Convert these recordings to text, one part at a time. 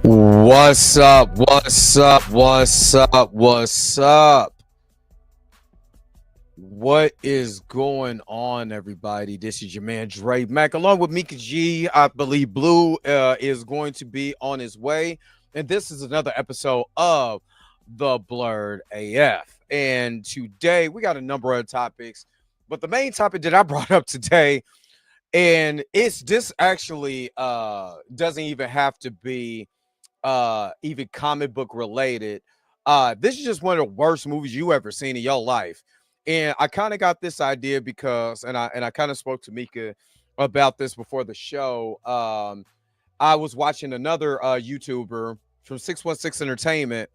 What's up? What's up? What's up? What's up? What is going on, everybody? This is your man Dre Mac, along with Mika G. I believe Blue is going to be on his way, and this is another episode of the BLERD AF. And today we got a number of topics, but the main topic that I brought up today, and it's this actually doesn't even have to be even comic book related. This is just one of the worst movies you ever seen in your life. And I kind of got this idea because and I kind of spoke to Mika about this before the show. I was watching another YouTuber from 616 Entertainment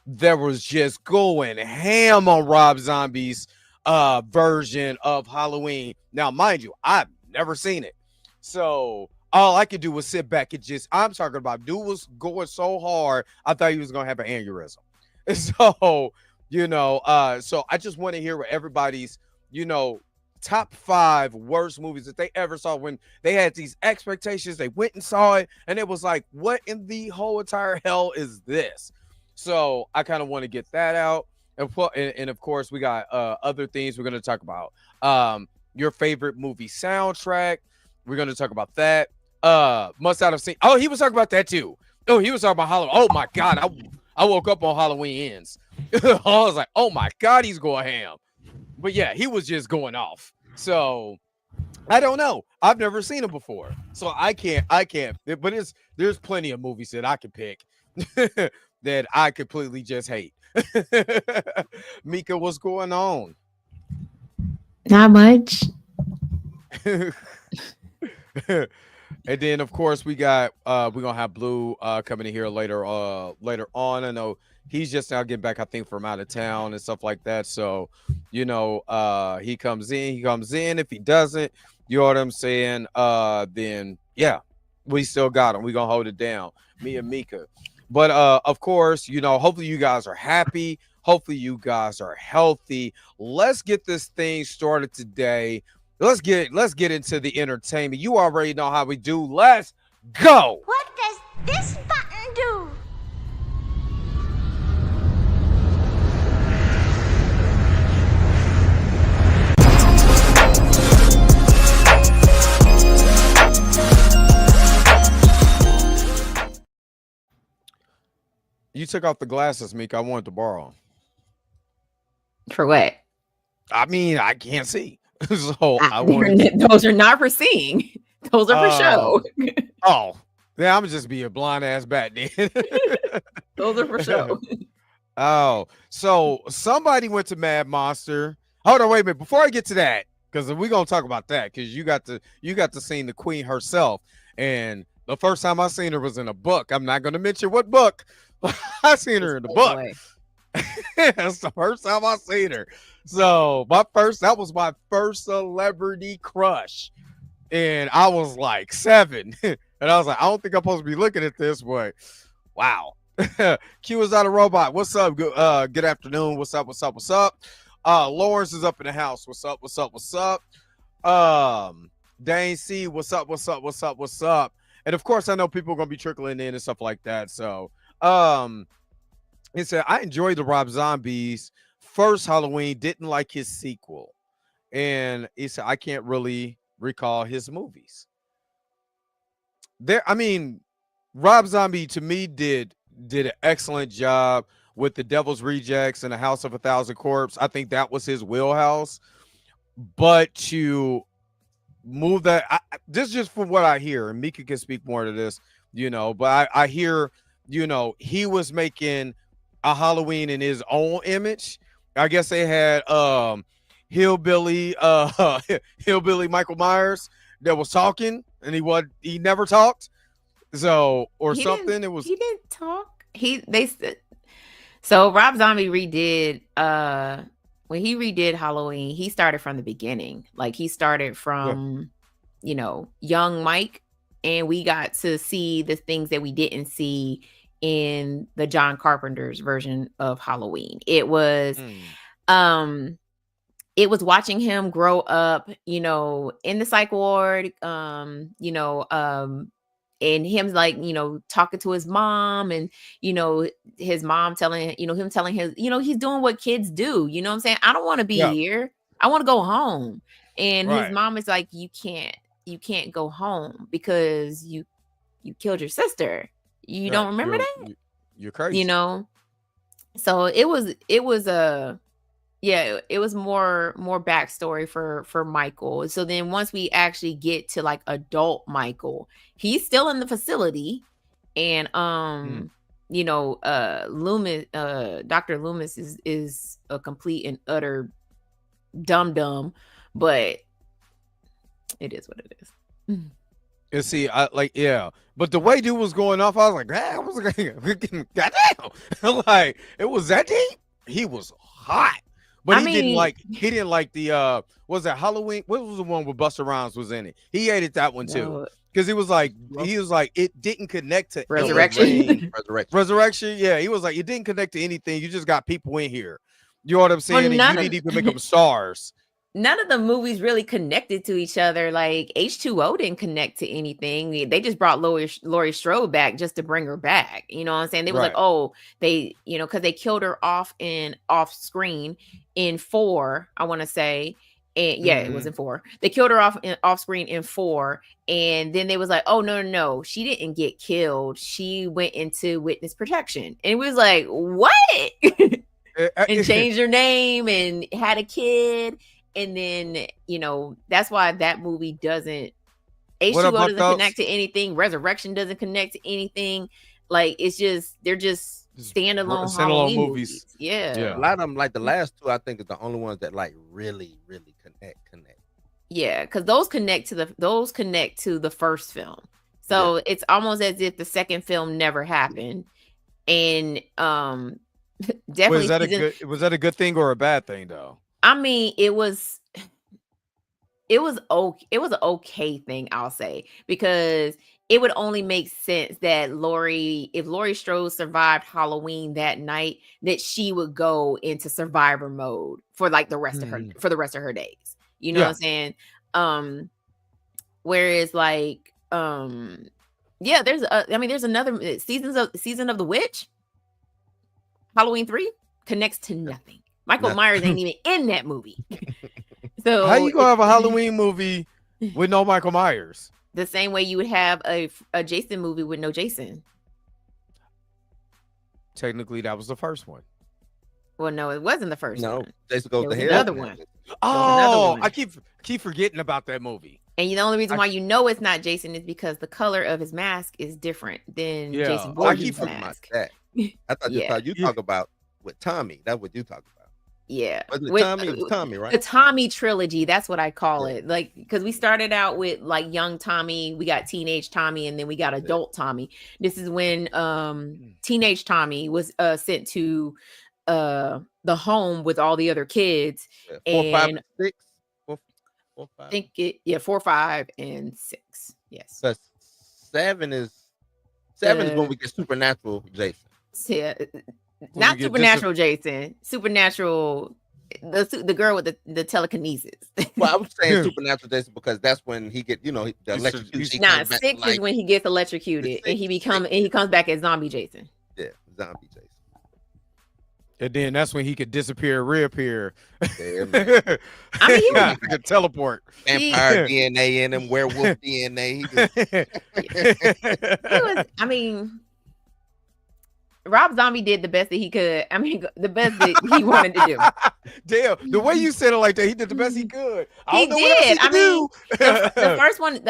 that was just going ham on Rob Zombie's version of Halloween. Now, mind you, I've never seen it. So all I could do was sit back and just, I'm talking about, dude was going so hard, I thought he was going to have an aneurysm. So, so I just want to hear what everybody's, top 5 worst movies that they ever saw when they had these expectations. They went and saw it, and it was like, what in the whole entire hell is this? So I kind of want to get that out. And of course, we got other things we're going to talk about. Your favorite movie soundtrack. We're going to talk about that. Must not have seen. Oh, he was talking about that too. Oh, he was talking about Halloween. Oh my God, I woke up on Halloween Ends. I was like, oh my God, he's going ham. But yeah, he was just going off. So I don't know. I've never seen him before, so I can't. But there's plenty of movies that I could pick that I completely just hate. Mika, what's going on? Not much. And then of course we're gonna have Blue coming in here later on. I know he's just now getting back, I think, from out of town and stuff like that. So, he comes in, If he doesn't, you know what I'm saying? Then yeah, we still got him. We're gonna hold it down. Me and Mika. But of course, hopefully you guys are happy. Hopefully you guys are healthy. Let's get this thing started today. Let's get into the entertainment. You already know how we do. Let's go. What does this button do? You took off the glasses, Meek. I wanted to borrow 'em. For what? I mean, I can't see. So I wanted to. Those are not for seeing. Those are for show. Oh, yeah, I'm just be a blind ass bat then. Those are for show. Oh, so somebody went to Mad Monster. Hold on, wait a minute. Before I get to that, because we're gonna talk about that, because you got to see the queen herself. And the first time I seen her was in a book. I'm not gonna mention what book. I seen her in the book. That's the first time I seen her. So that was my first celebrity crush. And I was like 7. And I was like, I don't think I'm supposed to be looking at this way. Wow. Q is not a robot. What's up? Good afternoon. What's up? What's up? What's up? Lawrence is up in the house. What's up? What's up? What's up? Dane C, what's up? What's up? What's up? What's up? And of course, I know people are gonna be trickling in and stuff like that. So he said, I enjoyed the Rob Zombies first Halloween, didn't like his sequel. And he said, I can't really recall his movies. I mean, Rob Zombie to me did an excellent job with the Devil's Rejects and the House of a Thousand Corpse. I think that was his wheelhouse. But to move that, this is just from what I hear, and Mika can speak more to this, but I hear, he was making a Halloween in his own image. I guess they had hillbilly hillbilly Michael Myers that was talking, and he never talked. So or He something. Didn't, It was he didn't talk. So Rob Zombie redid when he redid Halloween, he started from the beginning. Like he started from, young Mike, and we got to see the things that we didn't see in the John Carpenter's version of Halloween. It was watching him grow up, in the psych ward, and him like, talking to his mom, and his mom telling, him telling his, he's doing what kids do. You know what I'm saying? I don't want to be Yeah. here. I want to go home. And his Right. mom is like, you can't go home because you killed your sister. You Right. don't remember that? You're crazy. So it was it was more backstory for Michael. So then once we actually get to like adult Michael, he's still in the facility, and Loomis, Dr. Loomis is a complete and utter dum, but it is what it is. And see, but the way dude was going off, I was like, I was like, goddamn, like it was that deep. He was hot, but he didn't like the was that Halloween? What was the one with Busta Rhymes was in it? He hated that one too because he was like it didn't connect to Resurrection. Resurrection. Yeah, he was like it didn't connect to anything. You just got people in here. You know what I'm saying? And you didn't even make them stars. None of the movies really connected to each other. Like H2O didn't connect to anything. They just brought Laurie Strode back just to bring her back. You know what I'm saying? They was like, oh, they, because they killed her off screen in 4, I want to say. And it was in 4. They killed her off screen in 4. And then they was like, oh, no. She didn't get killed. She went into witness protection. And it was like, what? And changed her name and had a kid. And then, that's why that movie doesn't, H2O doesn't connect to anything. Resurrection doesn't connect to anything. Like, it's just, they're just standalone Halloween movies. Yeah. A lot of them, like the last 2, I think is the only ones that like really, really connect. Yeah, because those connect to the first film. So it's almost as if the second film never happened. And definitely was that a good thing or a bad thing though? I mean, it was an okay thing, I'll say, because it would only make sense that if Laurie Strode survived Halloween that night, that she would go into survivor mode for like the rest of her days. You know what I'm saying? Whereas like there's another season of the witch. Halloween 3 connects to nothing. Michael Myers ain't even in that movie. So how you gonna have a Halloween movie with no Michael Myers? The same way you would have a Jason movie with no Jason. Technically, that was the first one. Well, no, it wasn't the first one. No, Jason Goes to Hell. Another one. Oh, I keep forgetting about that movie. And the only reason why it's not Jason is because the color of his mask is different than Jason Voorhees' mask. I thought you talk about with Tommy. That's what you talk about. Yeah. Was it Tommy? It was Tommy, right? The Tommy trilogy. That's what I call it. Like, because we started out with like young Tommy, we got teenage Tommy, and then we got adult Tommy. This is when teenage Tommy was sent to the home with all the other kids. 4, 5, and 6. 4, 5. I think 4, 5, and 6. Yes. But 7 is when we get supernatural Jason. Yeah. Not supernatural Jason. Supernatural, the girl with the telekinesis. Well, I was saying supernatural Jason because that's when he get the electrocution. 6 is when he gets electrocuted and he comes back as zombie Jason. Yeah, zombie Jason. And then that's when he could disappear, reappear. Yeah, I mean, he could teleport. Vampire DNA in him, werewolf DNA. I mean, Rob Zombie did the best that he could. I mean, the best that he wanted to do. Damn, the way you said it like that, he did the best he could. He did. I mean, the first one.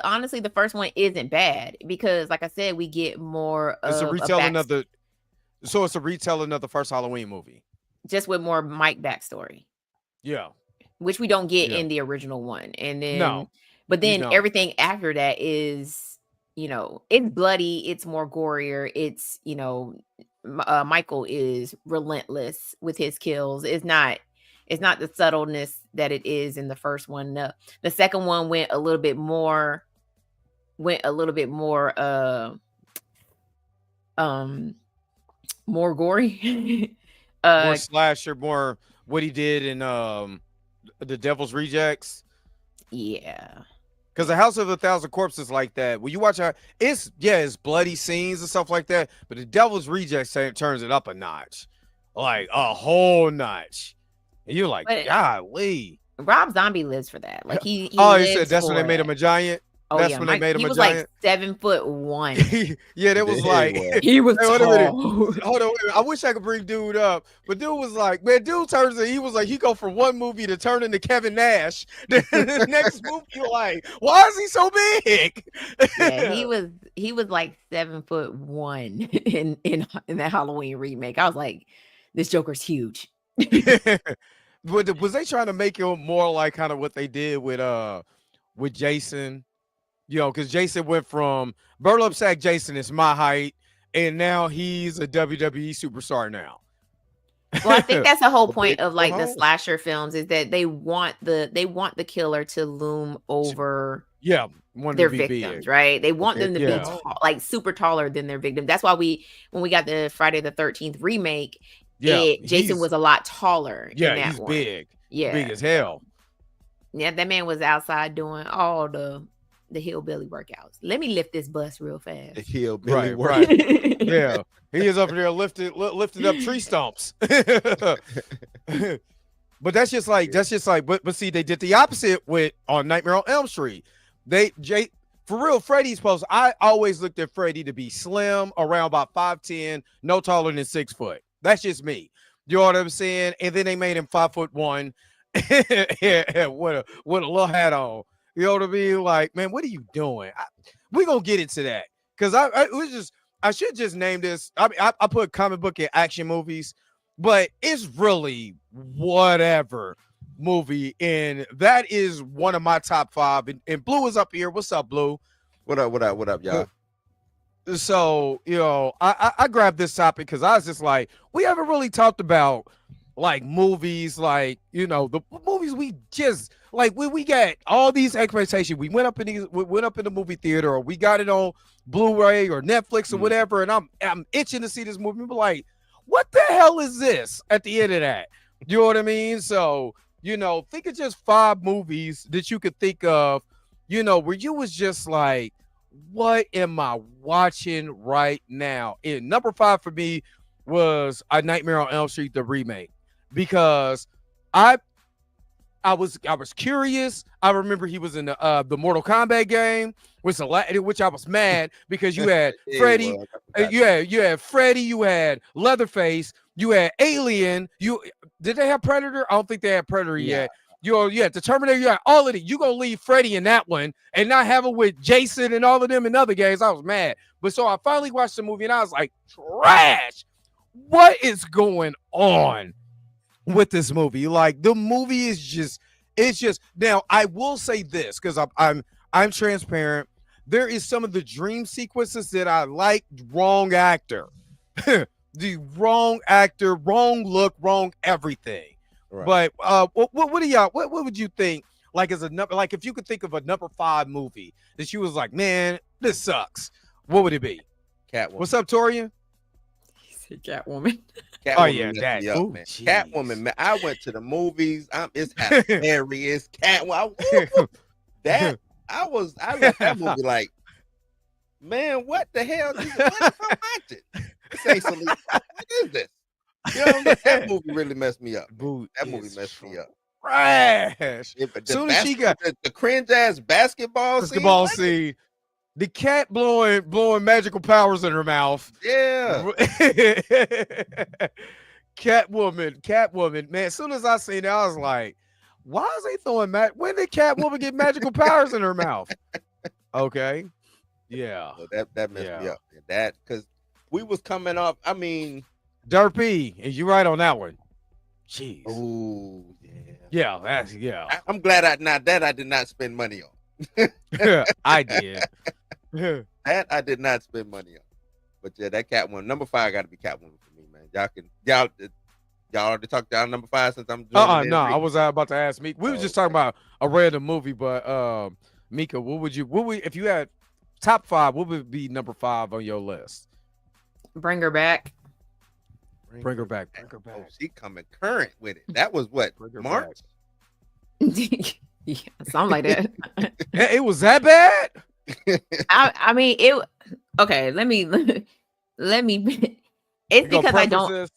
Honestly, the first one isn't bad because, like I said, we get more. It's a retelling of the. So it's a retelling of the first Halloween movie, just with more Mike backstory. Yeah, which we don't get in the original one, and then but then everything after that is, it's bloody, it's more gorier, it's Michael is relentless with his kills. It's not the subtleness that it is in the first one. The second one went a little bit more more gory. More slasher, more what he did in the Devil's Rejects. Yeah. Because the House of a Thousand Corpses like that, when you watch it's bloody scenes and stuff like that, but the Devil's Rejects turns it up a notch, like a whole notch, and you're like, But golly. Rob Zombie lives for that. Like he Oh, he said lives that's when for they made it. him a giant. Oh That's yeah, when they made him he a was giant. like 7'1". Yeah, that was like He was Hey, wait a minute. tall. Hold on, wait a minute. I wish I could bring dude up, but dude was like, man, dude turns he was like, he go from one movie to turn into Kevin Nash. The next movie, you're like, why is he so big? Yeah, he was like 7'1" in that Halloween remake. I was like, this Joker's huge. Was they trying to make him more like kind of what they did with Jason? You know, because Jason went from Burlap Sack Jason is my height, and now he's a WWE superstar now. Well, I think that's the whole Well, point they of go like the home. slasher films is that they want the killer to loom over Yeah, wanted their to be victims, big. right? They want them to Yeah. be like super taller than their victim. That's why when we got the Friday the 13th remake, Yeah, Jason was a lot taller. Yeah, in that he's one. big. Yeah, Big as hell. yeah, that man was outside doing all the hillbilly workouts. Let me lift this bus real The fast. hillbilly Right, work. right. Yeah, he is up there lifted up tree stumps. But that's just like but see, they did the opposite with on Nightmare on Elm Street. For real, Freddy's supposed. I always looked at Freddy to be slim, around about 5'10", no taller than 6 foot. That's just me. You know what I'm saying? And then they made him 5'1", with a little hat on. You know what I mean? Like, man, what are you doing? We're gonna get into that because I should just name this. I mean, I put comic book and action movies, but it's really whatever movie, and that is one of my top 5. And Blue is up here. What's up, Blue? What up, y'all? So, you know, I grabbed this topic because I was just like, we haven't really talked about like movies, like, you know, the movies we just like we got all these expectations. We went up in the movie theater, or we got it on Blu-ray or Netflix or whatever, and I'm itching to see this movie. But like, what the hell is this at the end of that? You know what I mean? So, you know, think of just 5 movies that you could think of, you know, where you was just like, what am I watching right now? And number 5 for me was A Nightmare on Elm Street, the remake, because I was curious. I remember he was in the Mortal Kombat game, which I was mad because you had Freddy, you had Freddy, you had Leatherface, you had Alien. Did they have Predator? I don't think they had Predator yet. You had the Terminator. You had all of it. You gonna leave Freddy in that one and not have it with Jason and all of them in other games? I was mad. But so I finally watched the movie and I was like, trash. What is going on with this movie? Like, the movie is just, it's just. Now I will say this because I'm transparent. There is some of the dream sequences that I like. Wrong actor, the wrong actor, wrong look, wrong everything. Right. But what do y'all? What would you think? Like, as a number, like if you could think of a number 5 movie that you was like, man, this sucks. What would it be? Catwoman. What's up, Torian? Catwoman. Catwoman. Oh yeah, that. that. Ooh, man. Geez. Catwoman. Man, I went to the movies. It's hilarious. Catwoman. That I left that movie like, man, what the hell? What am I watching? This ain't Selena. What is this? You know, that movie really messed me up. That movie messed me up. Trash. Soon as she got the cringe ass basketball scene, the cat blowing magical powers in her mouth. Yeah. Catwoman, man. As soon as I seen it, I was like, why is they throwing when did Catwoman get magical powers in her mouth? Okay. Yeah. So that messed me up. That because we was coming off, I mean, Derpy, and you right on that one. Jeez. Oh, yeah. Yeah, I'm glad I did not spend money on. I did. That I did not spend money on. But yeah, that Catwoman, number 5 got to be Catwoman for me, man. Y'all already talked down number 5 since I'm doing no, I was about to ask Mika. We were just talking about a random movie, but Mika, if you had top 5, what would be number 5 on your list? Bring Her Back. Bring her back. Oh, she coming current with it. That was what, March? Yeah, something like that. It was that bad? I mean it. Okay, let me. It's You gonna because I preface don't. this?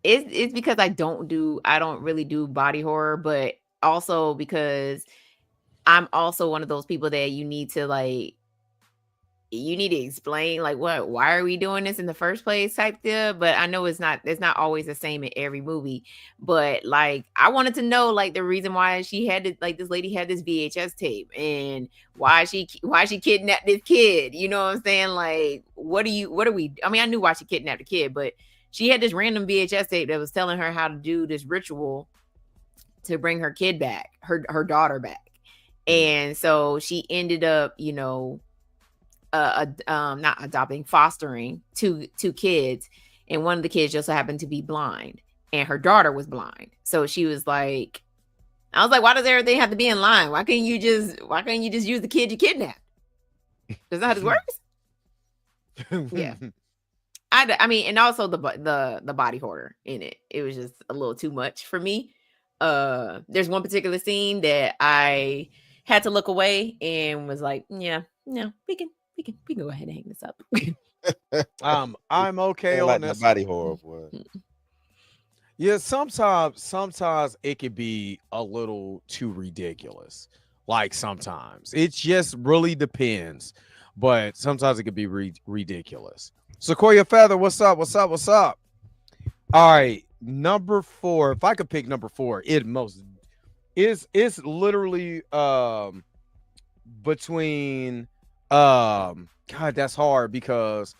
It's because I don't really do body horror, but also because I'm also one of those people that you need to explain like why are we doing this in the first place type deal. But I know it's not always the same in every movie. But like I wanted to know like the reason why she had to, like this lady had this VHS tape and why she kidnapped this kid. You know what I'm saying? Like what are we, I mean I knew why she kidnapped the kid, but she had this random VHS tape that was telling her how to do this ritual to bring her kid back, her daughter back. And so she ended up, not adopting, fostering two kids, and one of the kids just so happened to be blind, and her daughter was blind. So she was like, I was like, why does everything have to be in line? Why can't you just use the kid you kidnapped? That's not how this works. Yeah. I mean, and also the body horror in it. It was just a little too much for me. There's one particular scene that I had to look away and was like, yeah, no, we can go ahead and hang this up. I'm okay like on the this. body horror boy. Yeah, sometimes it could be a little too ridiculous. Like sometimes it just really depends, but sometimes it could be ridiculous. Sequoia Feather, what's up? What's up? What's up? All right, number 4. If I could pick number 4, it's literally between God, that's hard because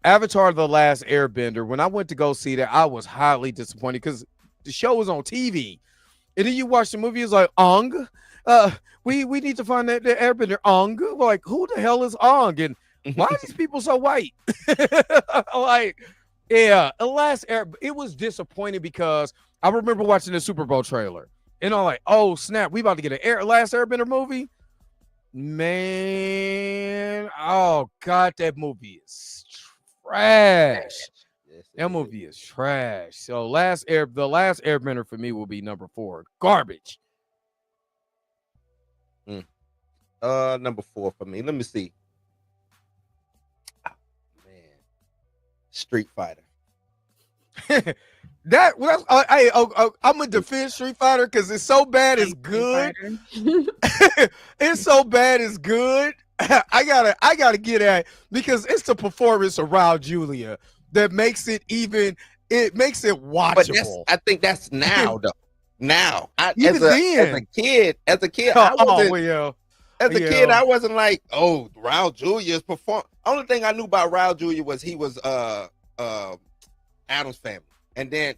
Avatar The Last Airbender, when I went to go see that, I was highly disappointed because the show was on TV. And then you watch the movie, it's like, Ong, we need to find the Airbender. Ong, like, who the hell is Ong? And why are these people so white? Like, yeah, The Last Air, it was disappointing because I remember watching the Super Bowl trailer. And I'm like, oh, snap, we about to get an Last Airbender movie? Man, oh, God, that movie is trash. Yes, That movie is trash. So the last Airbender for me will be number 4. Garbage. Number 4 for me. Let me see. Oh, man, Street Fighter. I'm gonna defend Street Fighter because it's so bad it's good. It's so bad it's good. I gotta get at it because it's the performance of Raul Julia that makes it watchable. But I think that's now though. Now, as a kid, I wasn't. As a kid, I wasn't like, oh, Raul Julia's perform. Only thing I knew about Raul Julia was he was Adam's Family, and then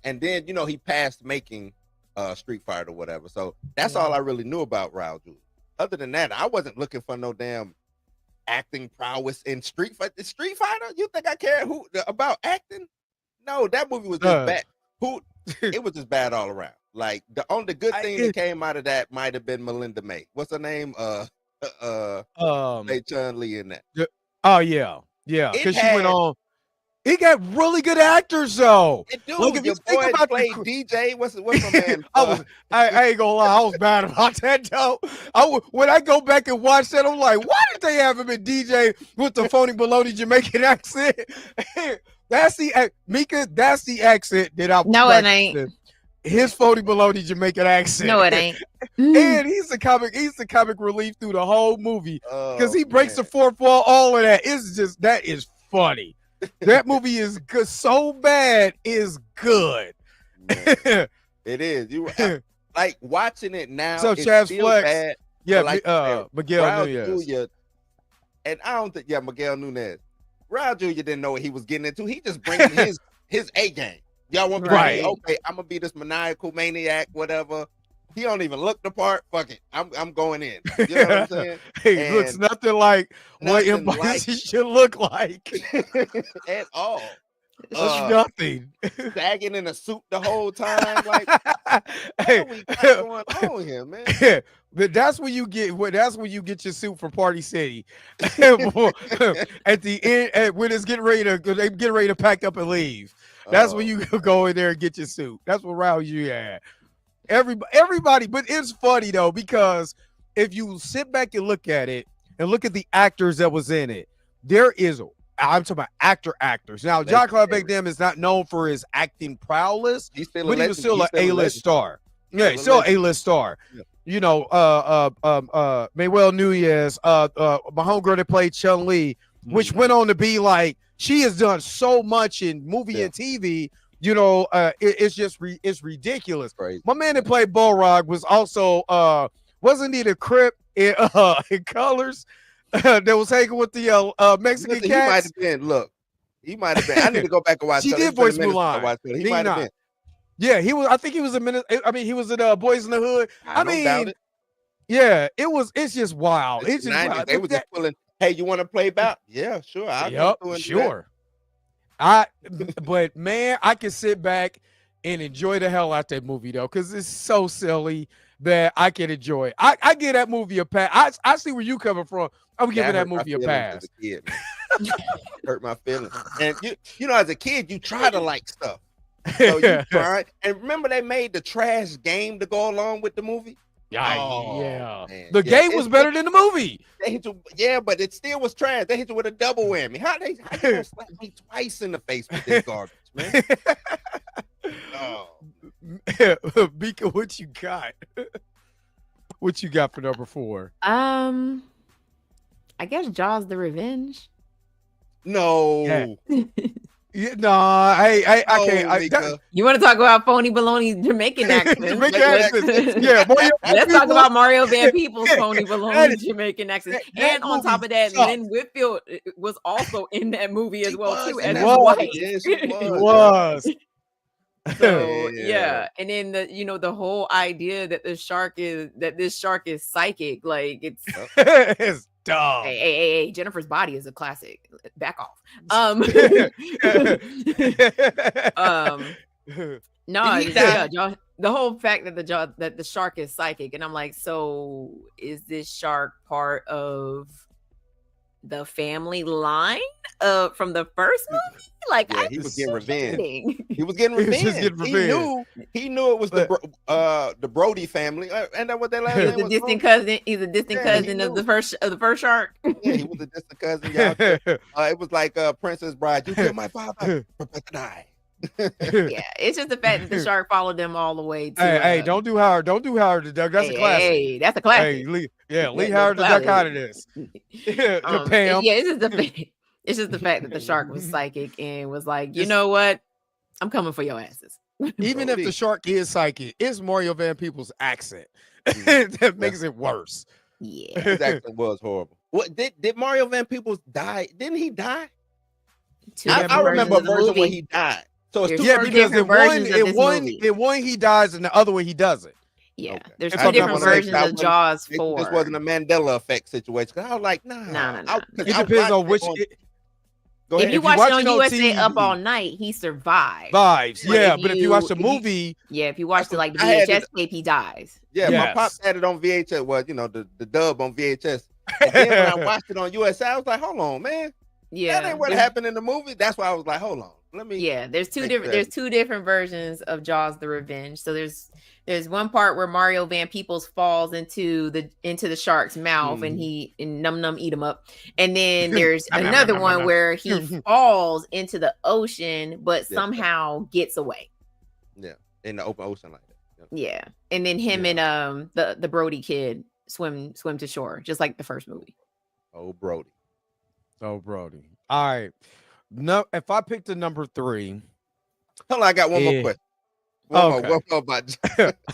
he passed making Street Fighter or whatever. So that's all I really knew about Raul Julia. Other than that, I wasn't looking for no damn acting prowess in Street Fighter. You think I care about acting? No, that movie was just bad. It was just bad all around. Like the only good thing that came out of that might have been Melinda May. What's her name? They Chun-Li in that. Oh yeah, because she went on. He got really good actors though. Dude, like, if your boy played DJ, what's my man? I ain't gonna lie, I was bad about that though. When I go back and watch that, I'm like, why did they have him in DJ with the phony baloney Jamaican accent? That's the Mika. That's the accent that I. No, it ain't. His phony baloney Jamaican accent. No, it ain't. And he's the comic relief through the whole movie because he breaks the fourth wall. All of that that is funny. That movie is good. So bad is good. It is. You like watching it now. So Chaz Flex, bad, yeah, like, Miguel Nunez, and I don't think Miguel Nunez. Raul Julia didn't know what he was getting into. He just bringing his A game. Y'all want me to be okay? I'm gonna be this maniacal maniac, whatever. He don't even look the part. Fuck it, I'm going in. You know what I'm saying? He looks nothing like what he should look like at all. Nothing. Sagging in a suit the whole time. Like, what's going on here, man? But that's when you get your suit from Party City. At the end, when it's getting ready to pack up and leave. That's when you go in there and get your suit. That's what Raul you had. Everybody, but it's funny though because if you sit back and look at it and look at the actors that was in it, I'm talking about actors. Now, John Claude Van Damme is not known for his acting prowess, but he was still an A-list star. Yeah, he's still an A-list star. Yeah. You know, Manuel Nunez, my homegirl that played Chun-Li, which went on to be like, she has done so much in movie and TV. You know, it's ridiculous. Right. My man that played Balrog was also wasn't he the Crip in Colors that was hanging with the Mexican cats? He might have been. Look, he might have been. I need to go back and watch. She did voice Mulan. He might have been. Yeah, he was. I think he was a minute. I mean, he was in Boys in the Hood. I mean, doubt it. Yeah, it's just wild. It's just 90s. wild. They were just pulling. Hey, you want to play about? Yeah, sure. Sure. But man, I can sit back and enjoy the hell out that movie though, because it's so silly that I can enjoy it. I give that movie a pass. I see where you coming from. I'm giving that movie a pass. As a kid, hurt my feelings. And you know, as a kid, you try to like stuff. So you try. And remember, they made the trash game to go along with the movie. Yeah. The game was better than the movie. They hit you, but it still was trash. They hit you with a double whammy. How they gonna slap me twice in the face with this garbage, man? Mika, what you got? What you got for number 4? I guess Jaws: The Revenge. No. Yeah, no, I can't. You want to talk about phony baloney Jamaican accent? Yeah, let's talk about Mario Van Peebles' phony baloney Jamaican accent. And on top of that, Lynn Whitfield was also in that movie as well too, as white. Yes, he was. So yeah, and then the whole idea that this shark is psychic, like it's dumb. Hey, Jennifer's Body is a classic. Back off. No, the whole fact that the shark is psychic, and I'm like, so is this shark part of the family line from the first movie? Like, he was getting revenge. He was getting revenge. He knew it was the Brody family, and that what they last name was. Distant cousin. He's a distant cousin of the first shark. Yeah, he was a distant cousin. Y'all. It was like Princess Bride. You killed my father. Prepare to die. Yeah, it's just the fact that the shark followed them all the way to. Hey, don't do Howard to duck. That's a classic. Hey, that's a classic. Hey, Lee Howard to duck out of this. Pam. Yeah, it's just the fact that the shark was psychic and was like, you know what? I'm coming for your asses. Even if the shark is psychic, it's Mario Van Peebles' accent that makes it worse. Yeah, his accent was horrible. What did Mario Van Peebles die? Didn't he die? I remember a version where he died. So it's because in one he dies and the other one he doesn't. Yeah, okay. There's two different versions of Jaws 4. This wasn't a Mandela effect situation. I was like, nah. It depends on which. If you watch it on USA TV, Up All Night, he survives. But if you watch the movie, if you watch the VHS tape, he dies. Yeah, my pops had it on VHS. Well, the dub on VHS. And then when I watched it on USA, I was like, hold on, man. Yeah, that ain't what happened in the movie. That's why I was like, hold on, let me. Yeah, there's two different versions of Jaws: The Revenge. So there's one part where Mario Van Peebles falls into the shark's mouth and num eat him up, and then there's another one where he falls into the ocean but somehow gets away. Yeah, in the open ocean like that. Yeah, and then him and the Brody kid swim to shore just like the first movie. Oh, Brody. All right. No, if I picked a number 3. Hold on, I got one more question. One more about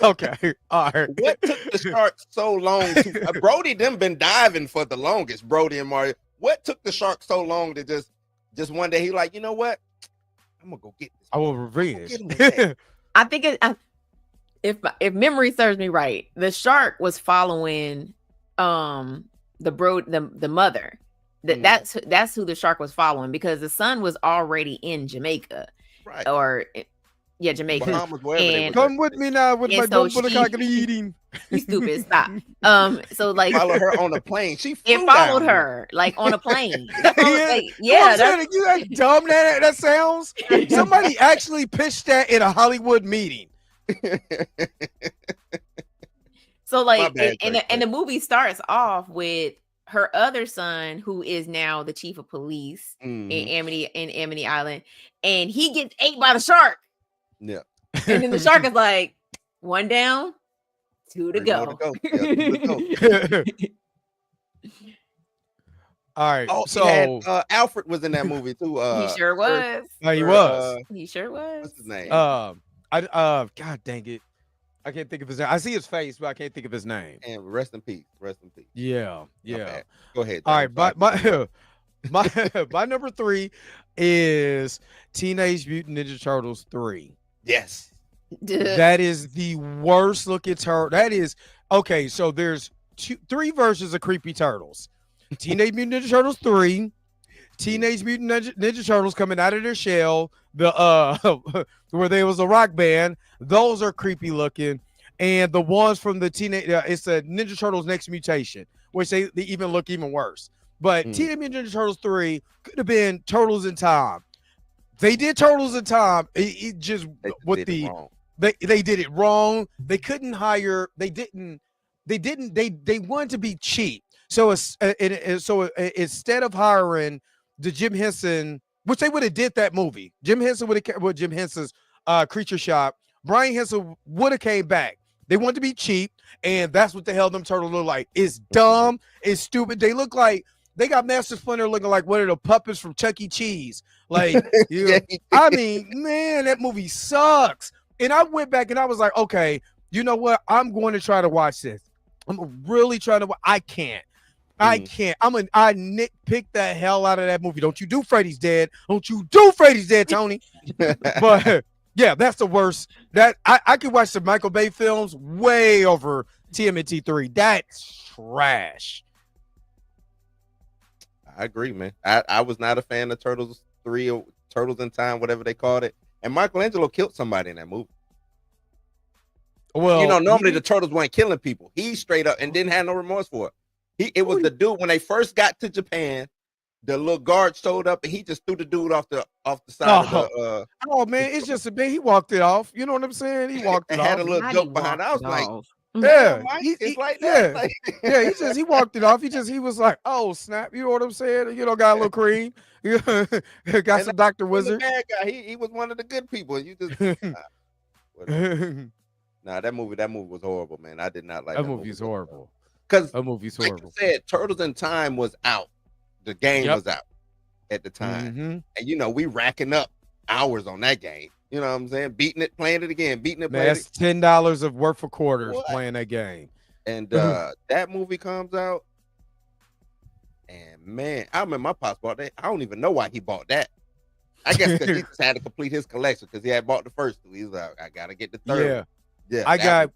okay. All right. What took the shark so long to Brody them been diving for the longest, Brody and Mario. What took the shark so long to just one day he like, you know what? I'm gonna go get this. I will revenge. I think if memory serves me right, the shark was following the mother. That's who the shark was following because the son was already in Jamaica, right? Or Jamaica. And come with me now with my dumb cockney eating. You stupid, stop. So like follow her on a plane. It followed her like on a plane. That's you dumb that sounds. Somebody actually pitched that in a Hollywood meeting. So like, bad, and the movie starts off with her other son, who is now the chief of police in Amity Island, and he gets ate by the shark. Yeah. And then the shark is like, one down, two to 3 more go. to go. Yeah, 2 to go. All right. Oh, so he had, Alfred was in that movie too. He sure was. he was. He sure was. What's his name? God dang it. I can't think of his name. I see his face, but I can't think of his name. And rest in peace. Rest in peace. Yeah. Go ahead. All right, my number 3 is Teenage Mutant Ninja Turtles 3. Yes. That is the worst looking turtle. That is okay. So there's 3 versions of Creepy Turtles. Teenage Mutant Ninja Turtles 3, Teenage Mutant Ninja Turtles coming out of their shell, where there was a rock band. Those are creepy looking, and the ones from the teenage, it's a Ninja Turtles Next Mutation, which they even look even worse. But Teenage Mutant Ninja Turtles 3 could have been Turtles in Time. They did Turtles in Time. It just they did it wrong. They couldn't hire. They wanted to be cheap. So instead of hiring the Jim Henson, which they would have did that movie, Jim Henson would have with Jim Henson's Creature Shop. Brian Henson would have came back. They wanted to be cheap, and that's what the hell them turtles look like. It's dumb. It's stupid. They look like they got Master Splinter looking like one of the puppets from Chuck E. Cheese. Like, I mean, man, that movie sucks. And I went back and I was like, okay, you know what? I'm going to try to watch this. I'm really trying to. I can't. I nitpick the hell out of that movie. Don't you do Freddy's Dead? Don't you do Freddy's Dead, Tony? But yeah, that's the worst. That I could watch the Michael Bay films way over TMNT 3. That's trash. I agree, man. I was not a fan of Turtles 3 or Turtles in Time, whatever they called it. And Michelangelo killed somebody in that movie. Well, normally the Turtles weren't killing people. He straight up and didn't have no remorse for it. It was the dude when they first got to Japan. The little guard showed up and he just threw the dude off the side of the. Oh man, it's just a bit. He walked it off. You know what I'm saying? He walked it off. Had a little joke behind it. I was like, yeah, it's like that. Yeah. He walked it off. He was like, oh snap. You know what I'm saying? Got a little cream. Got some Dr. Wizard. Bad guy. He was one of the good people. You just. Nah, that movie was horrible, man. I did not like that movie's horrible. Because that movie's horrible. Like you said, Turtles in Time was out. The game was out at the time. And we racking up hours on that game. You know what I'm saying? Beating it, playing it again, beating it, playing it. That's $10 of worth of quarters playing that game. And that movie comes out. And man, I remember my pops bought that. I don't even know why he bought that. I guess because he just had to complete his collection because he had bought the first two. He's like, I gotta get the third. Yeah.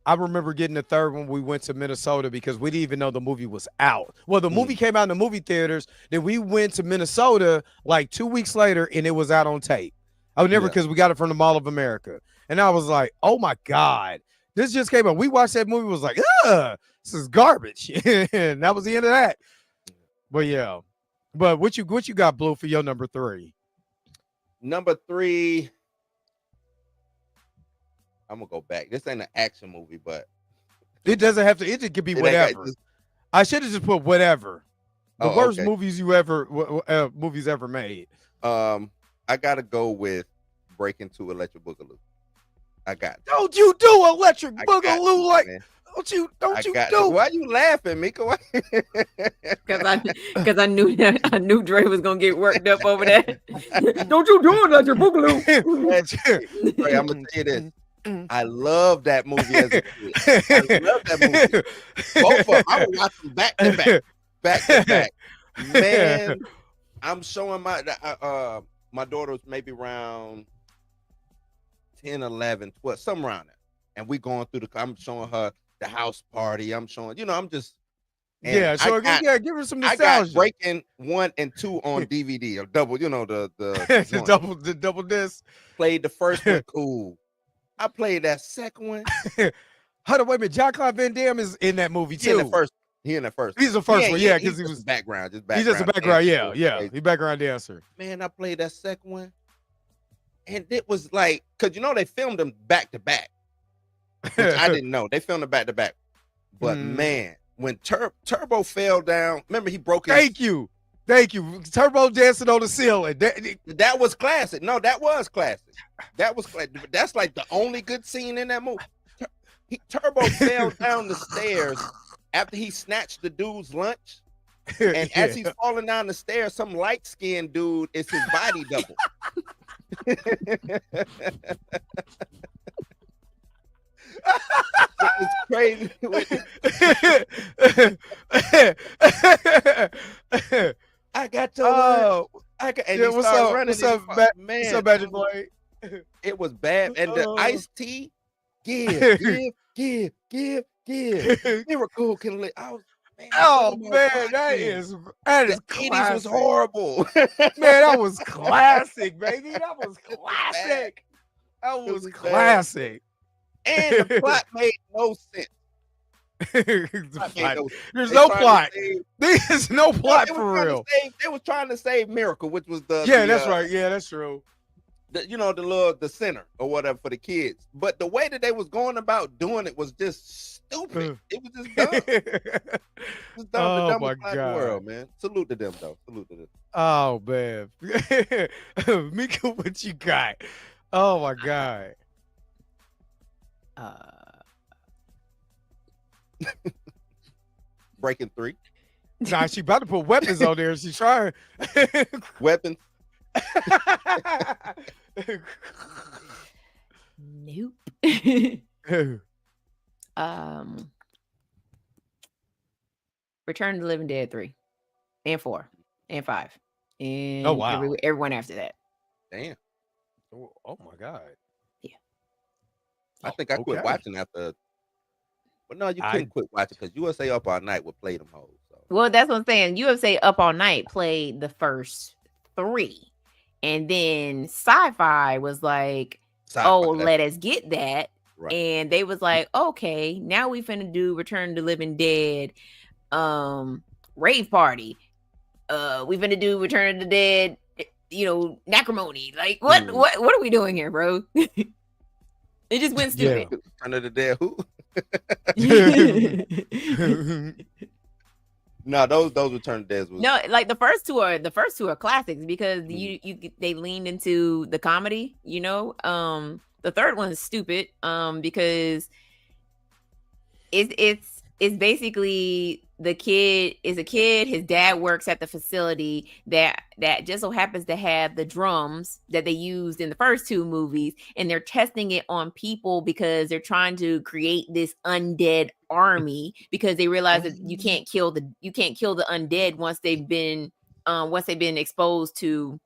I remember getting the third one. We went to Minnesota because we didn't even know the movie was out. Well, the movie came out in the movie theaters. Then we went to Minnesota like 2 weeks later, and it was out on tape. I would never because we got it from the Mall of America, and I was like, "Oh my god, this just came out." We watched that movie. Was like, this is garbage, and that was the end of that. But yeah, but what you got, Blue, for your number 3? Number 3. I'm gonna go back. This ain't an action movie, but it doesn't have to. It could be whatever. I should have just put whatever. The worst movies movies ever made. I gotta go with Breaking 2 Electric Boogaloo. Don't you do Electric Boogaloo like? Man. Don't you do? Why you laughing, Mika? Because I knew Dre was gonna get worked up over that. Don't you do Electric Boogaloo? Dre, I'm gonna tell you this. I love that movie as a kid. I love that movie. Both of them. I would watch them back to back. Man, I'm showing my daughter's maybe around 10, 11, 12, somewhere around there. And we going through I'm showing her the house party. I'm showing, I'm just. Give her some nostalgia. I got Breaking 1 and 2 on DVD or double, the double disc. Played the first one, cool. I played that second one. Hold on, wait a minute. Jean-Claude Van Damme is in that movie too. He in the first. He's the first one, because he was background. He's just a background, yeah. He background dancer. Man, I played that second one, and it was like, cause they filmed them back to back. Which I didn't know. They filmed them back to back. But man, when Turbo fell down, remember he broke his. Thank you. Turbo dancing on the ceiling. That was classic. No, that was classic. That's like the only good scene in that movie. Turbo fell down the stairs after he snatched the dude's lunch. And as he's falling down the stairs, some light-skinned dude is his body double. It's crazy. I got your and he started running. What's up, Magic Boy? It was bad. And the iced tea, give. Miracle can live. Man, that is the classic. 80s was horrible. Man, that was classic, baby. That was classic. That was classic. And the plot made no sense. There's no plot. There's no plot for real. They was trying to save Miracle, which was the that's right. Yeah, that's true. The center or whatever for the kids. But the way that they was going about doing it was just stupid. It was just dumb. It was dumb. The dumbest plot in the world, man. Salute to them, though. Salute to them. Oh man, Mika, what you got? Oh my god. Breaking 3. Nah, she about to put weapons on there. She's trying. Weapons. Nope. Return of the Living Dead 3 and 4 and 5 and everyone after that. Damn. Oh my god. Yeah. I think I quit watching after. But no, you couldn't quit watching because USA Up All Night would play them hoes. So. Well, that's what I'm saying. USA Up All Night played the first 3. And then Sci-Fi was like, let us get that. Right. And they was like, okay, now we finna do Return of the Living Dead rave party. We finna do Return of the Dead, Necromony. Like, what are we doing here, bro? It just went stupid. Yeah. Return of the Dead who? No, those Return of the Dead was like the first two are classics because they leaned into the comedy, The third one is stupid because it's basically the kid is a kid. His dad works at the facility that just so happens to have the drums that they used in the first 2 movies, and they're testing it on people because they're trying to create this undead army because they realize that you can't kill the undead once they've been exposed to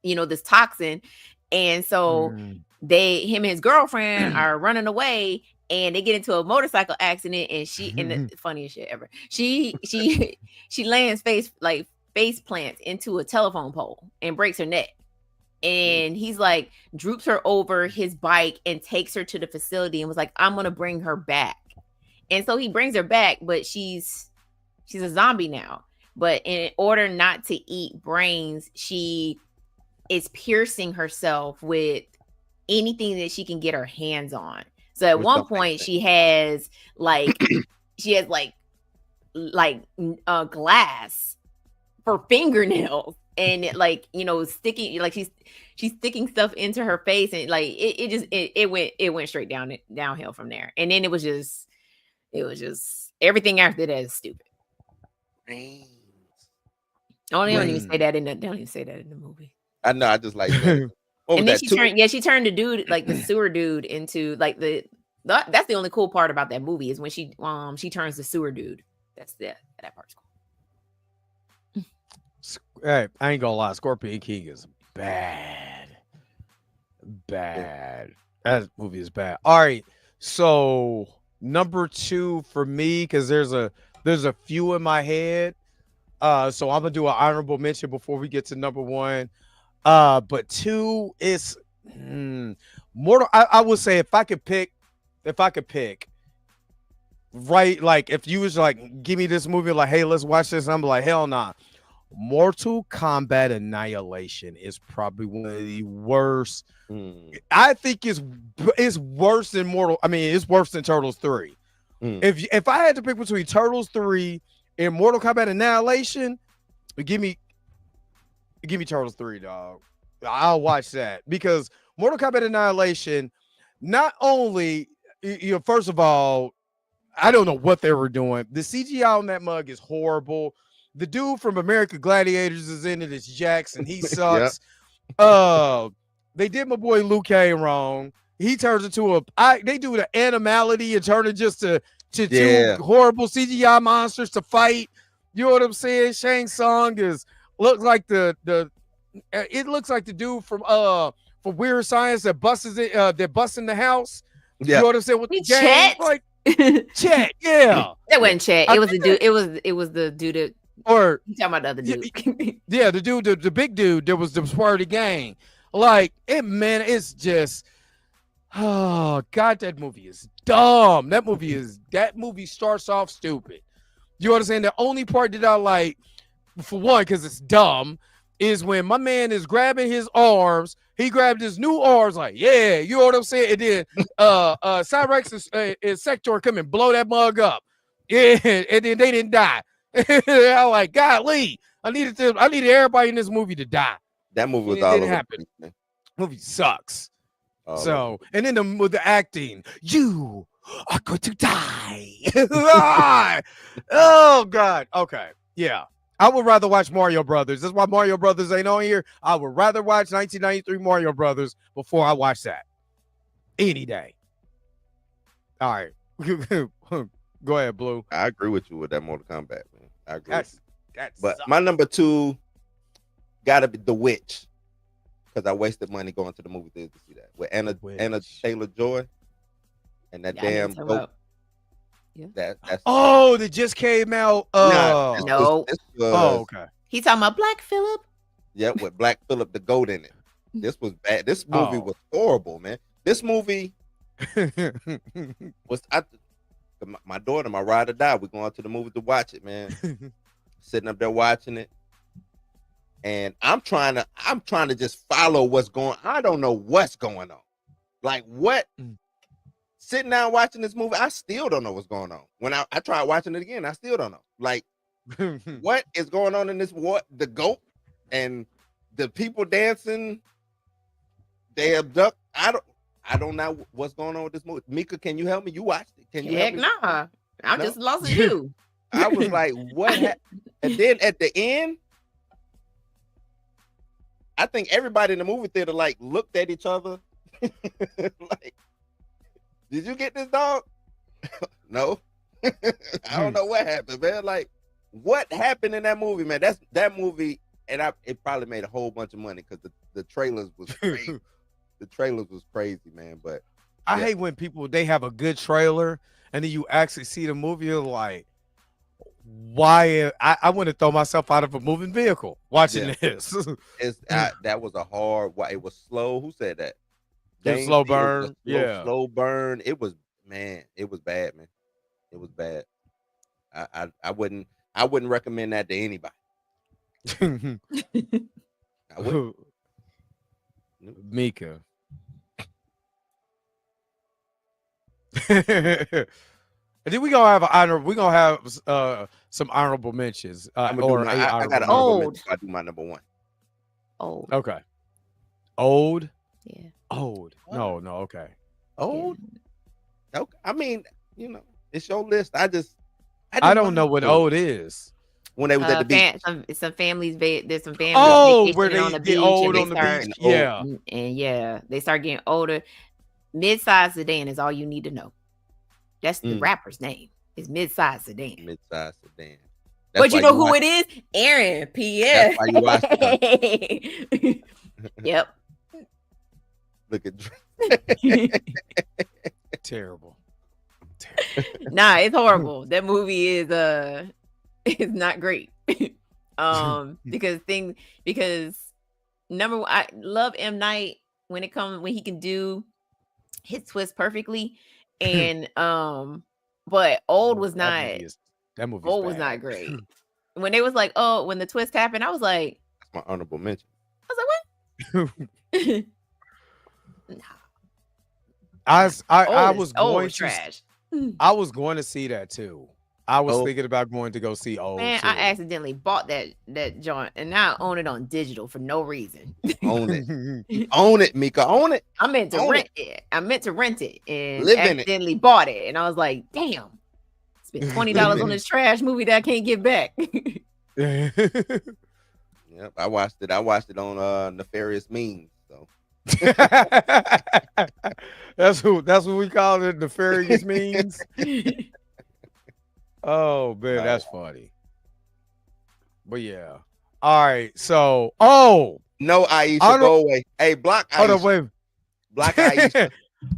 this toxin. And so him and his girlfriend are running away, and they get into a motorcycle accident, and and the funniest shit ever. She lands face plants into a telephone pole and breaks her neck. And he's like droops her over his bike and takes her to the facility and was like, I'm gonna bring her back. And so he brings her back, but she's a zombie now. But in order not to eat brains, she is piercing herself with anything that she can get her hands on. So at one point she has glass for fingernails and sticking, like she's sticking stuff into her face, and like it went straight downhill from there. And then it was just everything after that is stupid. Don't even say that in the movie. I know. I just like that. And then she turned the dude, like the sewer dude, into like that's the only cool part about that movie is when she turns the sewer dude. That part's cool. Hey, I ain't gonna lie, Scorpion King is bad. That movie is bad. All right, so number 2 for me, because there's a few in my head. So I'm gonna do an honorable mention before we get to number 1. But 2 is Mortal. I would say if I could pick, right? Like if you was like, give me this movie, like, hey, let's watch this. I'm like, hell nah. Mortal Kombat Annihilation is probably one of the worst. I think it's worse than it's worse than Turtles 3. If I had to pick between Turtles 3 and Mortal Kombat Annihilation, give me Turtles 3, dog. I'll watch that because Mortal Kombat Annihilation, not only, first of all, I don't know what they were doing. The CGI on that mug is horrible. The dude from American Gladiators is in it. It's Jackson. He sucks. They did my boy Liu Kang wrong. He turns into they do the animality and turn it just to two horrible CGI monsters to fight. You know what I'm saying? Shang Tsung looks like the dude from Weird Science that busts in the house. Yeah. You know what I'm saying? With the Chet? Like Chet, yeah. That wasn't Chet. It was the dude. It was the dude that, or you talking about the other dude. Yeah, the dude, the big dude that was the part of the gang. Like it, man, it's just, oh God, that movie is dumb. That movie starts off stupid. You understand? The only part that I like, for one, because it's dumb, is when my man is grabbing his arms. He grabbed his new arms, like, yeah, you know what I'm saying? And then Cyrex and Sector come and blow that mug up. Yeah, and then they didn't die. I'm like, golly, I needed everybody in this movie to die. That movie was it all didn't over. happen. Movie sucks. And then with the acting, you are going to die. Oh God. Okay. Yeah. I would rather watch Mario Brothers. That's why Mario Brothers ain't on here. I would rather watch 1993 Mario Brothers before I watch that. Any day. All right. Go ahead, Blue. I agree with you with that Mortal Kombat, man. I agree. But sucks. my number 2 gotta be The Witch, because I wasted money going to the movie theater to see that with Anna Taylor-Joy and that damn goat. Yeah. That's that just came out. No. Okay. He talking about Black Phillip. Yeah, with Black Phillip the goat in it. This was bad. This movie was horrible, man. This movie was my daughter, my ride or die. We're going to the movie to watch it, man. Sitting up there watching it. And I'm trying to just follow what's going on. I don't know what's going on. Like what? Sitting down watching this movie, I still don't know what's going on. When I tried watching it again, I still don't know. Like, what is going on in this? What the goat and the people dancing? They abduct. I don't know what's going on with this movie. Mika, can you help me? You watched it? Can you? Heck nah. I'm just lost as you. I was like, what? And then at the end, I think everybody in the movie theater like looked at each other, like, did you get this, dog? No. I don't know what happened, man. Like, what happened in that movie, man? That movie, and it probably made a whole bunch of money because the trailers was crazy. The trailers was crazy, man. But I hate when they have a good trailer and then you actually see the movie. You're like, why? I want to throw myself out of a moving vehicle watching this. That was a hard. It was slow. Who said that? Slow burn. Slow burn. It was, man. It was bad, man. It was bad. I wouldn't recommend that to anybody. I wouldn't. Mika. And then we're gonna have some honorable mentions. I got an honorable mention. I do my number 1. Old. Okay. Old. Yeah. Old. No. Okay. Old. Yeah. Okay. I mean, it's your list. I don't know what old is. When they was at the beach. Some families. There's some families. Where they on the get beach old on the beach. Yeah. And they start getting older. Mid-size sedan is all you need to know. That's the rapper's name. It's Mid-size Sedan. Mid-size Sedan. But you know who it is? Aaron P.S. That's why you watch it. Yep. Look at Terrible. Nah, it's horrible. That movie is not great. Because number one, I love M. Night when he can do his twist perfectly. And but Old was not not great. When they was like, when the twist happened, I was like, that's my honorable mention. I was like, what? I was going to trash. I was going to see that too. I was Oh. thinking about going to go see Old Man, too. I accidentally bought that joint, and now I own it on digital for no reason. Own it. Own it, Mika. Own it. I meant to Own rent it. I meant to rent it and Live in it. accidentally bought it. And I was like, damn, spent $20 on this trash movie that I can't get back. Yep, I watched it. I watched it on Nefarious Means. So that's what we call it, nefarious means. Oh man, that's funny. But yeah. All right. So no, Aisha, don't- go away. Hey, block Aisha. hold on, wait. Block Aisha.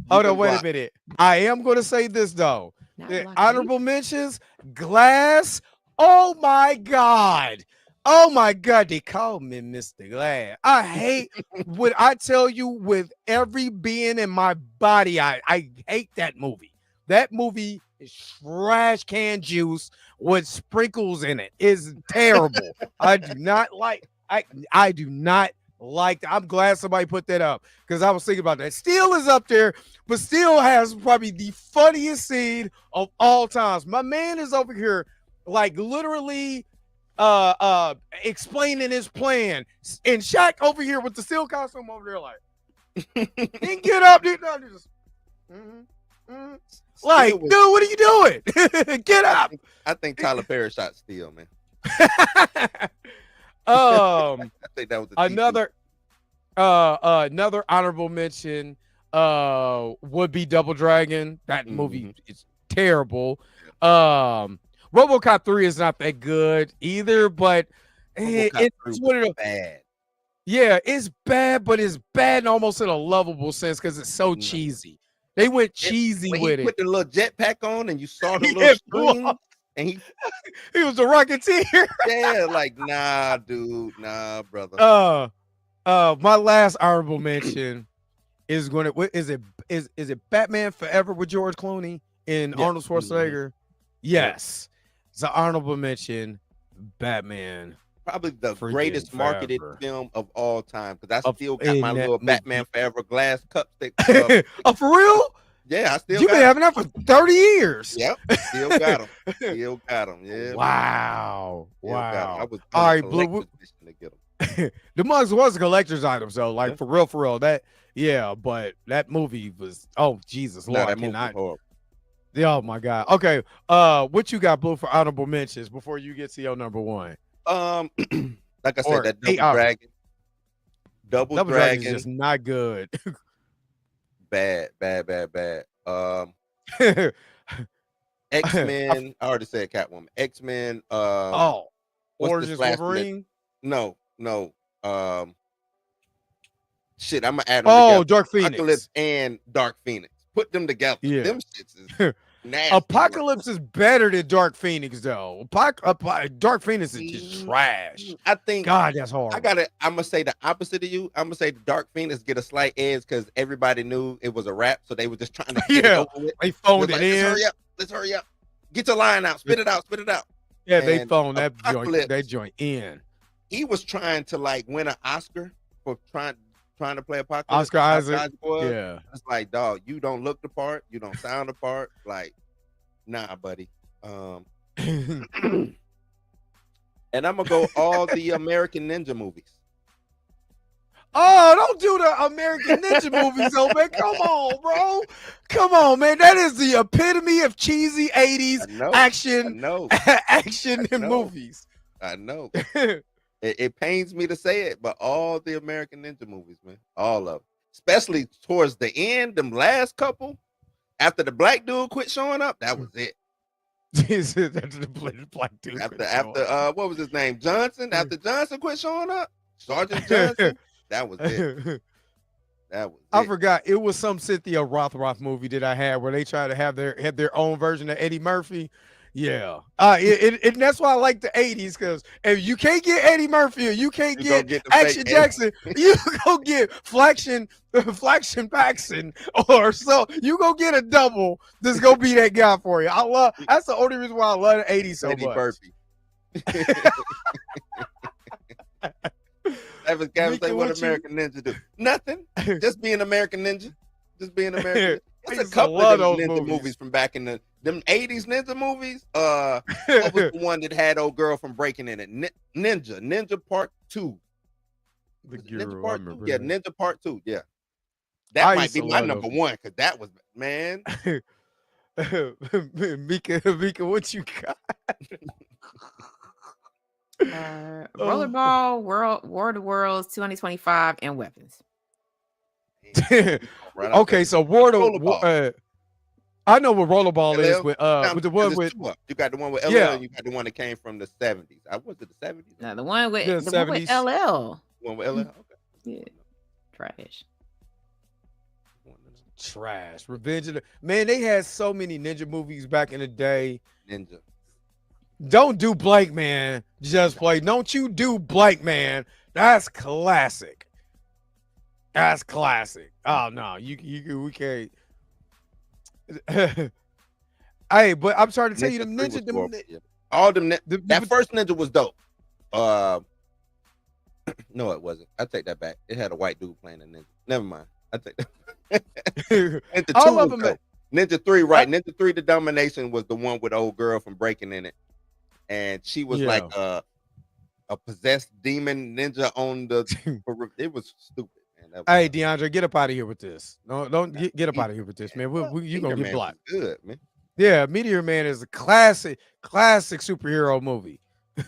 Hold can on, wait block. a minute. I am gonna say this though. Not The block honorable mentions, Glass. Oh my God. Oh my God, they call me Mr. Glass. I hate when I tell you with every being in my body, I hate that movie. That movie is trash can juice with sprinkles in it. It's terrible. I do not like I do not like that. I'm glad somebody put that up because I was thinking about that. Steel is up there, but Steel has probably the funniest scene of all times. My man is over here like literally explaining his plan, and Shaq over here with the Steel costume over there like didn't get up, didn't just like, dude, what are you doing? Get up. I think Tyler Perry shot Steel, man. I think that was another honorable mention would be Double Dragon. That movie is terrible. RoboCop 3 is not that good either, but it's one of the bad. Yeah, it's bad, but it's bad almost in a lovable sense because it's so cheesy. They went cheesy with he it. put the little jetpack on, and you saw the little string, and he was a Rocketeer. Yeah, like nah, dude, nah, brother. My last honorable mention is going to is it Batman Forever with George Clooney and Arnold Schwarzenegger? Yes, it's an honorable mention. Batman. Probably the greatest marketed film of all time because I still got my little Batman Forever glass cup stick. Oh, for real? Yeah, I still. You've been having that for 30 years. Yep, still got them. Still got them. Yeah. Wow. Wow. I was all right, Blue. To get them. The mugs was a collector's item, so like for real. That but that movie was Jesus Lord, that movie was horrible. Oh my God. Okay. What you got, Blue, for honorable mentions before you get to your number one? Like I said, that Double Dragon is just not good. bad. X-Men. I already said Catwoman. X-Men. Origins Wolverine. No. Shit, I'm gonna add them together. Dark Phoenix. Apocalypse and Dark Phoenix. Put them together. Yeah. Them shits is nasty. Apocalypse is better than Dark Phoenix, though. Dark Phoenix is just trash. I think God, that's hard. I'm gonna say the opposite of you. I'm gonna say the Dark Phoenix get a slight edge because everybody knew it was a rap, so they were just trying to get it over with. They phoned it in. Let's hurry up. Get your line out. Spit it out. Yeah, they phoned that joint in. He was trying to like win an Oscar for trying to play Apocalypse. Oscar Isaac. Yeah. It's like, dog, you don't look the part, you don't sound the part. Like, nah, buddy. And I'm gonna go all the American Ninja movies. Oh, don't do the American Ninja movies, though, man. Come on, bro. Come on, man. That is the epitome of cheesy 80s action movies. I know. It pains me to say it, but all the American Ninja movies, man, all of them, especially towards the end, them last couple, after the black dude quit showing up, that was it. After the black dude. After what was his name? Johnson. After Johnson quit showing up, Sergeant Johnson. That was it. I forgot. It was some Cynthia Rothrock movie that I had where they tried to have their own version of Eddie Murphy. Yeah. And that's why I like the 80s, because if you can't get Eddie Murphy or you can't get Action Jackson, you go get Flaction Paxson, or so you go get a double that's gonna be that guy for you. That's the only reason why I love the 80s so Eddie much. Murphy. Gavin say, what American Ninja do? Nothing. Just be an American Ninja. Just be an American. I It's a used to couple love of them those ninja movies from back in them 80s ninja movies. What was the one that had old girl from Breaking in it? Ninja Part 2. The Was it Ninja Guru, I Part 2? remember Yeah, that. Ninja Part 2. Yeah. That I might used be to my love number those. one because that was, man. Mika, what you got? Rollerball, War of the Worlds, 2025, and Weapons. Right out Okay, there. so Rollerball. I know what rollerball is LL. Now, with the because one it's with two up. You got the one with LL yeah and you got the one that came from the 70s. I was it the 70s? Now the one with the the one with 70s. LL. One with LL? Okay. Yeah. Trash. Trash. Revenge of the Man, they had so many ninja movies back in the day. Ninja. Don't do Blank Man. Just play. Don't you do Blank Man. That's classic. That's classic. Oh no, we can't. Hey, but I'm trying to tell you, the Ninja 3 was ninja, horrible, yeah. All them that first Ninja was dope. No, it wasn't. I take that back. It had a white dude playing a ninja. Never mind. I take that. Ninja 2 all of was them. dope. Ninja 3, right? Ninja 3, The Domination was the one with the old girl from Breaking in it, and she was like a possessed demon ninja on the. It was stupid. Hey, DeAndre, get up out of here with this. No, don't get up out of here with this, man. You're gonna get blocked. Good, man. Yeah, Meteor Man is a classic superhero movie.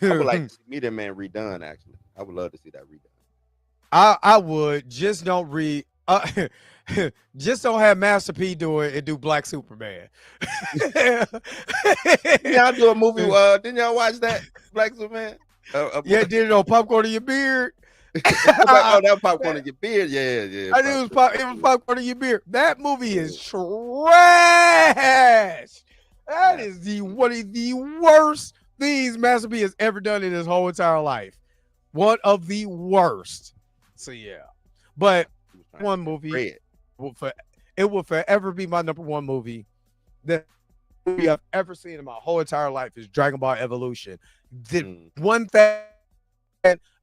I would like to see Meteor Man redone. Actually, I would love to see that redone. I would just don't just don't have Master P do it and do Black Superman. Y'all do a movie. Didn't y'all watch that Black Superman? Yeah, did it on Popcorn in Your Beard. Oh, that popcorn in your beard. Yeah. I think it was Popcorn in Your Beard. That movie is trash. That is one of the worst things Master P has ever done in his whole entire life. One of the worst. So yeah, but one movie it will forever be my number one movie. The movie I've ever seen in my whole entire life is Dragon Ball Evolution. The one thing.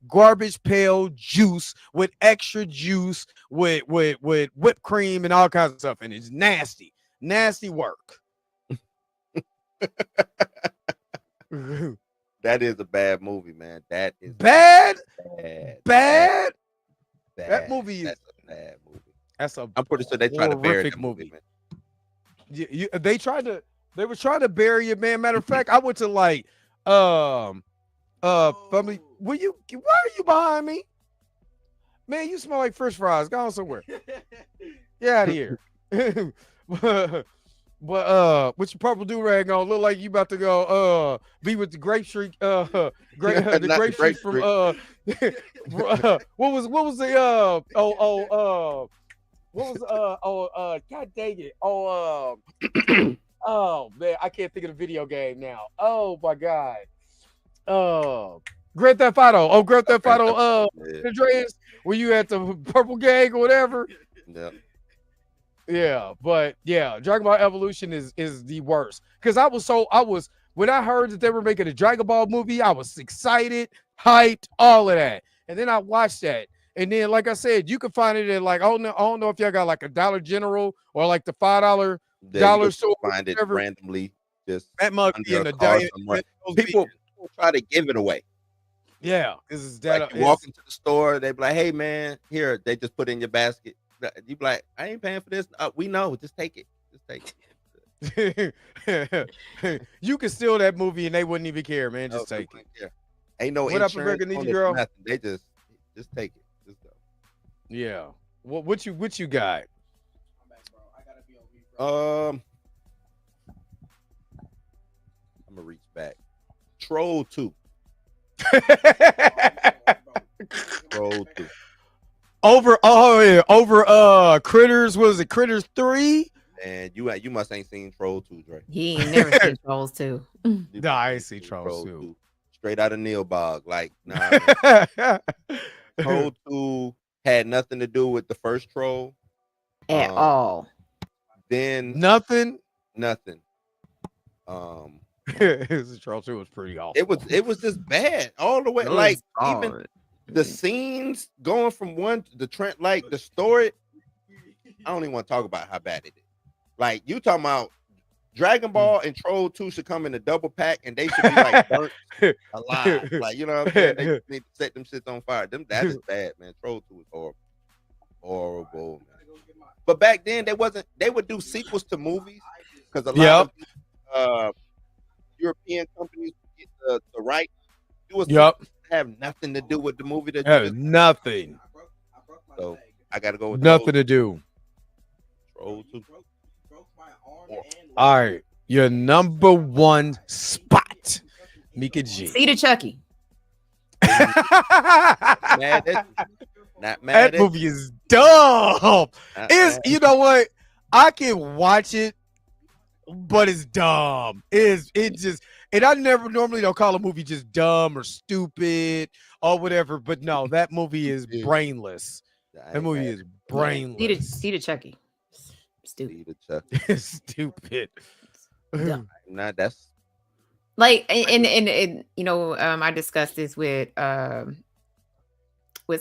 Garbage pail juice with extra juice with whipped cream and all kinds of stuff, and it's nasty work. That is a bad movie, man. That is bad. That movie is a bad movie. I'm pretty sure they tried to bury that movie, man. They were trying to bury it, man. Matter of fact, I went to like family, why are you behind me? Man, you smell like French fries. Go on somewhere. Get out of here. but with your purple do-rag on, look like you about to go be with the grape street the grape street from what was the god dang it. Oh man, I can't think of the video game now. Oh my god. Grand Theft Auto. Grand Theft Auto. Andreas, were you at the Purple Gang or whatever? Yeah. Yeah, but yeah, Dragon Ball Evolution is the worst. Because I was when I heard that they were making a Dragon Ball movie, I was excited, hyped, all of that. And then I watched that. And then, like I said, you can find it at like I don't know if y'all got like a Dollar General or like the $5 dollar store. Find it randomly. Just that must be in the people try to give it away. Yeah, this is that. Like you walk into the store, they be like, "Hey, man, here." They just put it in your basket. You be like, "I ain't paying for this." We know. Just take it. Just take it. You can steal that movie and they wouldn't even care, man. Just take it. Care. Ain't no what insurance up, American Ninja Girl? Nothing. They just take it. Just go. Yeah. What you got? I'm gonna reach back. Troll 2. Troll 2. Over Critters, was it Critters 3? And you must ain't seen Troll 2, Dre. He ain't never seen Trolls 2. No, I ain't seen Trolls 2. Straight out of Neilbog. Like, nah. Troll 2 had nothing to do with the first Troll. At all. Then nothing. Troll 2 was pretty awful. It was just bad all the way. Like even the scenes going from one to the trend, like the story. I don't even want to talk about how bad it is. Like you talking about Dragon Ball and Troll 2 should come in a double pack and they should be like burnt alive. Like, you know what I'm saying? They just need to set them shits on fire. That is bad, man. Troll 2 is horrible. Horrible, man. But back then they would do sequels to movies because a lot of European companies would get the right to do a sequel have nothing to do with the movie that you just nothing. So I gotta go with nothing to do. Troll 2. All right, your number one spot, Mika G. See the Chucky. Mad at you. Not mad That movie is dumb. You know what? I can watch it, but it's dumb. It just, and I never normally don't call a movie just dumb or stupid or whatever, but no, that movie is brainless. That movie is brainless. See the Chucky. Stupid. Stupid. Nah, that's like, and you know, I discussed this with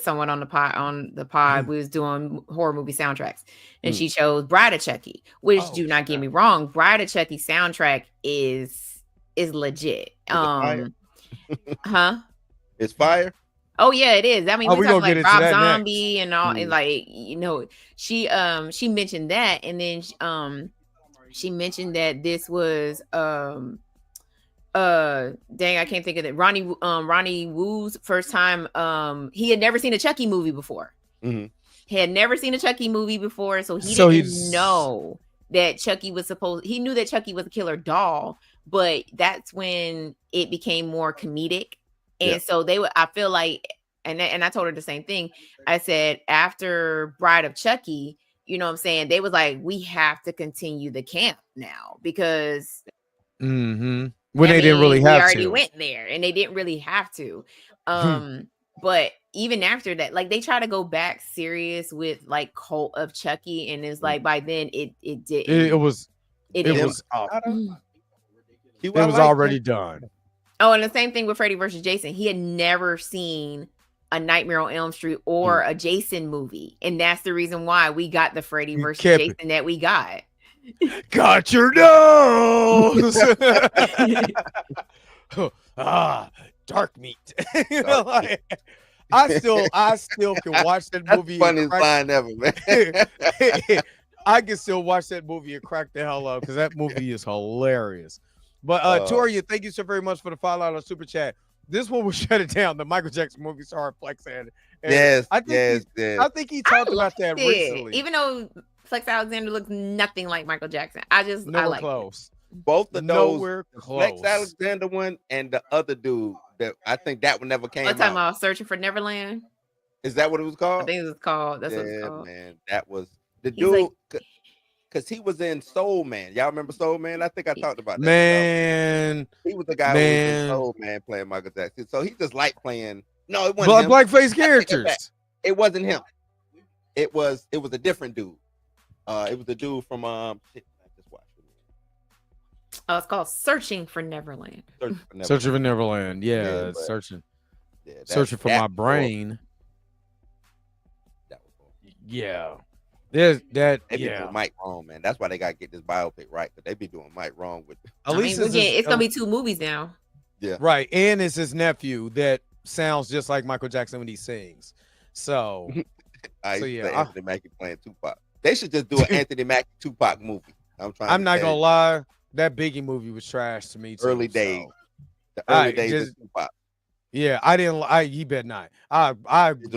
someone on the pod. We was doing horror movie soundtracks, and she chose Bride of Chucky, which do not get me wrong, Bride of Chucky soundtrack is legit. It's fire. Oh yeah, it is. I mean, we talking like Rob Zombie next. And all, and like, you know, she mentioned that, and then she mentioned that this was dang, I can't think of it. Ronnie Woo's first time. He had never seen a Chucky movie before. Mm-hmm. He had never seen a Chucky movie before, so he didn't know that Chucky was supposed. He knew that Chucky was a killer doll, but that's when it became more comedic. And so they would, I feel like, and I told her the same thing. I said, after Bride of Chucky, you know what I'm saying? They was like, we have to continue the camp now because when they didn't really have to. We already went there and they didn't really have to. But even after that, like they try to go back serious with like Cult of Chucky. And it's like, by then it was already done. Oh, and the same thing with Freddy versus Jason. He had never seen a Nightmare on Elm Street or a Jason movie. And that's the reason why we got the Freddy versus Jason that we got. Got your nose. Dark meat. You know, like, I still can watch that movie. That's the funniest line ever, man. I can still watch that movie and crack the hell up because that movie is hilarious. But Toria, thank you so very much for the $5 super chat. This one will shut it down. The Michael Jackson movie star Flex and yes, I think he talked about that recently. Even though Flex Alexander looks nothing like Michael Jackson, I like close. Both of those, close. Flex Alexander one and the other dude that I think that one never came out. Talking about Searching for Neverland. Is that what it was called? I think it was called. That's what it's called. Man, that was the dude. Because he was in Soul Man. Y'all remember Soul Man? I think I talked about that. Man. He was the guy who was in Soul Man playing Michael Jackson. So he just liked playing. No, it wasn't him. Blackface characters. It wasn't him. It was a different dude. It was the dude from I just watched it. Oh, it's called Searching for Neverland. Searching for Neverland. Yeah, searching. Yeah, searching for my brain. That was cool. Yeah. There's that. They be doing Mike wrong, man. That's why they gotta get this biopic right. But they be doing Mike wrong with. At least it's gonna be 2 movies now. Yeah. Right, and it's his nephew that sounds just like Michael Jackson when he sings. So, Anthony Mackie playing Tupac. They should just do an Anthony Mackie Tupac movie. I'm not gonna lie, that Biggie movie was trash to me too. Early days. The early days of Tupac. Yeah, he bet not. I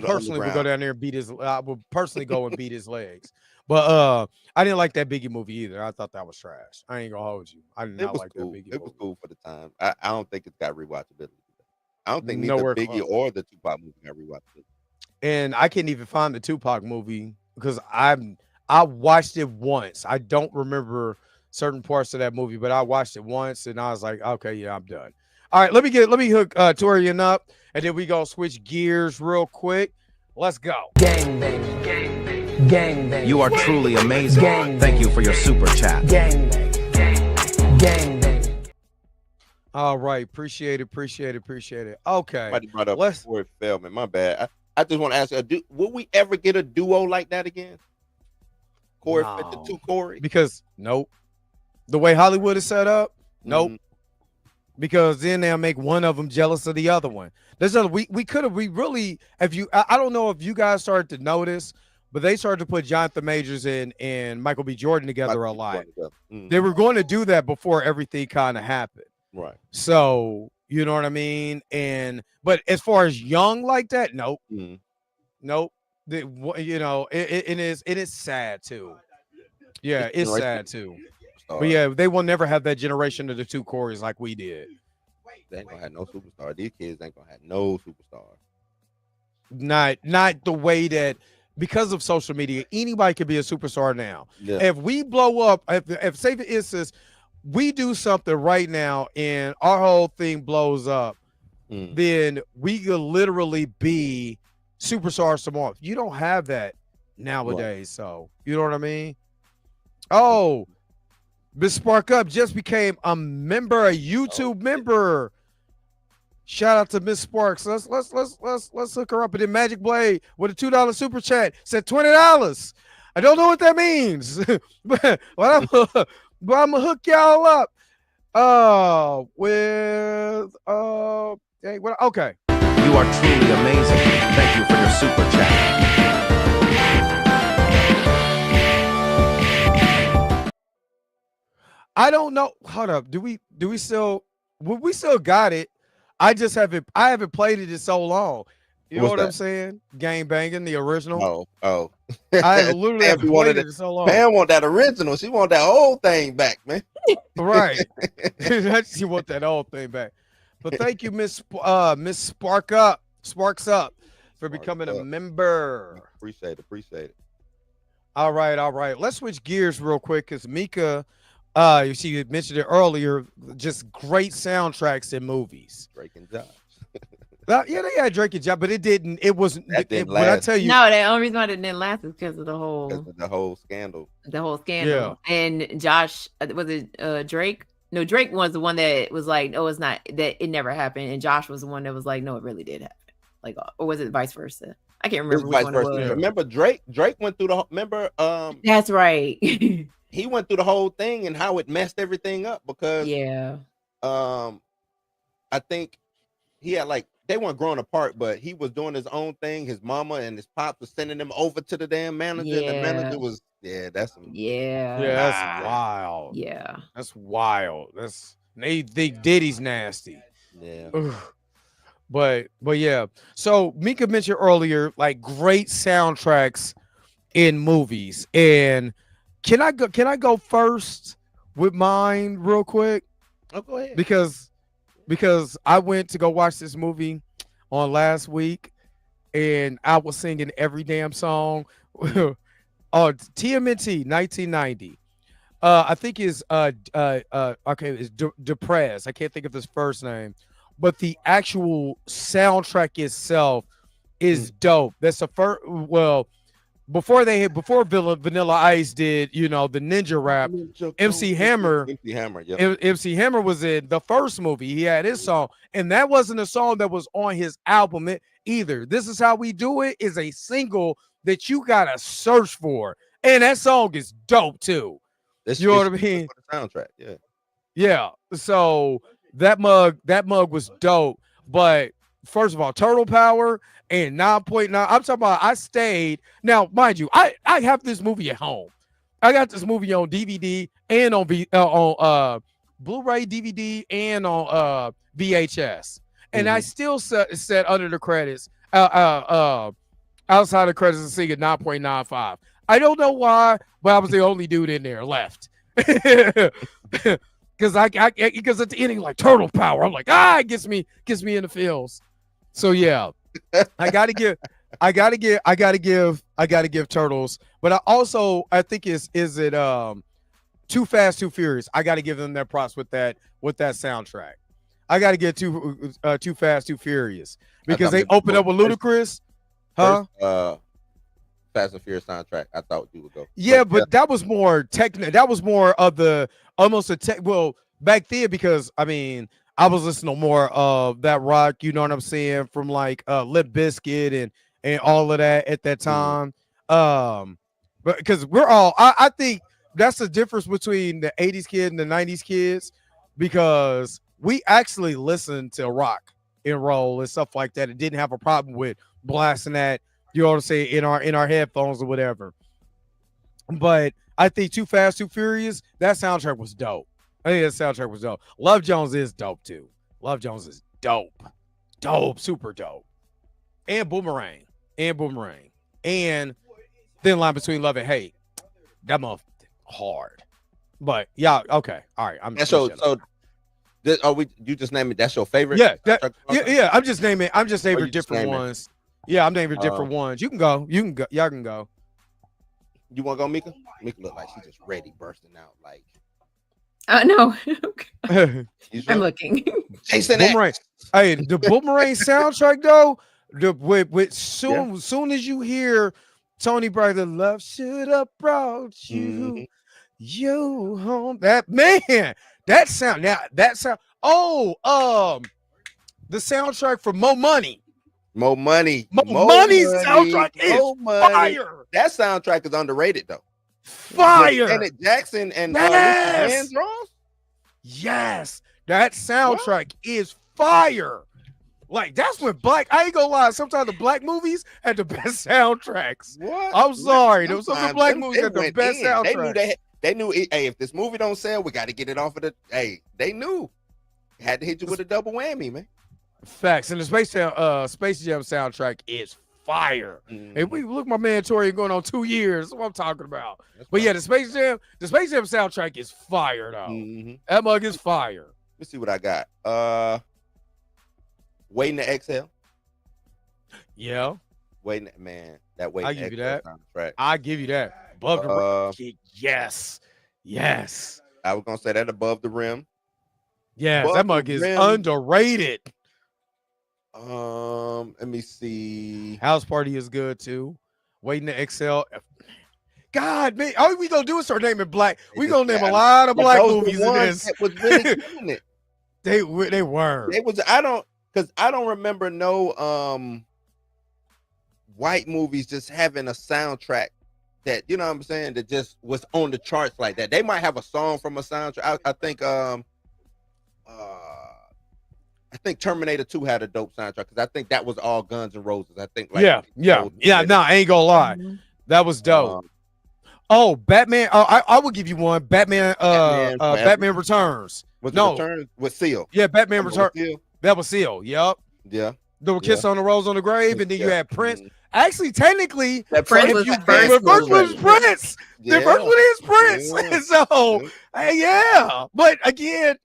personally would go down there and beat his. I would personally go and beat his legs. But I didn't like that Biggie movie either. I thought that was trash. I ain't gonna hold you. I did not like that Biggie movie. It was cool for the time. I don't think it's got rewatchability. I don't think neither Biggie or the Tupac movie got rewatchability. And I can't even find the Tupac movie because I watched it once. I don't remember certain parts of that movie, but I watched it once and I was like, okay, yeah, I'm done. All right, let me hook Torian up, and then we gonna switch gears real quick. Let's go. Gang bang, gang bang, gang bang. You are truly amazing. Gang Thank you for your super chat. Gang bang, gang bang. All right, appreciate it. Okay, Somebody brought up before it fell, man. My bad. I just want to ask you, will we ever get a duo like that again? Corey fit the No. two Corey? Because nope. The way Hollywood is set up, nope. Mhm. Because then they'll make one of them jealous of the other one. We really, if you I don't know if you guys started to notice, but they started to put Jonathan Majors and Michael B. Jordan together a lot. They were going to do that before everything kind of happened. Right. So you know what I mean? But as far as young like that, nope. Mhm. Nope. You know, it is sad too. Yeah, This it's generation sad too. superstar. But yeah, they will never have that generation of the two Corys like we did. They ain't gonna have no superstar. These kids ain't gonna have no superstar. Not the way that, because of social media, anybody can be a superstar now. Yeah. If we blow up, if say for instance, we do something right now and our whole thing blows up, then we could literally be superstars tomorrow. You don't have that nowadays, so you know what I mean? Oh, Miss Spark Up just became a member, a YouTube member. Shout out to Miss Sparks. Let's hook her up. And then Magic Blade with a $2 super chat said $20. I don't know what that means, but I'm gonna hook y'all up. Okay. You are truly amazing. Thank you for your super chat. I don't know. Hold up. Do we still? We still got it. I haven't played it in so long. You know what I'm saying? Gang Banging, the original. Oh. I literally haven't played it in so long. Pam want that original. She want that whole thing back, man. Right. She want that whole thing back. But thank you, Miss Sparks Up for becoming a member. Appreciate it. All right. Let's switch gears real quick because Mika, she mentioned it earlier, just great soundtracks in movies. Drake and Josh. Yeah, they had Drake and Josh, but it didn't. It wasn't. That didn't But I last. tell you, No, the only reason why it didn't last is because of the whole scandal. The whole scandal. And Josh, was it Drake? No, Drake was the one that was like, no, it's not, that it never happened. And Josh was the one that was like, no, it really did happen. Like, or was it vice versa? I can't remember which one it was. Remember Drake went through That's right. He went through the whole thing and how it messed everything up because I think he had they weren't growing apart, but he was doing his own thing. His mama and his pops was sending him over to the damn manager. And the manager was that's wild. Yeah, that's wild. They Diddy's nasty. Yeah. Ugh. But yeah. So Mika mentioned earlier, like great soundtracks in movies. And can I go first with mine real quick? Oh, go ahead. Because I went to go watch this movie on last week and I was singing every damn song. TMNT 1990. I think is it's Deprez. I can't think of his first name, but the actual soundtrack itself is dope. That's the first. Well, before Vanilla Ice did, the ninja rap, MC Hammer. MC Hammer was in the first movie. He had his song, and that wasn't a song that was on his album either. This Is How We Do It is a single that you gotta search for, and that song is dope too. You know what I mean? The soundtrack, yeah. So that mug was dope. But first of all, Turtle Power and 9.9. I'm talking about. I stayed. Now, mind you, I have this movie at home. I got this movie on DVD and on Blu-ray, DVD, and on VHS, and I still set under the credits, outside the credits, and singing 9.95. I don't know why, but I was the only dude in there left. Because at the ending, like Turtle Power, I'm like, it gets me in the feels. So yeah, I gotta give Turtles, but I think is it Too Fast, Too Furious. I gotta give them their props with that soundtrack. I gotta get Too Fast, Too Furious because they opened up with Ludacris, huh? Fast and Furious soundtrack. I thought you would go. Yeah, but that was more technical. That was more of the almost a tech. Well, back then, because I mean, I was listening to more of that rock. You know what I'm saying? From like Limp Bizkit and all of that at that time. but because we're all, I think that's the difference between the 80s kid and the 90s kids, because we actually listened to rock and roll and stuff like that. It didn't have a problem with blasting that, you know what I'm saying, in our headphones or whatever. But I think Too Fast, Too Furious, that soundtrack was dope. I think that soundtrack was dope. Love Jones is dope too. Love Jones is dope. Dope, super dope. And Boomerang. And Thin Line Between Love and Hate. That motherfucker hard. But yeah, okay. All right. I'm And so you just name it, that's your favorite? yeah, yeah. I'm just naming just different naming? ones. Yeah, I'm naming different ones. You can go. Y'all can go. You want to go, Mika? Mika look like she's just ready, bursting out. Like, No. you I'm sure? looking. Jason Boomerang. X. Hey, the Boomerang soundtrack though, with soon as you hear Tony Brother, love should have brought you home. That man, that sound. Oh, the soundtrack for Mo Money. Mo Money. Soundtrack is fire. That soundtrack is underrated though. Fire. Janet Jackson and Yes. Vandross? Yes, that soundtrack is fire. Like, that's when I ain't gonna lie, sometimes the black movies had the best soundtracks. What? I'm sorry. There was some of the Sometimes black them- movies they had the went best in. soundtracks. They knew hey, if this movie don't sell, we got to get it off of the. Hey, they knew. Had to hit you with a double whammy, man. Facts. And the Space Jam soundtrack is fire. Mhm. And we look, my man Tori going on 2 years. That's what I'm talking about. That's But right. yeah, the Space Jam soundtrack is fire though. Mhm. That mug is fire. Let's see what I got. Waiting to Exhale. Yeah, Waiting, man. That Waiting I to give you Exhale soundtrack. I give you that. Above the rim. Yes. I was gonna say that Above the Rim. Yes, Above that the mug is Rim. underrated. Let me see. House Party is good too. Waiting to Excel. God, man, all we gonna do is start naming black. We gonna name a lot of black Those the movies in ones this. that was really killing it. They were. It was. I don't remember no white movies just having a soundtrack that, you know what I'm saying, that just was on the charts like that. They might have a song from a soundtrack. I think Terminator 2 had a dope soundtrack because I think that was all Guns N' Roses. I think Yeah. No, I ain't gonna lie. That was dope. Oh, Batman. I will give you one. Batman. Batman Returns. Was No. Return with Seal? Yeah, Batman With Returns. Seal? That was Seal. Yep. Yeah. The Kiss on the Rose on the Grave, and then you Yeah. had Prince. Mhm. Actually, technically, That Prince if was you the first first movie. was Prince. The first one is Prince. Yeah. So, yeah. But again,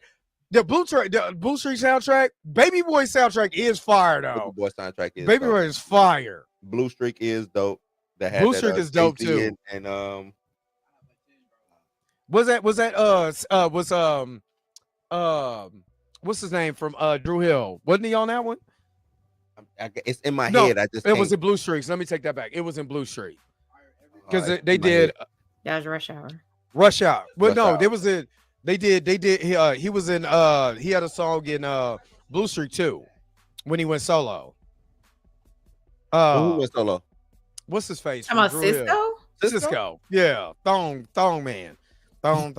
the Blue Street soundtrack, Baby Boy soundtrack is fire Baby though. Boy soundtrack is Baby dope. Boy is fire. Blue Streak is dope. That had Blue that, Streak is dope, Jay-Z too. And what's his name from Drew Hill? Wasn't he on that one? it's in my No, head. I just It was can't- in Blue Streaks. Let me take that back. It was in Blue Street because it's they in my did head. That was Rush Hour. Rush Out. Well, Rush no, Hour. there was a they did he was in he had a song in Blue Streak too when he went solo. Who went solo? What's his face? Talking about from Drew Hill? Cisco? Cisco. Yeah. Thong man. Thong.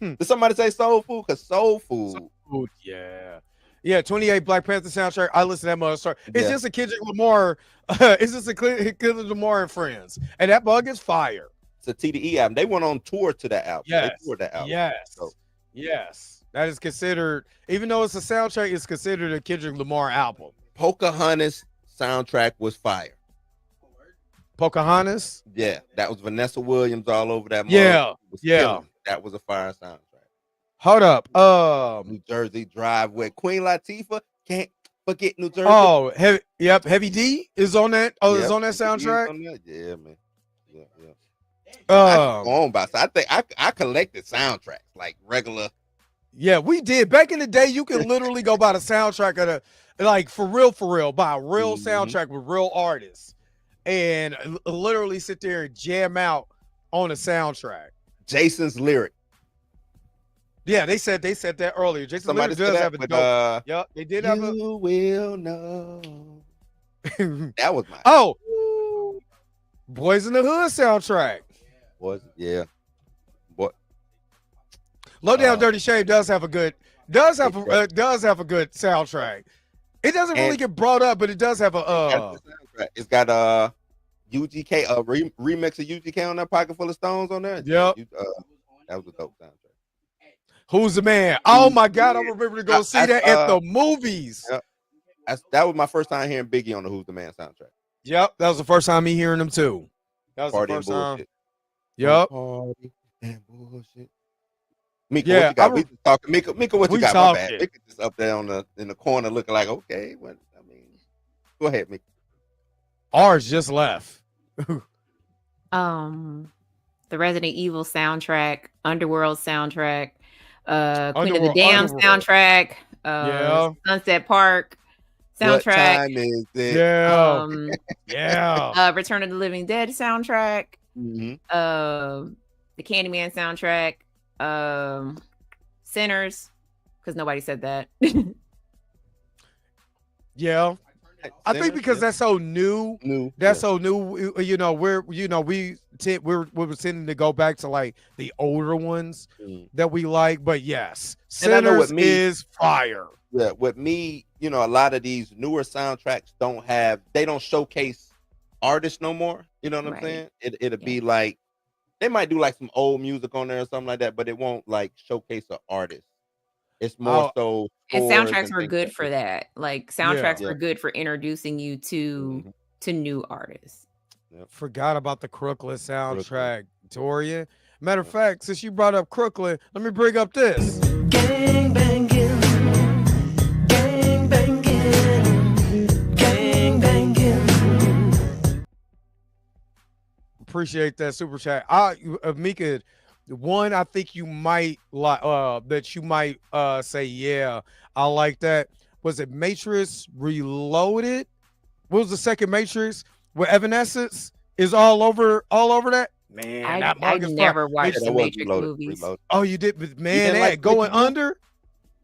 Did somebody say Soul Food? Because Soul Food. Food, yeah. Yeah, 28 Black Panther soundtrack. I listen to that mother start. It's Yeah. just a Kendrick Lamar. It's just a Kendrick Lamar and friends. And that bug is fire. It's a TDE album. They went on tour to that album. Yes. They toured that album. Yes. So- Yes. That is considered, even though it's a soundtrack, it's considered a Kendrick Lamar album. Pocahontas soundtrack was fire. Pocahontas. Yeah, that was Vanessa Williams all over that. Yeah, mug. It was yeah. killing. That was a fire soundtrack. Hold up. New Jersey Drive with Queen Latifah. Can't forget New Jersey. Oh, Heavy D is on that. Oh, Yep. is on that soundtrack. On that? Yeah, man. Yeah. On by. So I think I collected soundtracks like regular. Yeah, we did. Back in the day, you could literally go by the soundtrack of like for real, buy a real Mhm. soundtrack with real artists and literally sit there and jam out on a soundtrack. Jason's lyric. Yeah, they said that earlier. Jason Somebody Lyric said does that, have a but dope. Yep, they did have a. you will know. That was my. Oh, Boys in the Hood soundtrack. Was yeah. What? Low Down Uh, Dirty Shame does have a good soundtrack. It doesn't really And get brought up, but it does have a it's got UGK remix of UGK on that Pocket Full of Stones on there. Yep. That was a dope soundtrack. Who's the Man? Oh my God, I remember to go see that at the movies. Yep. That was my first time hearing Biggie on the Who's the Man soundtrack. Yep, that was the first time me hearing them too. That was Party the and first time. bullshit. Yep. Party and bullshit. Mika, Yeah, what you got? We just talking. Mika, what you we got? My bad. talking. Mika just up there in the corner looking like, okay, what I mean, go ahead, Mika. Ours just left. The Resident Evil soundtrack, Underworld soundtrack, Queen of the Dam soundtrack, Yeah. Sunset Park What soundtrack, time is it? Yeah. Yeah. Return of the Living Dead soundtrack, Mhm. the Candyman soundtrack, Sinners, because nobody said that. Yeah. I think Sinners, because yeah. that's so new. That's so new. You know, we're tending to go back to like the older ones that we like. But yes, And I know Sinners with me- is fire. Yeah, with me, you know, a lot of these newer soundtracks they don't showcase artists no more. You know what I'm Right. saying? It'll be like they might do like some old music on there or something like that, but it won't like showcase an artist. It's more so And scores soundtracks were things good like for that. that. Like soundtracks Yeah. were good for introducing you to new artists. Forgot about the Crooklyn soundtrack, Dorian. Matter of fact, since you brought up Crooklyn, let me bring up this. Gang banging, gang banging, gang banging. Appreciate that super chat. Mika, one I think you might like that you might say, yeah, I like that. Was it Matrix Reloaded? What was the second Matrix where Evanescence is all over that? Man, that I mug is never fire. watched that the was Matrix movies. Reloaded. Oh, you did, but man, didn't they like had Going Matrix movies? Under.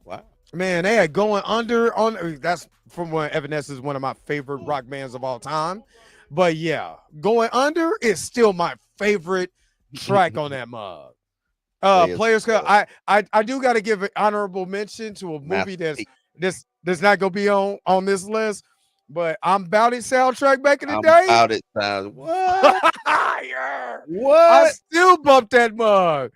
Wow. Man, they had Going Under on. That's from when Evanescence is one of my favorite rock bands of all time. But yeah, Going Under is still my favorite track on that mug. Players Club. I do got to give an honorable mention to a movie that's not gonna be on this list. But I'm About It soundtrack back in the day. About It sounds what? Yeah. What? I still bumped that mug.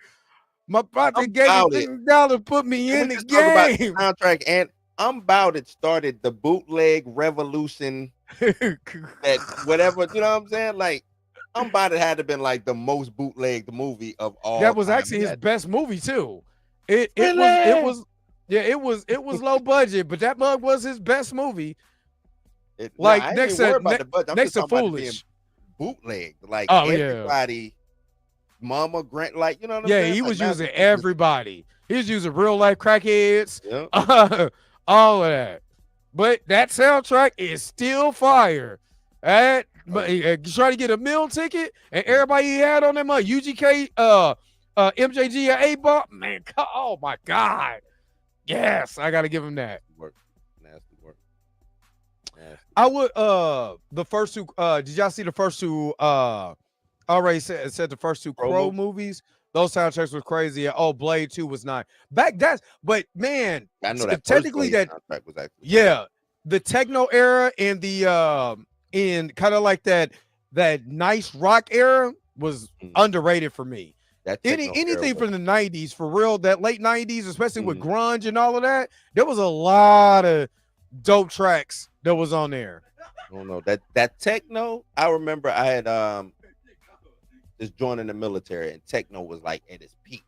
My brother gave About me It. $50 to put me in When the you talk about the game. soundtrack, and I'm About It started the bootleg revolution. That whatever, you know what I'm saying? Like, I'm About It had to been like the most bootlegged movie of all. That was time. actually his Yeah. best movie too. It Really? was low budget, but that mug was his best movie. Like Like, I ain't next even to- worried about the budget. I'm next just to talking about it being Foolish. bootlegged. Like Oh, yeah. everybody, Mama Grant, like you know what I'm saying? Yeah, he Like, was now using it's just- everybody. He was using real life crackheads, Yeah. all of that. But that soundtrack is still fire. But trying to get a meal ticket and everybody he had on that mug, UGK, MJG, and A-Bop, man, oh my God. Yes, I got to give him that. Nasty work. Nasty. I would the first two did y'all see the first two already said the first two Crow movies? Those soundtracks were crazy. Yeah. Blade 2 was not. But man, I know that technically first Blade that soundtrack was actually yeah, the techno era and the in kind of like that nice rock era was underrated for me. that techno era Anything was- from the 90s, for real, that late 90s, especially with grunge and all of that, there was a lot of dope tracks that was on there. I don't know that techno. I remember I had just joining the military, and techno was like at its peak.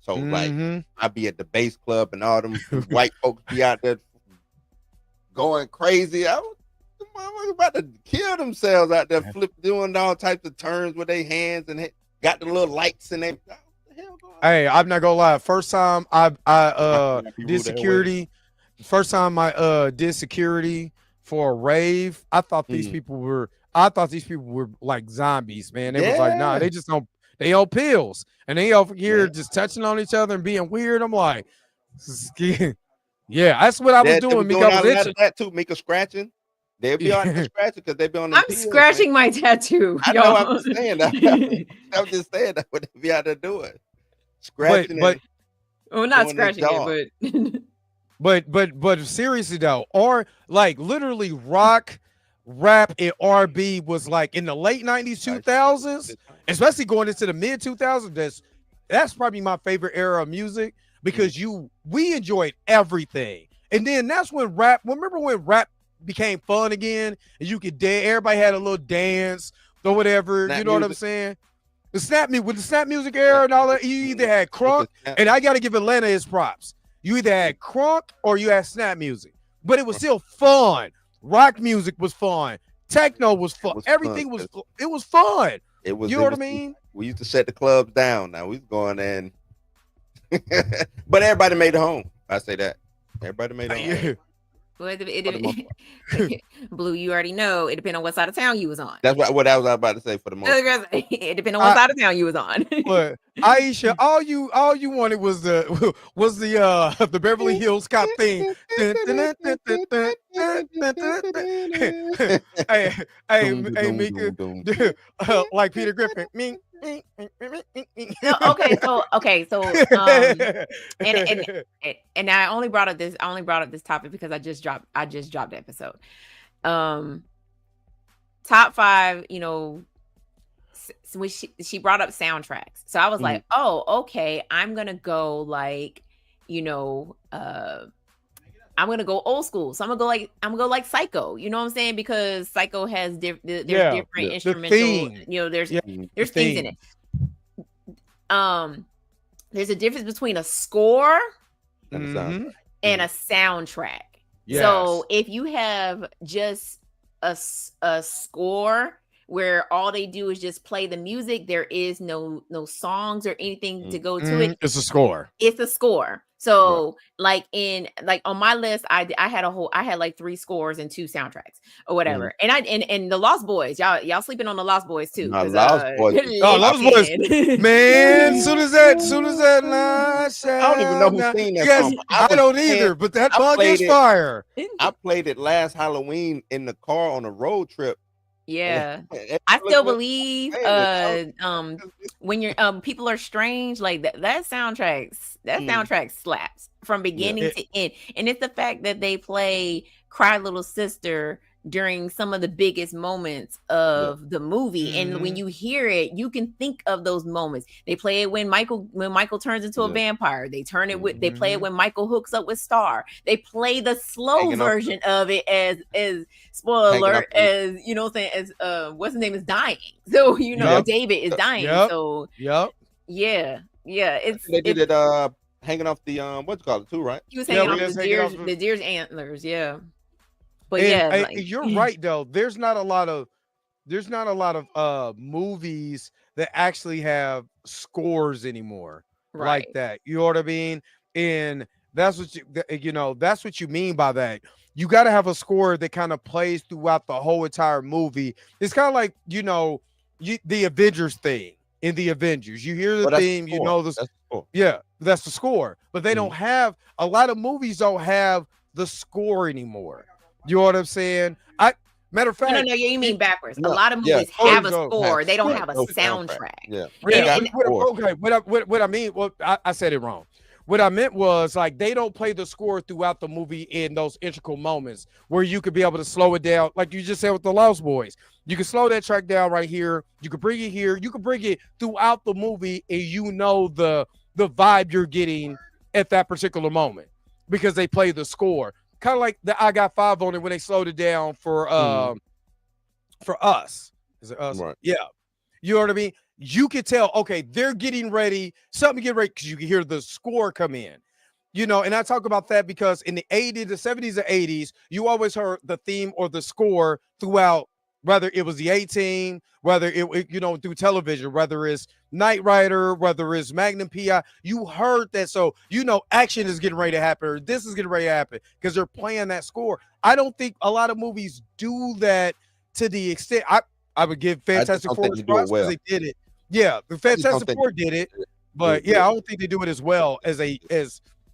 So like I'd be at the bass club, and all them white folks be out there going crazy. The motherfuckers about to kill themselves out there, doing all types of turns with their hands, and got the little lights in their. What the hell going on? Hey, I'm not gonna lie. First time I did security. First time I did security for a rave, I thought these people were like zombies, man. They was like, nah, they on pills, and they over here just touching on each other and being weird. I'm like, yeah, that's what I was doing. They Mika, I was doing itching. that too. Mika scratching. They'll be on the scratching because they be on them I'm pills, scratching man. my tattoo, I know. I'm y'all. just saying that. I'm just saying that what they be out there doing, but scratching but and Well, not doing their scratching it, job. but seriously though, or like literally rock, rap, and R&B was like in the late 90s, Nice. 2000s, Good time. especially going into the mid 2000s. That's probably my favorite era of music because we enjoyed everything. And then that's when rap, remember when rap became fun again and you could dance, everybody had a little dance or whatever, Snap you know what I'm music. saying? With the snap music era and all that, you either had With the crunk, snap. and I got to give Atlanta his props. You either had crunk or you had snap music, but it was still fun. Rock music was fun. Techno was fun. was Everything fun, was 'cause it was fun. It was. You It know what I was. mean? We used to shut the clubs down. Now we was going in, but everybody made it home. I say that. Everybody made it home. Yeah. well, For the most part. Blue, you already know. It depends on what side of town you was on. That's what I was about to say. For the most part. It depends on what side of town you was on. But Aisha, all you wanted was the the Beverly Hills Cop theme. hey, hey, Mika, like Peter Griffin. Okay, so and I only brought up this topic because I just dropped the episode. Top 5, when she brought up soundtracks. So I was like, oh, okay, I'm gonna go like, I'm gonna go old school. So I'm gonna go like Psycho. You know what I'm saying? Because Psycho has there's different instrumental. theme. There's the things in it. There's a difference between a score And the soundtrack. and a soundtrack. Yes. So if you have just a score where all they do is just play the music, there is no songs or anything to go to it. It's a score. It's a score. So like on my list, I had like 3 scores and 2 soundtracks or whatever. And the Lost Boys, y'all sleeping on the Lost Boys too. No, Lost Boys. Oh, Lost Boys, man. Soon as that line shines, I don't even know who sing that yes, song. I don't either, but that I bug is played it. fire. I played it last Halloween in the car on a road trip. Yeah. And I still look, believe man, when you're People Are Strange, like that soundtrack slaps from beginning to end. And it's the fact that they play Cry Little Sister during some of the biggest moments of the movie. And when you hear it, you can think of those moments. They play it when Michael turns into a vampire. They play it when Michael hooks up with Star. They play the slow version of it as spoiler alert, as as what's his name is dying. So David is dying. So yeah. They did it hanging off the what's it called, too, right? He was hanging off the deer's antlers, But you're right though. There's not a lot of movies that actually have scores anymore like that. You know what I mean? And that's what that's what you mean by that. You got to have a score that kind of plays throughout the whole entire movie. It's kind of like the Avengers theme in the Avengers. You hear the theme, that's the score. But they don't have a lot of movies don't have the score anymore. You know what I'm saying? Matter of fact, no, you mean backwards. A lot of movies have a score. They don't have a soundtrack. What I mean, I said it wrong. What I meant was like they don't play the score throughout the movie in those integral moments where you could be able to slow it down, like you just said with the Lost Boys. You can slow that track down right here. You can bring it here. You can bring it throughout the movie, and the vibe you're getting at that particular moment because they play the score. Kind of like the I Got 5 on it when they slowed it down for Us. Is it Us? Right. Yeah. You know what I mean? You could tell, okay, they're getting ready, something to get ready, because you can hear the score come in. And I talk about that because in the 80s, the 70s, and 80s, you always heard the theme or the score throughout, whether it was the A-Team, whether it through television, whether it's Knight Rider, whether it's Magnum P.I., you heard that. So, action is getting ready to happen, or this is getting ready to happen because they're playing that score. I don't think a lot of movies do that to the extent. I would give Fantastic Four props because they did it. Yeah, the Fantastic Four did it, but I don't think they do it as well as they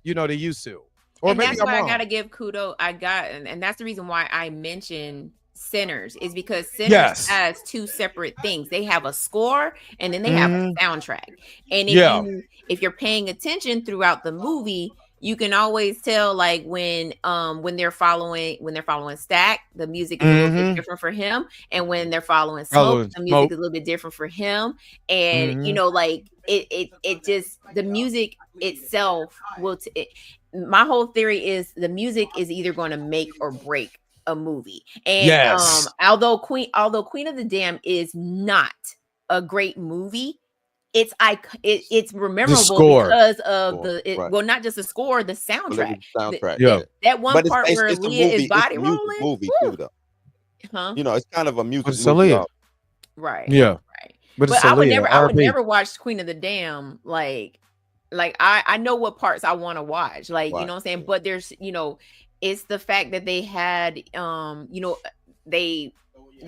used to. Or And maybe that's I'm why I wrong. gotta give kudos. And that's the reason why I mentioned Sinners is because Sinners Yes. has two separate things. They have a score and then they have a soundtrack. And Yeah. if you're paying attention throughout the movie, you can always tell like when they're following Stack, the music is a little bit different for him, and when they're following Smoke, Following the music Smoke. is a little bit different for him. And you know, like it just the music itself my whole theory is the music is either going to make or break a movie. And Yes. although Queen of the Dam is not a great movie, it's The memorable score. because of Right. well, not just the score, the I believe soundtrack. it's the soundtrack. Yeah. Yeah. That one But part where it's a Leah is movie. It's body a music rolling, movie woo, too, though. huh? You know, it's kind of a But music it's movie. Aaliyah. Right. Yeah. Right. But it's But I would Aaliyah. never R.I.P. watch Queen of the Dam like I know what parts I want to watch. Like, you know what I'm saying? But there's, it's the fact that they had they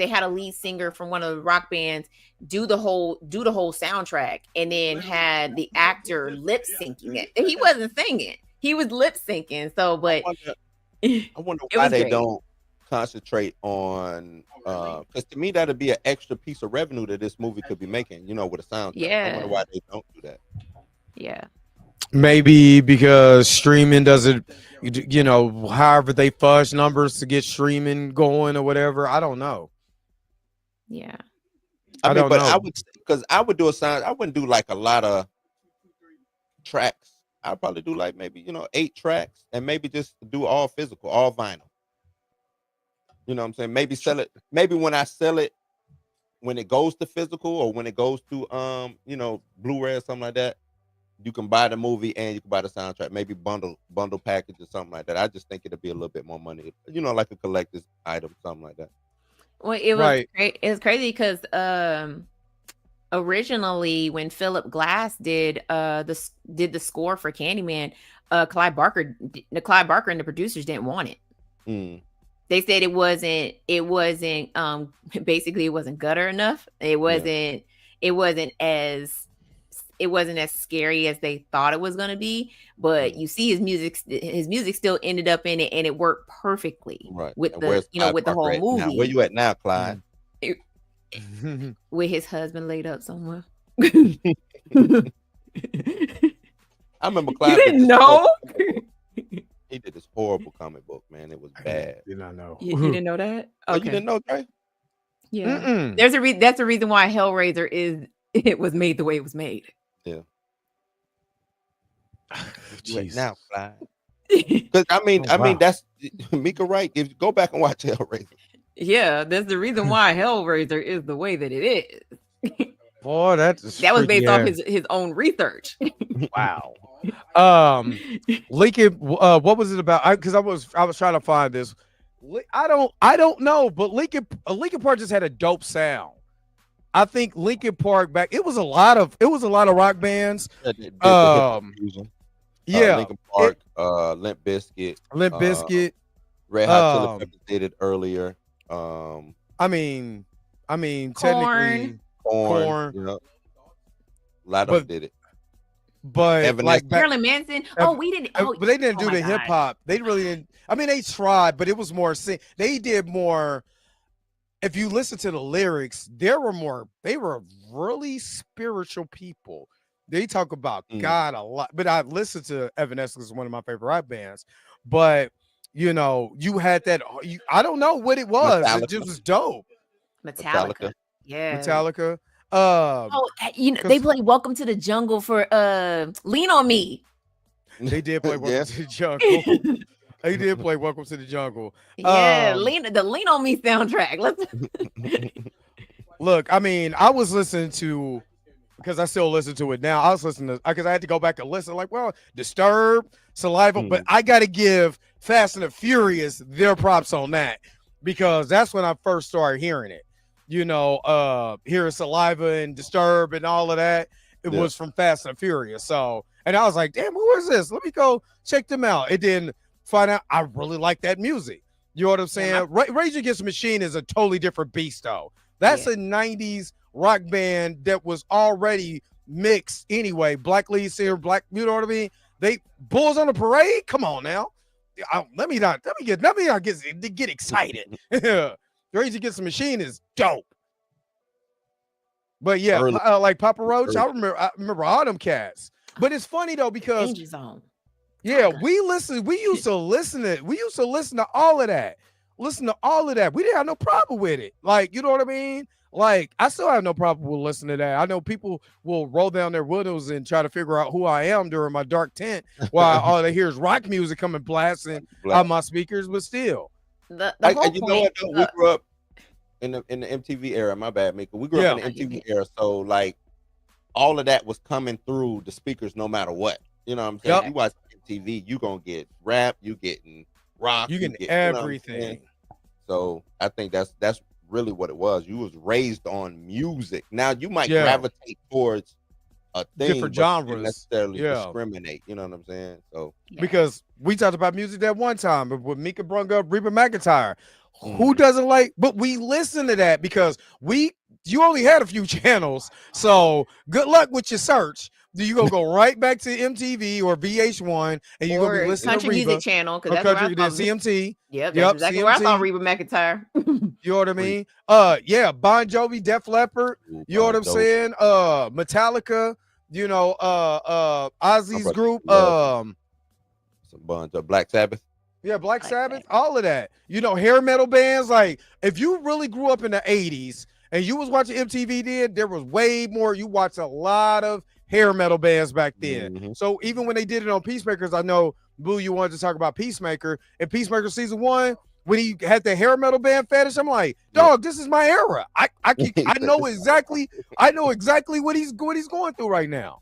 had a lead singer from one of the rock bands do the whole soundtrack, and then had the actor lip syncing it. And he wasn't singing. He was lip syncing. So but I wonder it why was they great. don't concentrate on because to me that'd be an extra piece of revenue that this movie could be making, with a soundtrack. I wonder why they don't do that. Yeah. Maybe because streaming doesn't, however they fudge numbers to get streaming going or whatever. I don't know. Yeah. I don't but know. I would, because I would do a sound. I wouldn't do like a lot of tracks. I'd probably do like maybe 8 tracks, and maybe just do all physical, all vinyl. You know what I'm saying? Maybe sell it. Maybe when I sell it, when it goes to physical or when it goes to Blu-ray or something like that, you can buy the movie and you can buy the soundtrack. Maybe bundle package or something like that. I just think it'll be a little bit more money. Like a collector's item, something like that. Well, it was Right. it was crazy because originally when Philip Glass did the score for Candyman, Clive Barker and the producers didn't want it. Mm. They said it wasn't basically it wasn't gutter enough. It wasn't as scary as they thought it was going to be, but you see his music still ended up in it, and it worked perfectly with And the where's Clive with the whole Barker at now? movie. Where you at now, Clyde? With his husband laid up somewhere. I remember Clyde. You didn't know? He did this horrible comic book, man. It was bad. Did not know. You didn't know that? Oh, you didn't know, Trey? Yeah. Mm-mm. That's the reason why Hellraiser was made the way it was made. Yeah. Jeez. Now, Clyde. Because I mean, wow. that's Mika right. If you go back and watch Hellraiser. Yeah, that's the reason why Hellraiser is the way that it is. Boy, that was based off his own research. Wow. Lincoln, what was it about? Because I was trying to find this. I don't know, but Lincoln Park just had a dope sound. I think Lincoln Park it was a lot of rock bands. Yeah, Lincoln Park, Limp Bizkit, Red Hot Chili Peppers did it earlier. I mean, technically, Korn. A lot of them did it. But like Marilyn Manson. We didn't. But they didn't do the hip hop. They really didn't. I mean, they tried, but it was more. They did more. If you listen to the lyrics, they were really spiritual people. They talk about God a lot. But I listened to Evanescence, is one of my favorite rock bands. But you had that. I don't know what it was. Metallica. It just was dope. Metallica. Yeah. Metallica. They played "Welcome to the Jungle" for "Lean on Me." They did play "Welcome to the Jungle." They did play "Welcome to the Jungle." Yeah, the "Lean on Me" soundtrack. Let's look. I mean, I was listening to, because I still listen to it now. I was listening to, because I had to go back and listen. Like, well, Disturbed, Saliva, but I got to give Fast and the Furious their props on that, because that's when I first started hearing it. Hearing Saliva and Disturb and all of that, it was from Fast and Furious. So, and I was like, damn, who is this? Let me go check them out. And then find out I really like that music. You know what I'm saying? Rage Against the Machine is a totally different beast, though. That's a 90s rock band that was already mixed anyway. Black lead singer, you know what I mean? Bulls on the Parade? Come on now. let me not get excited. Rage Against the Machine is dope. But yeah, Early. like Papa Roach, I Early. remember all them cats. But it's funny though because Danger Zone. yeah, we used to listen to all of that. Listen to all of that. We didn't have no problem with it. Like, you know what I mean? Like, I still have no problem with listening to that. I know people will roll down their windows and try to figure out who I am during my dark tent while all they hear is rock music coming blasting out my speakers, but still. The whole You know point. what? Though? We grew up in the MTV era. My bad, Mika. We grew up in the MTV era, so like all of that was coming through the speakers, no matter what. You know what I'm saying? Yep. You watch MTV, you gonna get rap, you getting rock, You get you know what I'm everything. saying? So I think that's really what it was. You was raised on music. Now you might gravitate towards a thing, Different but you genres. didn't necessarily Yeah. discriminate. You know what I'm saying? So Yeah. Because we talked about music that one time, but when Mika brought up Reba McEntire, who doesn't like? But we listen to that because you only had a few channels, so good luck with your search. You gonna go right back to MTV or VH1, and you're gonna be listening Country to Reba. Music Channel, because or that's where I country, then saw CMT. Yep, Yep, that's exactly where I saw CMT. Reba McEntire. You know what I mean? Yeah, Bon Jovi, Def Leppard. You know what I'm saying? Metallica. You know, Ozzy's group. some bunch of Black Sabbath. Yeah, Black Sabbath, all of that. You know, hair metal bands. Like, if you really grew up in the 80s and you was watching MTV then, there was way more. You watched a lot of hair metal bands back then. So even when they did it on Peacemakers, I know, Blue, you wanted to talk about Peacemaker. And Peacemaker season 1, when he had the hair metal band fetish, I'm like, dog, this is my era. I know exactly what he's going through right now.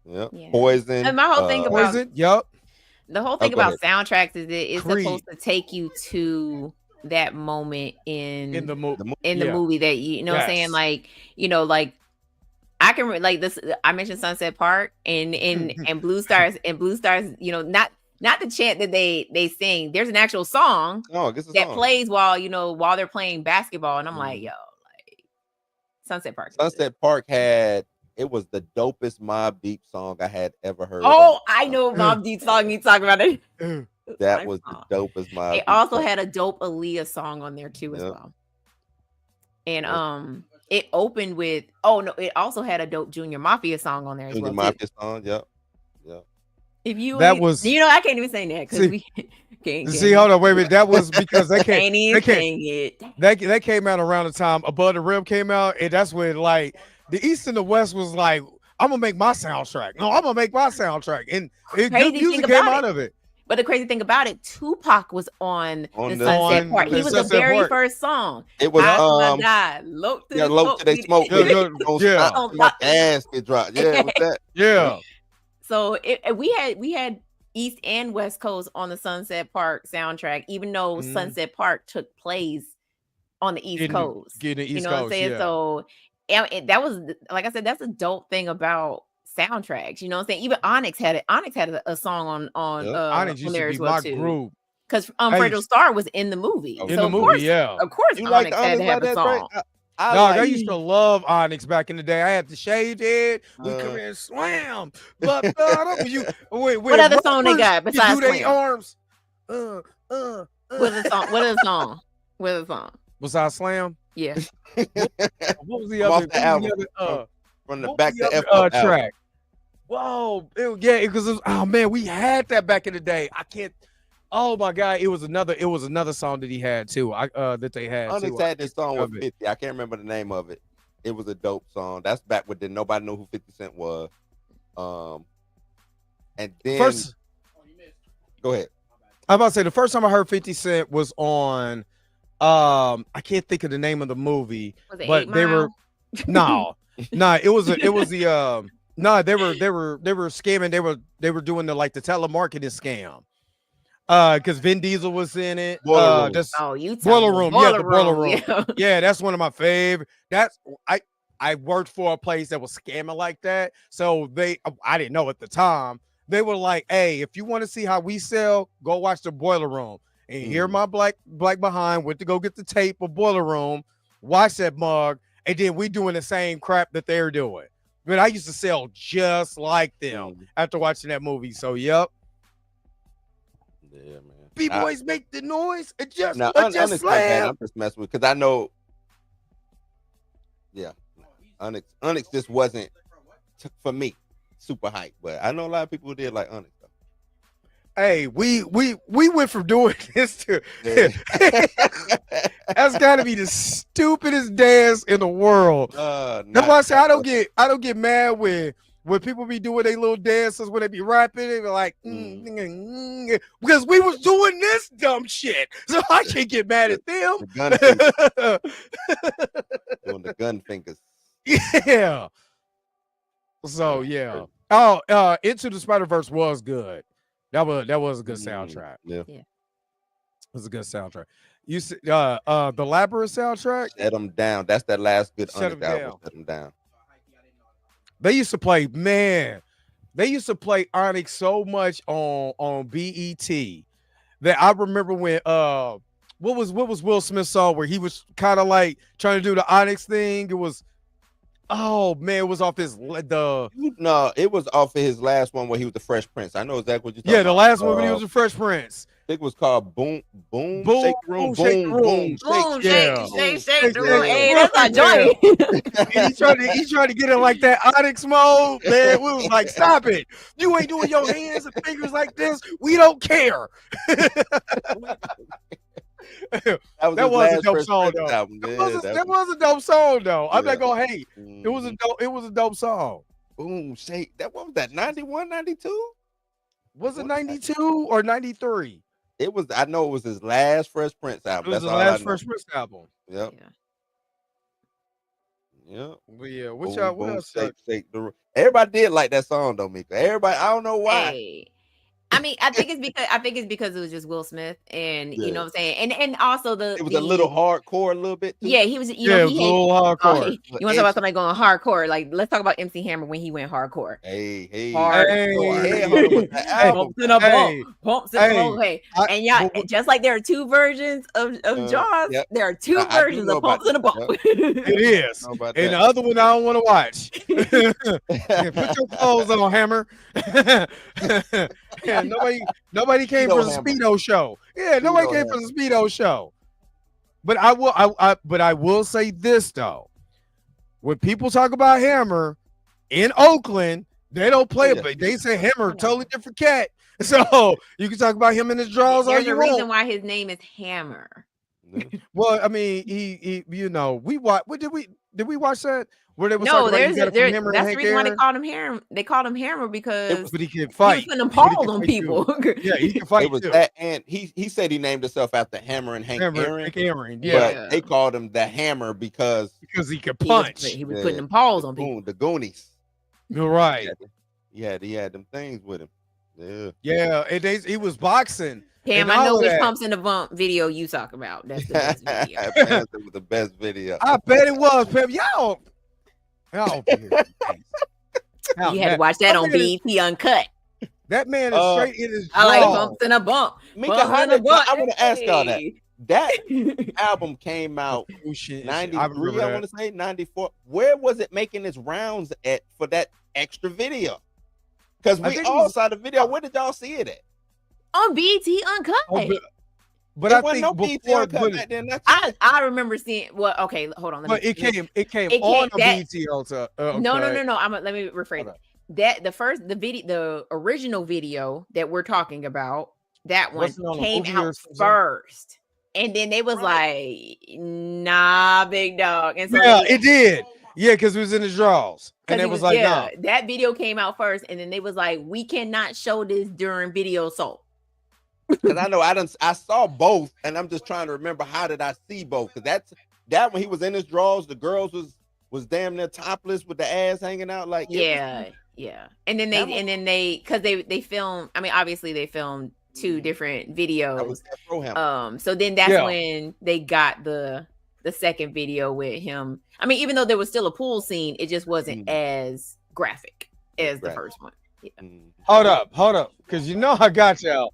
Yep. Yeah. Poison. And my whole thing about Poison. Yep. the whole thing go about ahead. soundtracks is it's Creed. supposed to take you to that moment in the movie. the movie that you know what I'm saying, like, you know, like I can like this. I mentioned Sunset Park and Blue Stars, you know, not the chant that they sing. There's an actual song that plays while they're playing basketball, and I'm like, yo, like Sunset Park. Sunset Park it was the dopest Mobb Deep song I had ever heard. Oh, I know Mobb Deep song you talking about it. That was the dopest Mobb It Deep also song. had a dope Aaliyah song on there too as well. And it opened with it also had a dope Junior Mafia song on there as well. Junior Mafia song, yep. If you That was, you know, I can't even say that because we can't see, hold on, wait a minute. That was because they can't even sing it. That came out around the time Above the Rim came out, and that's when like the East and the West was like, I'm gonna make my soundtrack. No, I'm gonna make my soundtrack, and good music came out of it. But the crazy thing about it, Tupac was on the Sunset Park. He was the very first song. It was low to they smoke. Yeah, my ass get dropped. Yeah, with that. Yeah. So we had East and West Coast on the Sunset Park soundtrack, even though Sunset Park took place on the East Coast. You know what I'm saying? Yeah. So and that was, like I said, that's a dope thing about soundtracks. You know what I'm saying? Even Onyx had a song on Onyx used there to as be well my too. group. Because Fragile Star was in the movie. In the movie, of course, You Onyx like had to have a song. I used to love Onyx back in the day. I had the shaved head. We come in and slam. What other song they got besides Slam? Arms. What is the song? Besides Slam? Yeah. What was the other album? From the Back to F track? Whoa, because oh man, we had that back in the day. I can't. Oh my god, it was another song that he had too. That they had. Onyx had this song with 50. I can't remember the name of it. It was a dope song. That's back when nobody knew who 50 Cent was. And then go ahead. I'm about to say the first time I heard 50 Cent was on I can't think of the name of the movie, but they were they were scamming, they were doing the telemarketing scam. Because Vin Diesel was in it. Boiler Room. Yeah, the Boiler Room. Yeah, that's one of my favorite. I worked for a place that was scamming like that. So I didn't know at the time. They were like, hey, if you want to see how we sell, go watch the Boiler Room. And here my black behind went to go get the tape of Boiler Room, watch that mug, and then we doing the same crap that they're doing. But I used to sell just like them after watching that movie. So, yep. Yeah, man. B-boys make the noise. Adjust, Now, adjust, Onyx like that. slam. I'm just messing with because I know. Yeah, Onyx just wasn't for me super hype, but I know a lot of people who did like Onyx. Though. Hey, we went from doing this to Yeah. that's got to be the stupidest dance in the world. That's why I say I don't get mad when people be doing their little dances when they be rapping. They be like, because we was doing this dumb shit, so I can't get mad at them. The gun fingers. Doing the gun fingers. Yeah. So yeah. Oh, Into the Spider-Verse was good. That was a good soundtrack. Yeah. Yeah. It was a good soundtrack. You see, the Labyrinth soundtrack. Shut them down. That's that last good Shut 'em Onyx album. down. Shut them down. They used to play, man. They used to play Onyx so much on BET that I remember when what was Will Smith's song where he was kind of like trying to do the Onyx thing. It was, oh man, it was off his No, it was off of his last one where he was the Fresh Prince. I know exactly what you're talking yeah, about. the last one when he was the Fresh Prince. I think it was called Boom, Boom, Shake the Room, Shake the Boom, Room. Boom, Boom, Yeah. shake the Yeah. room. Hey, that's our joint. And he tried to get in like that Onyx mode. Man, we was like, stop it. You ain't doing your hands and fingers like this. We don't care. That was That his was a last dope Fresh song, Prince though. album. That was a dope song though. I'm not Yeah. gonna hate. It was a dope song. Boom, shake. What was that? 91, 92? Was it 92 or 93? It was. I know it was his last Fresh Prince album. It was That's the all I last know. Fresh Prince album. Yep. Yeah. Yep. But yeah, what Boom, y'all what boom, else? shake the room. Everybody did like that song though, Mika. Everybody. I don't know why. Hey. I mean, I think it's because it was just Will Smith, and you Yeah. know what I'm saying, and also It was a little hardcore, a little bit. Too. Yeah, he was. You Yeah, know, it was he a had, little hardcore. you want to talk about somebody going hardcore? Like, let's talk about MC Hammer when he went hardcore. Hey. Hardcore. Hey, Hunter with the album. Pumps in a Hey, bump, pumps in a bump. Hey, I- and y'all, but- just like there are two versions of Jaws, yep. there are two I do versions know of about Pumps in a that. bump. It is. Know about And the that. other one I don't want to watch. Yeah, put your clothes on, Hammer. Yeah, nobody came Speedo for the Hammer. Speedo show. Yeah, nobody Speedo came for the Speedo show. But I will say this though. When people talk about Hammer in Oakland, they don't play it, but they say Hammer, totally different cat. So you can talk about him in his draws all There's you a reason want. why his name is Hammer. Well, I mean, he you know, we watch. What did we watch that? Where they was No, talking about you got it from there's Hammer and that's the Hank reason why they Aaron? called him Hammer. They called him Hammer because But he can he was fight. putting them But he paws can on fight people. too. Yeah, he can fight It was too. that, and he said he named himself after Hammer and Hank Hammer, Aaron, Hank Aaron, yeah, but they called him the Hammer because because he could He was, punch. he was Yeah. putting them paws on people. the Goonies. You're right. He had them things with him. Yeah. Yeah, he was boxing. Pam, and I know all of which that. Pumps in the Bump video you talk about. That's the best video. That was the best video. I bet it was, Pep. Y'all. You had to watch that on BET Uncut. That man is straight in his I like jaw. Pumps in a Bump. Mika, Pumps how in a did, Bump. I want to ask y'all that. Hey. That album came out Oh, shit. 93, I I, remember that. want to say 94. Where was it making its rounds at for that extra video? Because I we think it all was- saw the video. Where did y'all see it at? On BET Uncut. Oh, but There I wasn't think no BET before, Uncut but, back then. That's I remember seeing. Well, okay, hold on. but it came It on came- a BT Ultra. No. Let me rephrase Okay. it. The original video that we're talking about, that one Wasn't on a came movie or out something? first, and then they was like, "Nah, big dog," and so Yeah, they- it did. Yeah, because it was in his draws, and he it was like, yeah, no. that video came out first, and then they was like, "We cannot show this during video sold." because I know I saw both, and I'm just trying to remember how did I see both? Because that when he was in his drawers, the girls was damn near topless with the ass hanging out. Like Yeah. And then they because they filmed. I mean, obviously they filmed two different that videos. was Afro Hammer. So then that's Yeah. when they got the second video with him. I mean, even though there was still a pool scene, it just wasn't as graphic as the Right. first one. Yeah. Mm. Hold up, because you know I got y'all.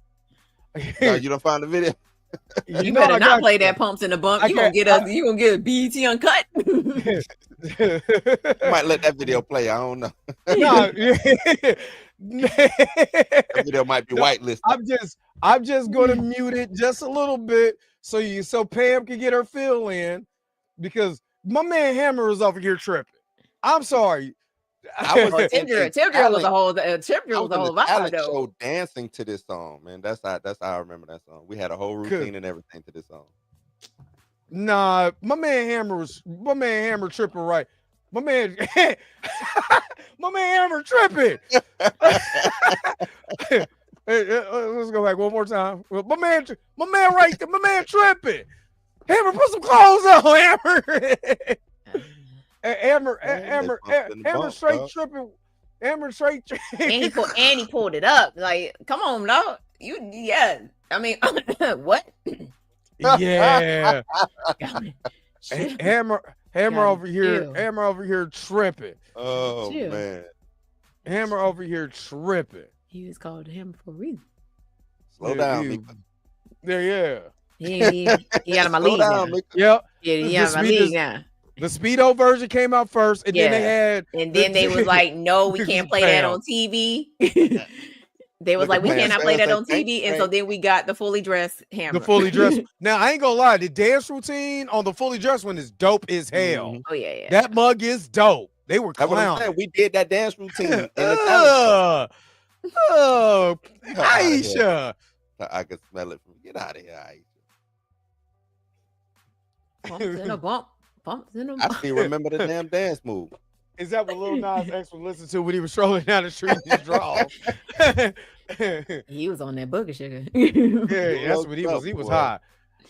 No, you don't find the video. You know better I not got play you. that Pumps in the Bump. I You gonna can't- get us. You gonna get a BET Uncut. You might let that video play. I don't know. No, That video might be No, whitelisted. I'm just gonna mute it just a little bit so Pam can get her fill in, because my man Hammer is over here tripping. I'm sorry. I was Oh, in Tim Drill was a whole vibe talent though. show dancing to this song, man. That's how I remember that song. We had a whole routine and everything to this song. Nah, my man Hammer tripping right. My man, my man Hammer tripping. Let's go back one more time. My man right there, my man tripping. Hammer, put some clothes on, Hammer. Hammer straight tripping. Hammer straight And he pulled it up. Like, come on, no. I mean, what? Yeah. Shit. Hammer Gotta over here. chill. Hammer over here tripping. Oh Chill. man. Hammer over here tripping. He was called him for a reason. Slow down, Mika. Yeah. He got in my Slow league down, now. Mika. Yep. Yeah, he The got in my speed league is- now. The Speedo version came out first, and then they had And then they was like, no, we can't play that on TV. They was Look like, at we Pam cannot play Sanders that on like, TV. And so then we got the fully dressed Hammer. the fully dressed. Now I ain't gonna lie, the dance routine on the fully dressed one is dope as hell. Mhm. Oh yeah. That mug is dope. They were That's what I'm clowning. saying. We did that dance routine in the talent Oh, show. Get outta here. Aisha. I can smell it from. Get out of here, Aisha. Bumps in a bump. Bumps in a I bump. still remember the damn dance move. Is that what Lil Nas X was listening to when he was strolling down the street in his drawers? He was on that booger sugar. Yeah, that's what he was. He was Boy. high.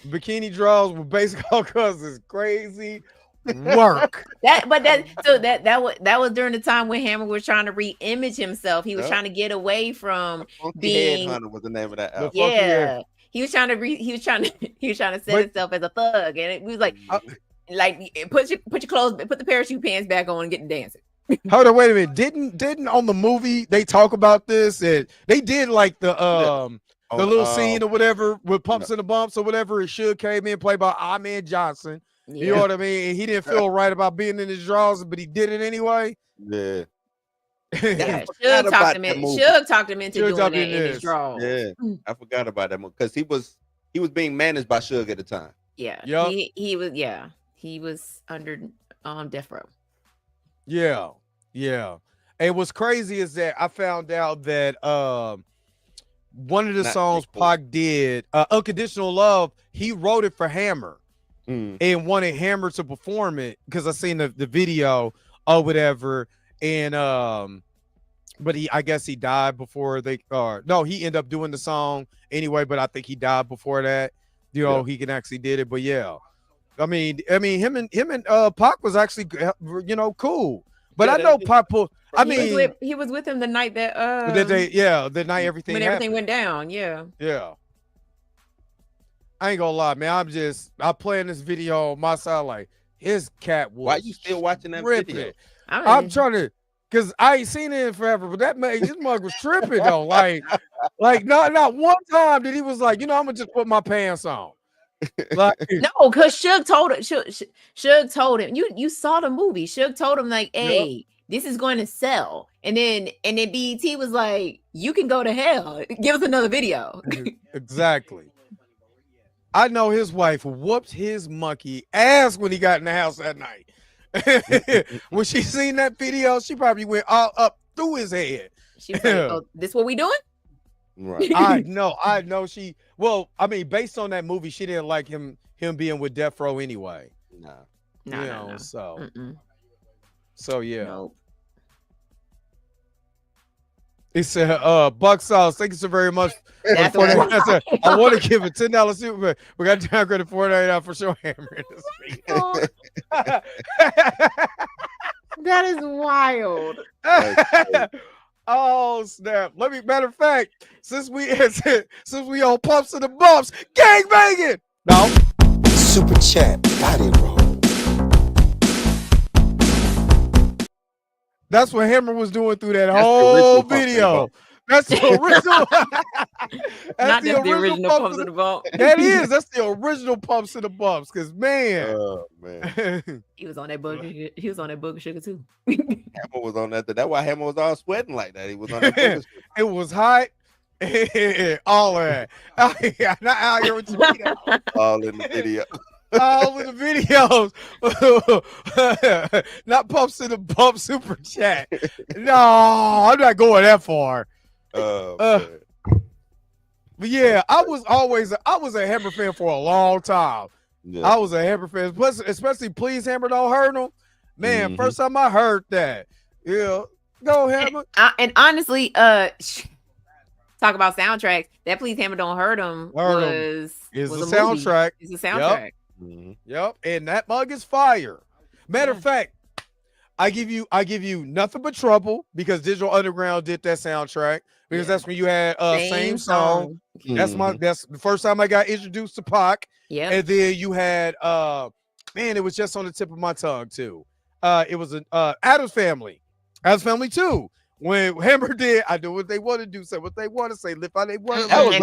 Bikini draws with baseball cause is crazy work. that was during the time when Hammer was trying to re-image himself. He was Yep. trying to get away from Funky being- Headhunter was the name of that The album. Funky yeah. He was trying to set But- himself as a thug, and it was like put your clothes, put the parachute pants back on, and get to dancing. Hold on, wait a minute. Didn't on the movie they talk about this? And they did like the little scene or whatever with pumps and the bumps or whatever. It should came in played by Ahmed Johnson. You know what I mean? And he didn't feel right about being in his drawers, but he did it anyway. Yeah. Yeah, I forgot Suge about talked him that in. movie. Suge talked him into Suge doing talked that him in his this. drawers. Yeah. I forgot about that because he was being managed by Suge at the time. Yeah. Yup. He was. Yeah. He was under death row. Yeah, yeah. And what's crazy is that I found out that one of the Not songs Nicole. Pac did, Unconditional Love, he wrote it for Hammer Mm. and wanted Hammer to perform it because I seen the video or whatever. And but I guess he died before they no, he ended up doing the song anyway, but I think he died before that. You know, he can actually did it. But yeah. I mean, him and Pac was actually, cool. But Yeah, I know they- Pac pulled. I mean, he was with him the night that the night everything when happened. everything went down. Yeah. Yeah. I ain't gonna lie, man. I'm playing this video on my side like his cat was. Why you still watching that tripping. video? I'm trying to, cause I ain't seen it in forever, but his mug was tripping though. Like not one time did he was like, I'm gonna just put my pants on. Like, No, because Suge told him. Suge told him. You saw the movie. Suge told him like, "Hey, this is going to sell." And then BET was like, "You can go to hell. Give us another video." exactly. I know his wife whooped his monkey ass when he got in the house that night. When she seen that video, she probably went all up through his head. She was like, "Oh, this what we doing?" Right. I know she. Well, I mean, based on that movie, she didn't like him being with Death Row anyway. Nah. No. So Mm-mm. yeah. Nope. He said, Buck Sauce, thank you so very much. That's for what I said, I want to give a $10 super. We got downgraded $49 for sure Hammer in this video. That is wild. Oh snap! Matter of fact, since we on pumps and the bumps, gang banging. No, Super chat, body roll. that's what Hammer was doing through that That's the whole original pump and video. bump. That's the original. That's Not the original Pumps in the Bump. That is. That's the original Pumps in the Bumps. Because man, Oh man, He was on that booger. He was on that booger sugar too. Hammer was on that. That's why Hammer was all sweating like that. He was on that. Booger shit. it was hot. All that. Not out here with the video. All in the video. All of the videos. Not Pumps in the Bump super chat. No, I'm not going that far. Man. But yeah, I was a Hammer fan for a long time. Yeah. I was a Hammer fan, plus especially Please Hammer Don't Hurt Him. Man, first time I heard that. Yeah. Go Hammer. And honestly, talk about soundtracks. That Please Hammer Don't Hurt Him was a movie. soundtrack. It's a soundtrack. Yep. And that mug is fire. Matter of fact, I give you Nothing But Trouble because Digital Underground did that soundtrack because that's when you had Same Song. That's the first time I got introduced to Pac. Yeah. And then you had man, it was just on the tip of my tongue too. It was an Addams Family. Addams Family 2. When Hammer did, I do what they want to do, say what they want to say, live how they want to And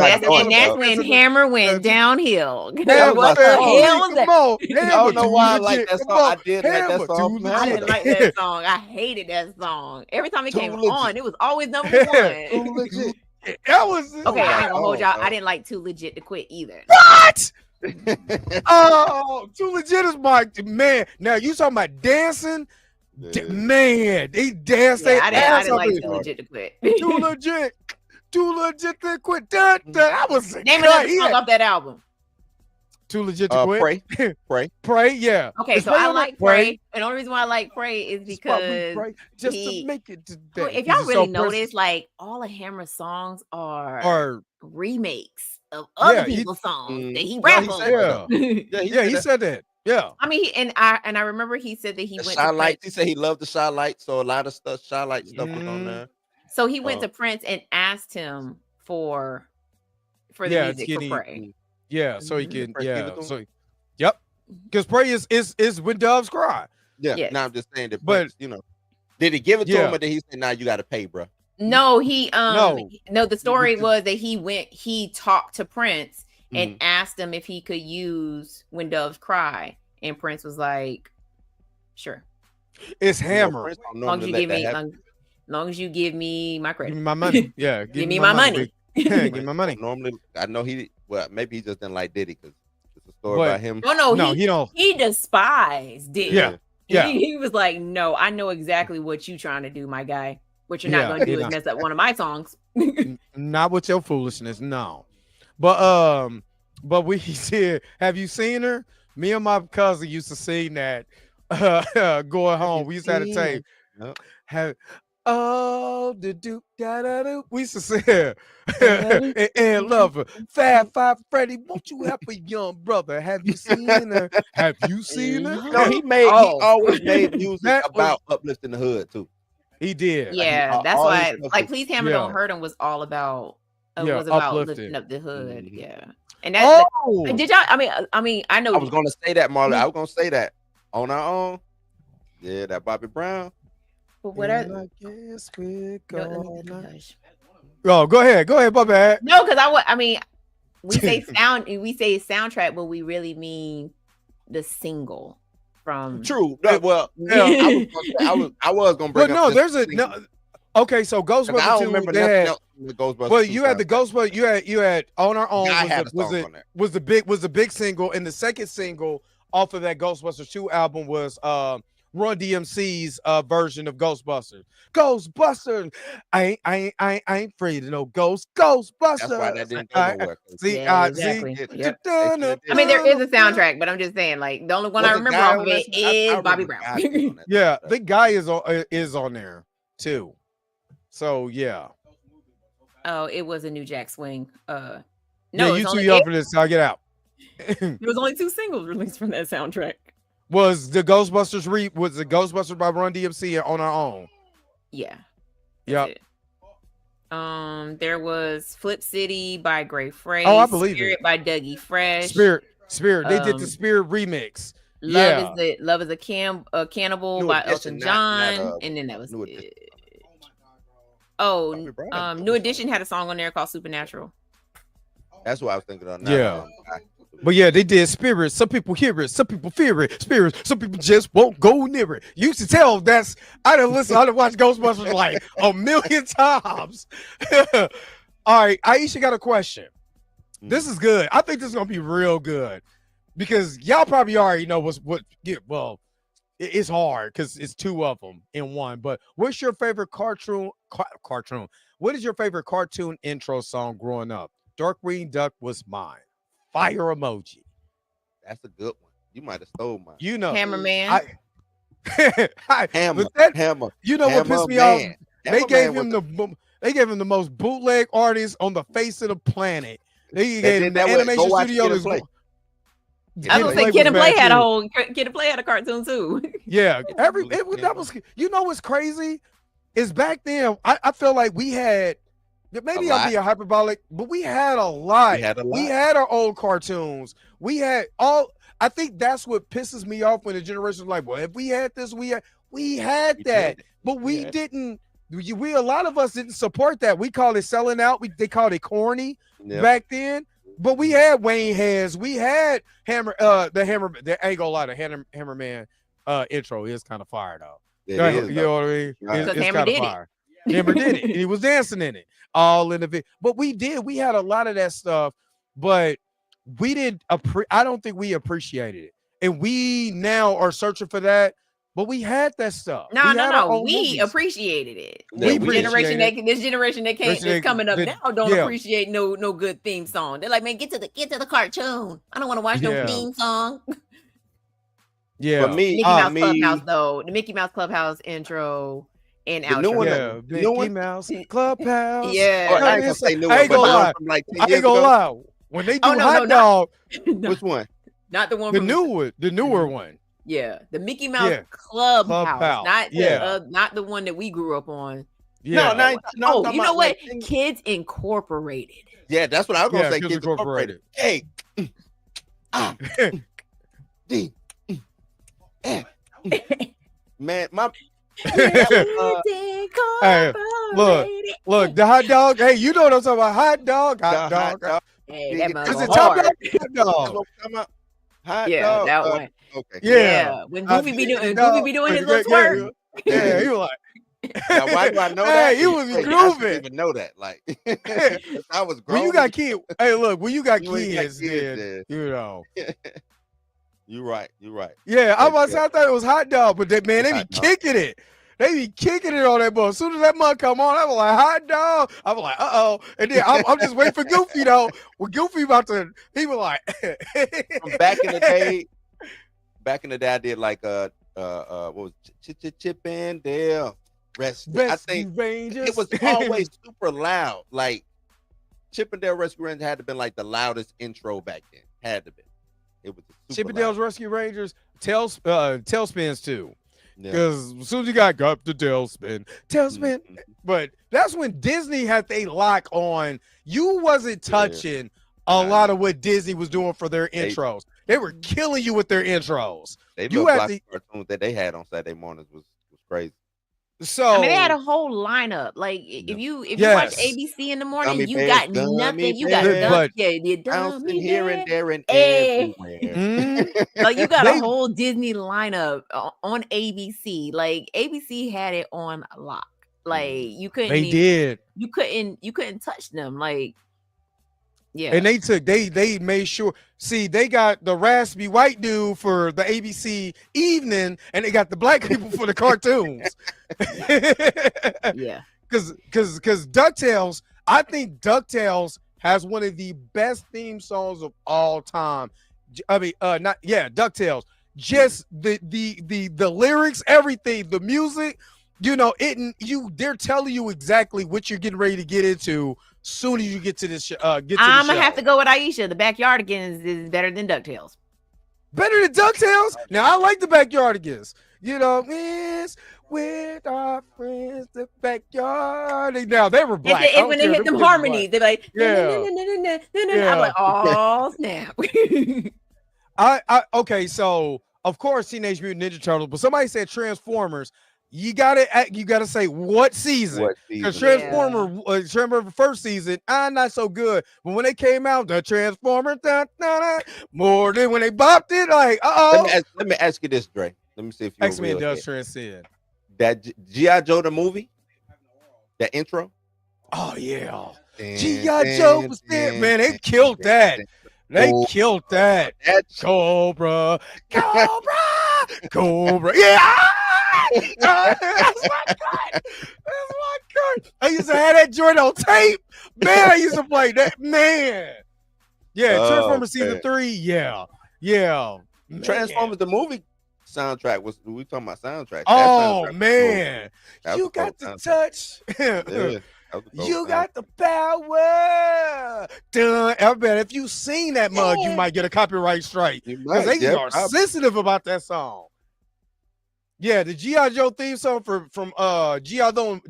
that's when Hammer went downhill. What the hell was that? I don't know why I like that song. I did like that song. I didn't like that song. I hated that song. Every time it came on, it was always number one. Too legit. That was okay. I ain't gonna hold y'all. I didn't like Too Legit to Quit either. What? Oh, Too Legit is my man. Now you talking about dancing? Man, they danced. Yeah, I didn't like Too Legit to Quit. Too legit to quit. That was name another song off that album. Too Legit to Quit. Pray. Yeah. Okay, so I like Pray. And the only reason why I like Pray is because just to make it today. If y'all really notice, like all of Hammer's songs are remakes of other people's songs that he rapped on. He said that. Yeah, I mean, and I remember he said that he went Shy to Lights. He said he loved the Shy Lights, so a lot of stuff, Shy Light stuff was on there. So he went to Prince and asked him for the music for Pray. Yeah, so he can. Yep, because Pray is When Doves Cry. Yeah, yes. Now I'm just saying that. But did he give it to him, or did he say, "Nah, you got to pay, bro"? No, no. The story was that he talked to Prince and asked him if he could use When Doves Cry, and Prince was like, "Sure." It's Hammer. Long as you give me my credit, give me my money. Yeah, give me my money. Give me my money. Normally, I know maybe he just didn't like Diddy because it's a story about him. No, he don't. He despised Diddy. Yeah. He was like, "No, I know exactly what you trying to do, my guy. What you're not going to do is mess up one of my songs." Not with your foolishness, no. But we said, have you seen her? Me and my cousin used to sing that going home. We used to have a tape. Yep. We used to sing and love her. Fab Five Freddy, won't you help a young brother? Have you seen her? Have you seen her? No, he always made music about uplifting the hood too. He did. Yeah, that's why. Like, Please Hammer Don't Hurt Him was all about. Was about lifting up the hood. Yeah, and that's. Did y'all? I mean, I know. I was gonna say that, Marley. I was gonna say that on our own. Yeah, that Bobby Brown. But what I guess we're go ahead, Bobby. No, because we say soundtrack, but we really mean the single from. True. Well, I was gonna bring. But no, there's a no. Okay, so Ghostbusters. I don't remember nothing else in the Ghostbusters. Well, you had the Ghostbusters. You had On Our Own was the big single, and the second single off of that Ghostbusters 2 album was Run DMC's version of Ghostbusters. Ghostbusters, I ain't afraid of no ghosts. Ghostbusters. That's why that didn't go nowhere. Exactly. Yep. I mean, there is a soundtrack, but I'm just saying, like, the only one I remember off of it is Bobby Brown. Yeah, the guy is on there too. So yeah. Oh, it was a New Jack Swing. No, you too young for this. So I'll get out. There was only 2 singles released from that soundtrack. Was the Ghostbusters by Run DMC and On Our Own? Yeah. Yep. There was Flip City by Gray Frey. Oh, I believe Spirit it. by Dougie Fresh. Spirit. They did the Spirit remix. Love is a Cannibal by Elton John, and then that was it. Oh, Bobby Brown had a New couple Edition songs. had a song on there called Supernatural. That's what I was thinking of. Yeah. Not, But yeah, they did Spirits. Some people hear it, some people fear it. Spirits, some people just won't go near it. You used to tell that's I done listen, I done watch Ghostbusters like a million times. All right, Aisha got a question. This is good. I think this is gonna be real good because y'all probably already know it's hard because it's two of them in one. But what's your favorite cartoon? What is your favorite cartoon intro song growing up? Darkwing Duck was mine. Fire emoji. That's a good one. You might have stole mine. You know, Hammerman. Hammer. Hammer. You know what pissed me off? They gave him the most bootleg artist on the face of the planet. They gave him the animation studio. I was gonna say Kid and Play had a whole Kid and Play had a cartoon too. Yeah, that was. You know what's crazy is back then. I feel like we had. Maybe I'm being hyperbolic, but we had a lot. We had our old cartoons. We had all. I think that's what pisses me off when the generation is like, well, if we had this, we had that, but we didn't. We a lot of us didn't support that. We called it selling out. They called it corny back then. But we had Wayne Heads. We had Hammer. The ain't gonna lie, the Hammerman intro is kind of fire though. You know what I mean? It's kind of fire. Hammer did it. And he was dancing in it. All in the video. But we had a lot of that stuff, but we didn't I don't think we appreciated it. And we now are searching for that, but we had that stuff. No. We appreciated it. This generation that is coming up now don't appreciate no good theme song. They're like, man, get to the cartoon. I don't want to watch no theme song. Yeah. For me, Mickey Mouse Clubhouse though. The Mickey Mouse Clubhouse intro. And outro. Mickey Mouse Clubhouse. Yeah. I ain't gonna lie. When they do Hot Dog, which one? Not the one. The newer one. Yeah, the Mickey Mouse Clubhouse. Not the one that we grew up on. Yeah. No, you know what? Kids Incorporated. Yeah, that's what I was gonna say. Kids Incorporated. Hey. D. Man, my. Hey, look, the hot dog. Hey, you know what I'm talking about? Hot dog. Hey, that is it top dog? Hot dog. That one. Okay. Yeah. When Goofy be doing his little twerk. Yeah, he was like. Now, why do I know that? He was grooving. I didn't even know that. Like, I was grown. When you got kids, hey, look, when you got kids, then, you know. You're right. Yeah, I thought it was hot dog, but they be kicking it. They be kicking it on that boy. As soon as that mug come on, I was like, hot dog. I was like, uh-oh. And then I'm just waiting for Goofy, though. When Goofy he was like. From back in the day, I did like, what was Chip and Dale Rescue. I think Rangers. It was always super loud. Like, Chip and Dale Rescue Rangers had to been like the loudest intro back then. Had to be. It was Chip and Dale's Rescue Rangers, Tailspins too. Because as soon as you got the tailspin. But that's when Disney had they lock on. You wasn't touching a lot of what Disney was doing for their intros. They were killing you with their intros. You had the cartoons that they had on Saturday mornings was crazy. So I mean, they had a whole lineup. Like if you watch ABC in the morning, you got nothing. You got bouncing here and there and everywhere. So you got a whole Disney lineup on ABC. Like ABC had it on lock. Like you couldn't. You couldn't touch them. Like. Yeah, and they made sure. See, they got the raspy white dude for the ABC evening, and they got the black people for the cartoons. Yeah, because DuckTales, I think DuckTales has one of the best theme songs of all time. I mean, DuckTales. Just the lyrics, everything, the music. You know, they're telling you exactly what you're getting ready to get into. Soon as you get to this, I'm gonna have to go with Aisha. The Backyardigans is better than DuckTales. Better than DuckTales? Now I like the Backyardigans. You know, it's with our friends, the backyard. Now they were black. When they hit them harmonies, they're like, I'm like, oh snap. Okay, so of course Teenage Mutant Ninja Turtles, but somebody said Transformers. You gotta say what season. What Because season? Transformer first season, not so good. But when they came out, the Transformer, more than when they bopped it, like, Let me ask you this, Dre. Let me see if you're X-Men real does head. transcend. That G.I. Joe the movie, that intro. Oh yeah, G.I. Joe was there, man. They killed that. They killed that. Cobra, Cobra. Yeah. That's my cut. That's my cut. I used to have that joint on tape. Man, I used to play that. Man. Yeah, Transformers season 3. Yeah. Yeah. Man. Transformers the movie soundtrack was we talking about soundtrack. Oh man. You got the touch. Yeah. You got the power. I bet if you seen that mug, you might get a copyright strike. Because they are sensitive about that song. Yeah, the G.I. Joe theme song from G.I. Joe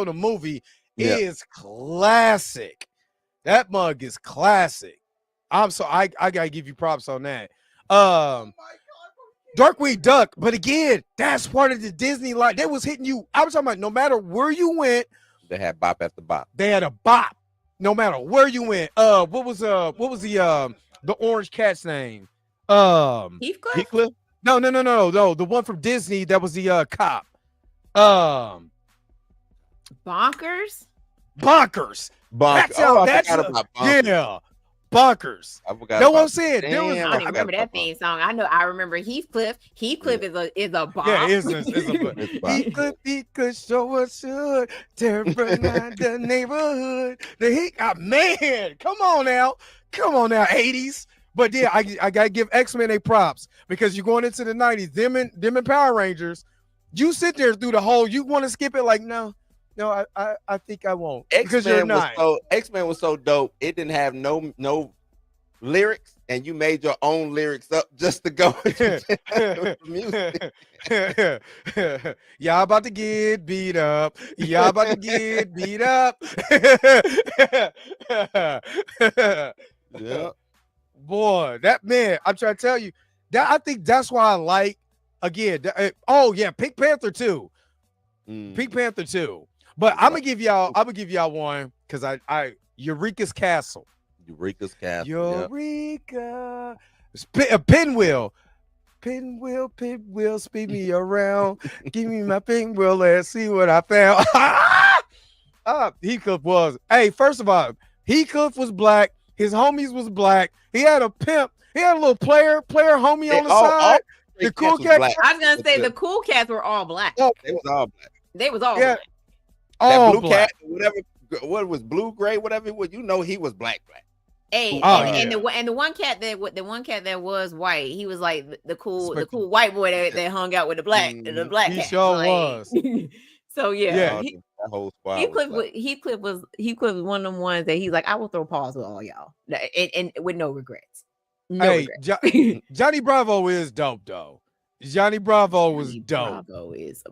the movie is classic. That mug is classic. I gotta give you props on that. Darkwing Duck, but again, that's part of the Disney line. They was hitting you. I was talking about no matter where you went, they had bop after bop. They had a bop. No matter where you went. What was the orange cat's name? Heathcliff? No. The one from Disney that was the cop. Bonkers. That's how. That's about Bonkers. Yeah. Bonkers. I forgot. No one said. I don't even remember that theme song. I remember Heathcliff. Heathcliff is a bop. Yeah, it's a bop. Heathcliff show us should terrorize the neighborhood. Man, come on now, 80s. But yeah, I gotta give X-Men a props because you're going into the 90s. Them and Power Rangers. You sit there through the whole. You want to skip it? Like no, I think I won't. Because you're not. X-Men was so dope. It didn't have no lyrics, and you made your own lyrics up just to go with music. Y'all about to get beat up. Y'all about to get beat up. Yeah. Boy, that man, I'm trying to tell you that I think that's why I like again. Pink Panther 2. Pink Panther 2. But I'm gonna give y'all one because I Eureka's Castle. Eureka. Pinwheel, speed me around. Give me my pinwheel and see what I found. Heathcliff was. Hey, first of all, Heathcliff was black. His homies was black. He had a pimp. He had a little player homie on the side. The cool cats. I was gonna say the cool cats were all black. Oh, they was all black. They was all black. That blue black. Cat, whatever. What was blue, gray, whatever it was. You know he was black. Hey, the one cat that was white, he was like the cool white boy that hung out with the black cat. He sure was. So yeah. That whole squad. Heathcliff was one of them ones that he's like, I will throw paws with all y'all, and with no regrets. Johnny Bravo is dope though. Johnny Bravo was dope. Bravo is.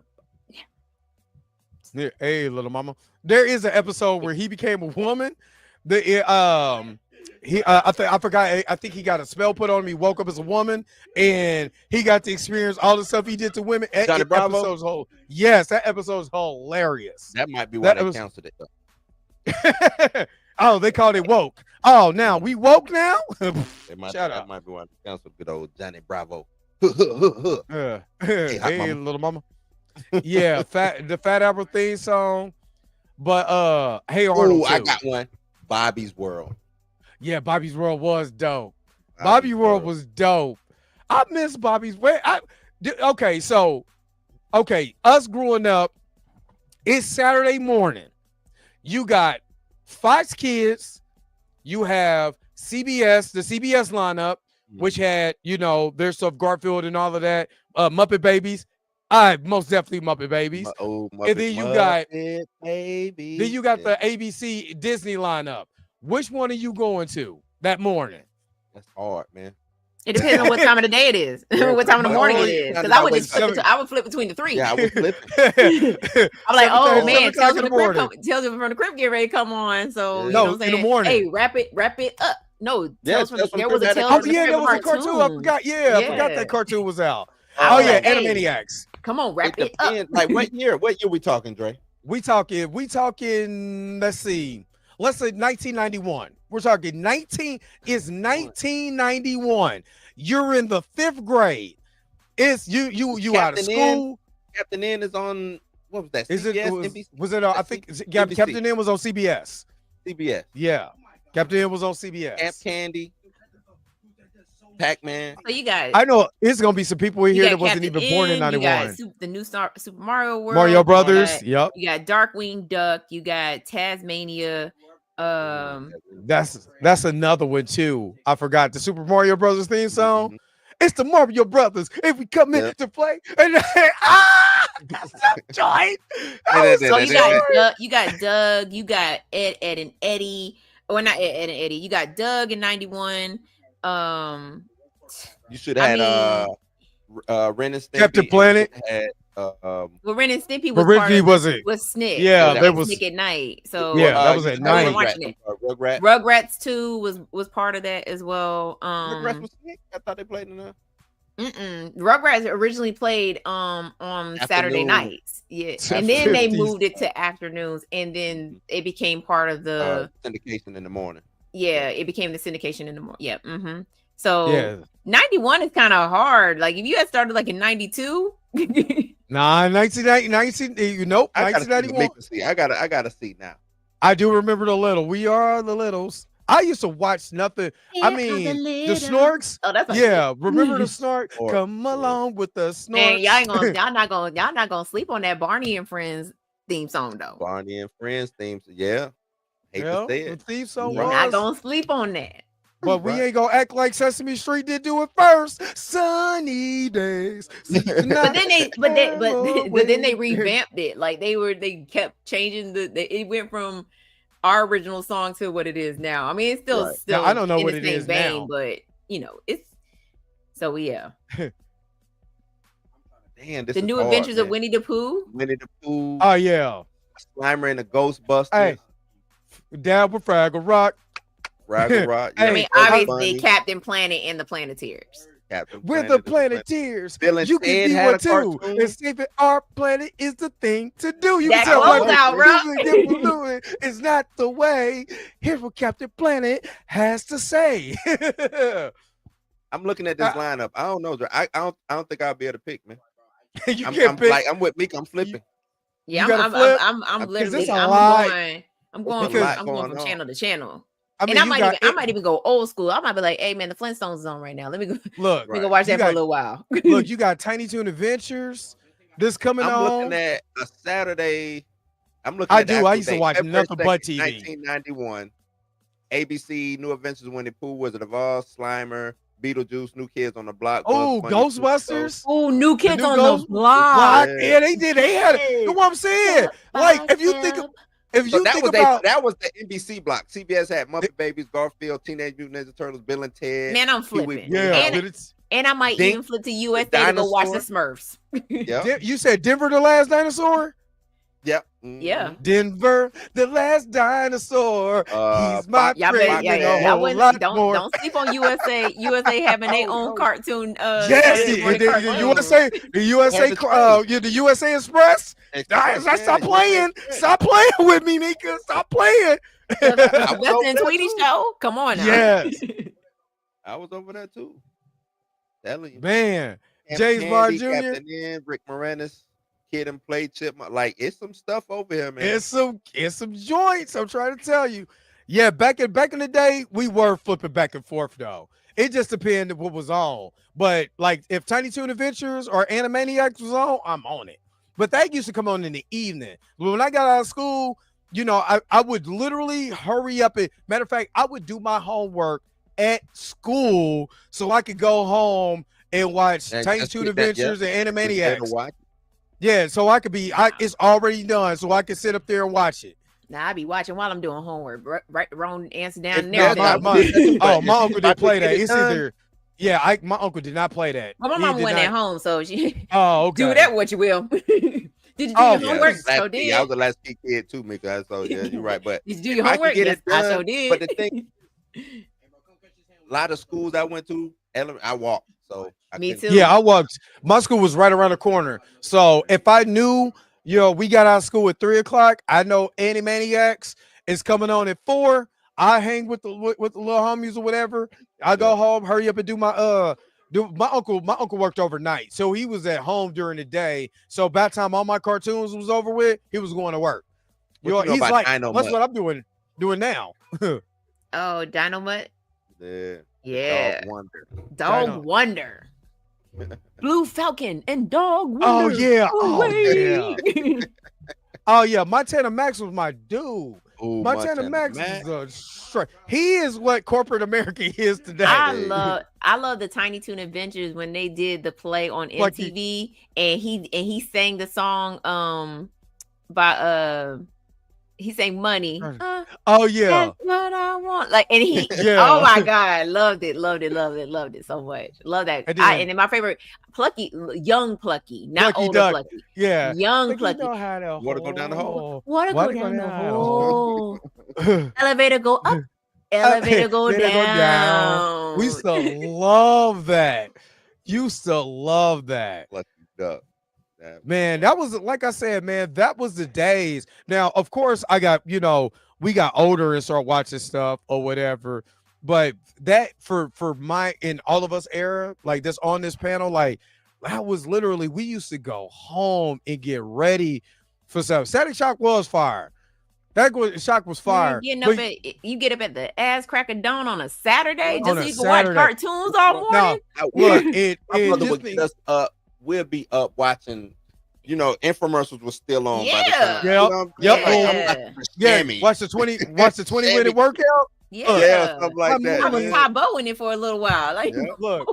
Hey, little mama. There is an episode where he became a woman. I forgot. I think he got a spell put on him. He woke up as a woman, and he got to experience all the stuff he did to women. Johnny Bravo. Yes, that episode's hilarious. That might be why they canceled it. Oh, they called it woke. Oh, now we woke now. That might be why they canceled good old Johnny Bravo. Hey, little mama. Yeah, the Fat Albert theme song. But hey Arnold. I got one. Bobby's World. Yeah, Bobby's World was dope. Bobby's World was dope. I miss Bobby's World. Us growing up, it's Saturday morning. You got Fox Kids, you have CBS, the CBS lineup, which had, there's stuff Garfield and all of that, Muppet Babies. Most definitely Muppet Babies. And then you got the ABC Disney lineup. Which one are you going to that morning? That's hard, man. It depends on what time of the day it is, what time of the morning it is. Because I would flip between the three. Yeah, I would flip. I'm like, oh man, Tales from the Crypt get ready to come on. So in the morning. Hey, wrap it up. No, there was a Tales from the Crypt. Yeah, there was a cartoon. I forgot. Yeah, I forgot that cartoon was out. I Oh was yeah, like, hey, Animaniacs. come on, wrap It it up. depends. Like what year? What year we talking, Dre? We talking. Let's see. Let's say 1991. We're talking 1991. You're in the 5th grade. It's you out of Captain N? school. Captain N is on. What was that? Is it CBS, was, NBC, was it I think yeah, NBC. Captain N was on CBS. CBS. Yeah. Captain N was on Camp CBS. Candy, Pac-Man. So you got I know it's gonna be some people in you here got that wasn't Captain even born in N, you got 91. the new Super Mario World, Mario Brothers. Yep. you got Darkwing Duck, you got Tasmania. That's another one too. I forgot the Super Mario Brothers theme song. Mhm. It's the Mario Brothers. If we come in Yep. to play, and that's the joint. So you got Doug, you got Ed and Eddie, or not Ed and Eddie. You got Doug in 91. You should have had Ren and Stimpy. Captain Planet. Had well, Ren and Stimpy But was part Ricky of wasn't. was Snick. Yeah, So that was was. Snick at night. So Yeah, that was at I wasn't night. watching it. Rugrats. Rugrats 2 was part of that as well. Rugrats was Snick. I thought they played in that. Rugrats originally played on Saturday Afternoon. nights. Yeah. It's And then they 50s. moved it to afternoons, and then it became part of the Syndication in the morning. yeah, it became the syndication in the morning. Yeah. So Yeah. 91 is kind of hard. Like if you had started like in 92. Nah, 1990, nope, I gotta 1991. see. I gotta see now. I do remember the little. We are the littles. I used to watch nothing. I mean, the Snorks. Oh, that's Yeah, remember the Snork? Snork. Come along with the Man, Snorks. y'all not gonna sleep on that Barney and Friends theme song though. Barney and Friends themes. Yeah. Hate Yeah, to say the it. theme song You're not was. gonna sleep on that. But we Right. ain't gonna act like Sesame Street did do it first. Sunny days. But then they revamped it. Like they kept changing it went from our original song to what it is now. I mean, it's still Right. still Now, I don't know in what the it same is vein, now. but you know, it's so yeah. Damn, this The is New hard, Adventures of man. Winnie the Pooh. Winnie the Pooh, Oh yeah. Slimer and the Ghostbusters, Hey. Dab with Fraggle Rock. Fraggle Rock. Hey, I mean, Bugs obviously Bunny, Captain Planet and the Planeteers. Captain With the Planet. Planeteers, Bill and you can Ted be had one a too. cartoon. Escaping our planet is the thing to do. You That can tell close like, out, bro. get polluted is not the way. Here's what Captain Planet has to say. I'm looking at this lineup. I don't know. I don't think I'll be able to pick, man. You I'm can't pick. like I'm with Meek. I'm flipping. Yeah, You gotta flip? I'm literally it's a I'm lot. going Because- I'm going from channel to channel. I mean, And you I might even go old school. I might be like, hey man, the Flintstones is on right now. Let me go look. we go watch You that for a got- little while. Look, you got Tiny Toon Adventures. This coming I'm on. looking at a Saturday. I'm looking. I at the do. I actual used to date, watch February nothing but 2nd, TV. 1991. ABC New Adventures of Winnie the Pooh, Wizard of Oz, Slimer, Beetlejuice, New Kids on the Block. Oh, Bugs Bunny, Ghostbusters. Oh, new kids new on Ghost- the block. Yeah, they did. They had it. You know what I'm saying? Like, if you think So that was about that was the NBC block. CBS had Muppet Babies, Garfield, Teenage Mutant Ninja Turtles, Bill and Ted. Man, I'm Pee-wee- flipping. yeah, and, but it's and I might Dink, even flip to USA to go watch the Smurfs. Yep. you said Denver the last dinosaur. Yep. Yeah. Denver the last dinosaur. He's my Y'all friend. better, and a y'all whole wouldn't- lot don't more. don't sleep on USA. USA having their Oh, own no. cartoon. Yes, Saturday morning the cartoon. USA, the USA Express. Stop playing. Stop playing with me, Mika. Stop playing. The Western Tweety Show. Come on now. Yes. I was over there too. Telling you. Man, Camp James Bond Candy, Jr. Captain N, Rick Moranis, Kid and Play Chipmunk. Like it's some stuff over here, man. It's some joints. I'm trying to tell you. Yeah, back in the day, we were flipping back and forth though. It just depended what was on. But like if Tiny Toon Adventures or Animaniacs was on, I'm on it. But that used to come on in the evening. When I got out of school, you know, I would literally hurry up and matter of fact, I would do my homework at school so I could go home and watch And Tiny just Toon get that, Adventures yeah. and Just there to Animaniacs. watch. Yeah, so I could be it's already done, so I can sit up there and watch it. Now I be watching while I'm doing homework. Right, wrong answer down It's there. not- My uncle didn't play that. It's either my uncle did not play that. Well, my He mom did went not- at home, so she Oh, okay. do that what you will. Did you do Oh, your yeah. homework? I So was did. a latchkey kid too, Mika. So yeah, you're right. But Did you do your I can homework? get Yes, it I so done, did. but the thing, a lot of schools I went to, I walked. so I Me couldn't. too. Yeah, I walked. My school was right around the corner. So if I knew, we got out of school at 3 o'clock, I know Animaniacs is coming on at 4. I hang with the little homies or whatever. I go Yeah. home, hurry up and do my my uncle worked overnight. So he was at home during the day. So by the time all my cartoons was over with, he was going to work. What you know He's about like, Dino that's Mutt? what I'm doing now. Oh, Dynamite. Yeah. Yeah. Dog Wonder. Dog Dino. Wonder. Blue Falcon and Dog Wonder. Oh yeah. Oh Away. yeah. Oh yeah. Montana Max was my dude. Ooh, Montana Max is a straight. He is what corporate America is today. I love the Tiny Toon Adventures when they did the play on MTV and he sang the song by he sang Money. Oh yeah. That's what I want. Like, and he, Yeah. oh my God, loved it so much. Love that. And And then- then my favorite, Plucky, young Plucky, not Plucky older Duck. Plucky. Yeah. Young Think you Plucky. know how to Water go down the hole? Water Water go go down the down the hole. Elevator go up. Elevator go down. We used to love that. Used to love that. Lucky Duck. That- Man, that was, like I said, man, that was the days. Now, of course, we got older and started watching stuff or whatever. But that for in all of us era, like this on this panel, like that was literally, we used to go home and get ready for stuff. Static Shock was fire. Shock was fire. You get up at the ass crack of dawn on a Saturday just On so a you can watch Saturday. cartoons all morning. Now, I look, would. it My brother just would be- get us up. We'll be up watching. Infomercials was still on. By the time. Yeah. You know what I'm Yep. saying? Yeah. Like, I'm yeah, scammy. watch the 20-minute workout. Yeah. Yeah, stuff like I that. I was man. Taebo in it for a little while. Like, Yeah. Look,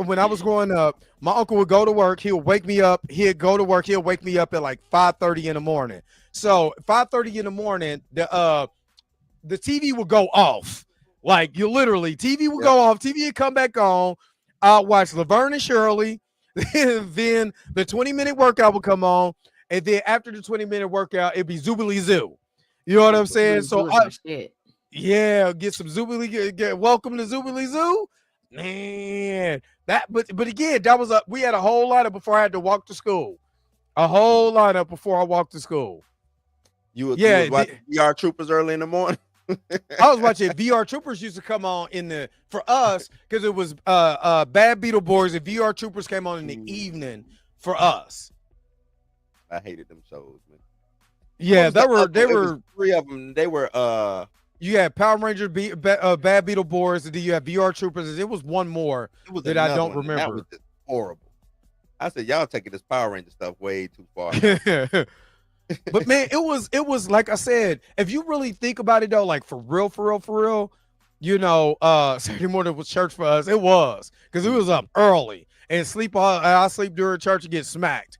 when I was growing up, my uncle would go to work. He would wake me up. He'd go to work. He'll wake me up at like 5:30 in the morning. So 5:30 in the morning, the TV would go off. Like, you literally, TV would go off. TV would come back on. I'll watch Laverne and Shirley. Then the 20-minute workout would come on, and then after the 20-minute workout, it'd be Zoobly Zoo. You know what I'm saying? So shit. yeah, get some Zoobly. Get welcome to Zoobly Zoo, man. But again, we had a whole lineup before I had to walk to school. A whole lineup before I walked to school. You was Yeah, watching VR Troopers early in the morning. I was watching VR Troopers used to come on for us because it was Bad Beetleborgs and VR Troopers came on in the evening for us. I hated them shows, man. Yeah, What was they it was were. 3 of them. They were You had Power Rangers, Bad Beetleborgs, and then you had VR Troopers. It was one more it was that I another don't one, and that remember. was just horrible. I said, y'all taking this Power Ranger stuff way too far. But man, it was like I said, if you really think about it though, like for real, Saturday morning was church for us. It was because it was up early and I sleep during church and get smacked.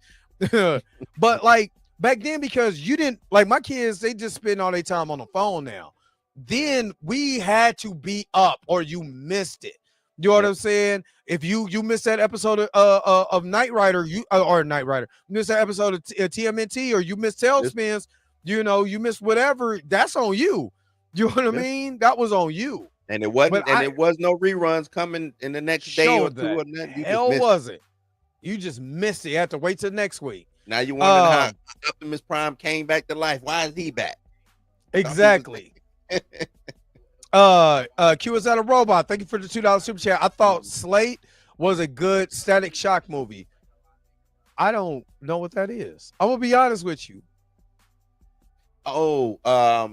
But like back then, because you didn't like my kids, they just spend all their time on the phone now. Then we had to be up or you missed it. You know what I'm saying? If you missed that episode of Knight Rider, Knight Rider, you missed that episode of TMNT, or you missed Tailspins, you missed whatever. That's on you. You know what I mean? That was on you. And it wasn't, But it was no reruns coming in the next day or two. Or nothing. You Hell just missed it. wasn't. You just missed it. You had to wait till next week. Now you wondering how Optimus Prime came back to life. Why is he back? Exactly. Q is that a robot? Thank you for the $2 super chat. I thought Slate was a good Static Shock movie. I don't know what that is. I'm gonna be honest with you. Oh, I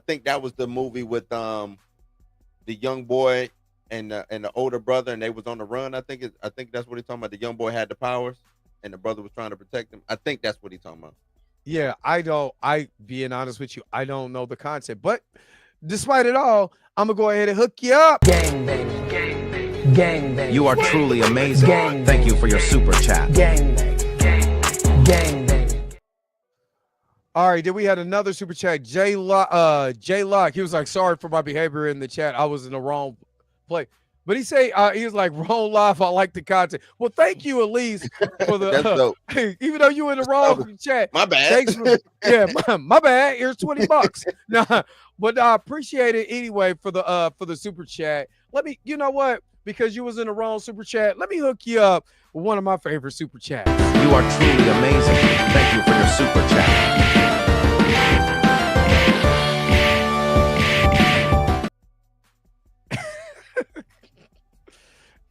think that was the movie with the young boy and the older brother, and they was on the run. I think that's what he's talking about. The young boy had the powers, and the brother was trying to protect him. I think that's what he's talking about. Yeah, being honest with you, I don't know the concept, but despite it all, I'm gonna go ahead and hook you up. Gang bang, gang bang, gang bang. You are truly amazing. Gang. Thank you for your super chat. Gang bang, gang bang. All right, then we had another super chat. Jay Lock. He was like, sorry for my behavior in the chat. I was in the wrong place. But he was like, wrong live. I like the content. Well, thank you, Elise, for the That's dope. even though you in the wrong chat. My bad. Thanks for my bad. Here's $20. Nah, but I appreciate it anyway for the super chat. You know what? because you was in the wrong super chat, let me hook you up with one of my favorite super chats. You are truly amazing. Thank you for your super chat.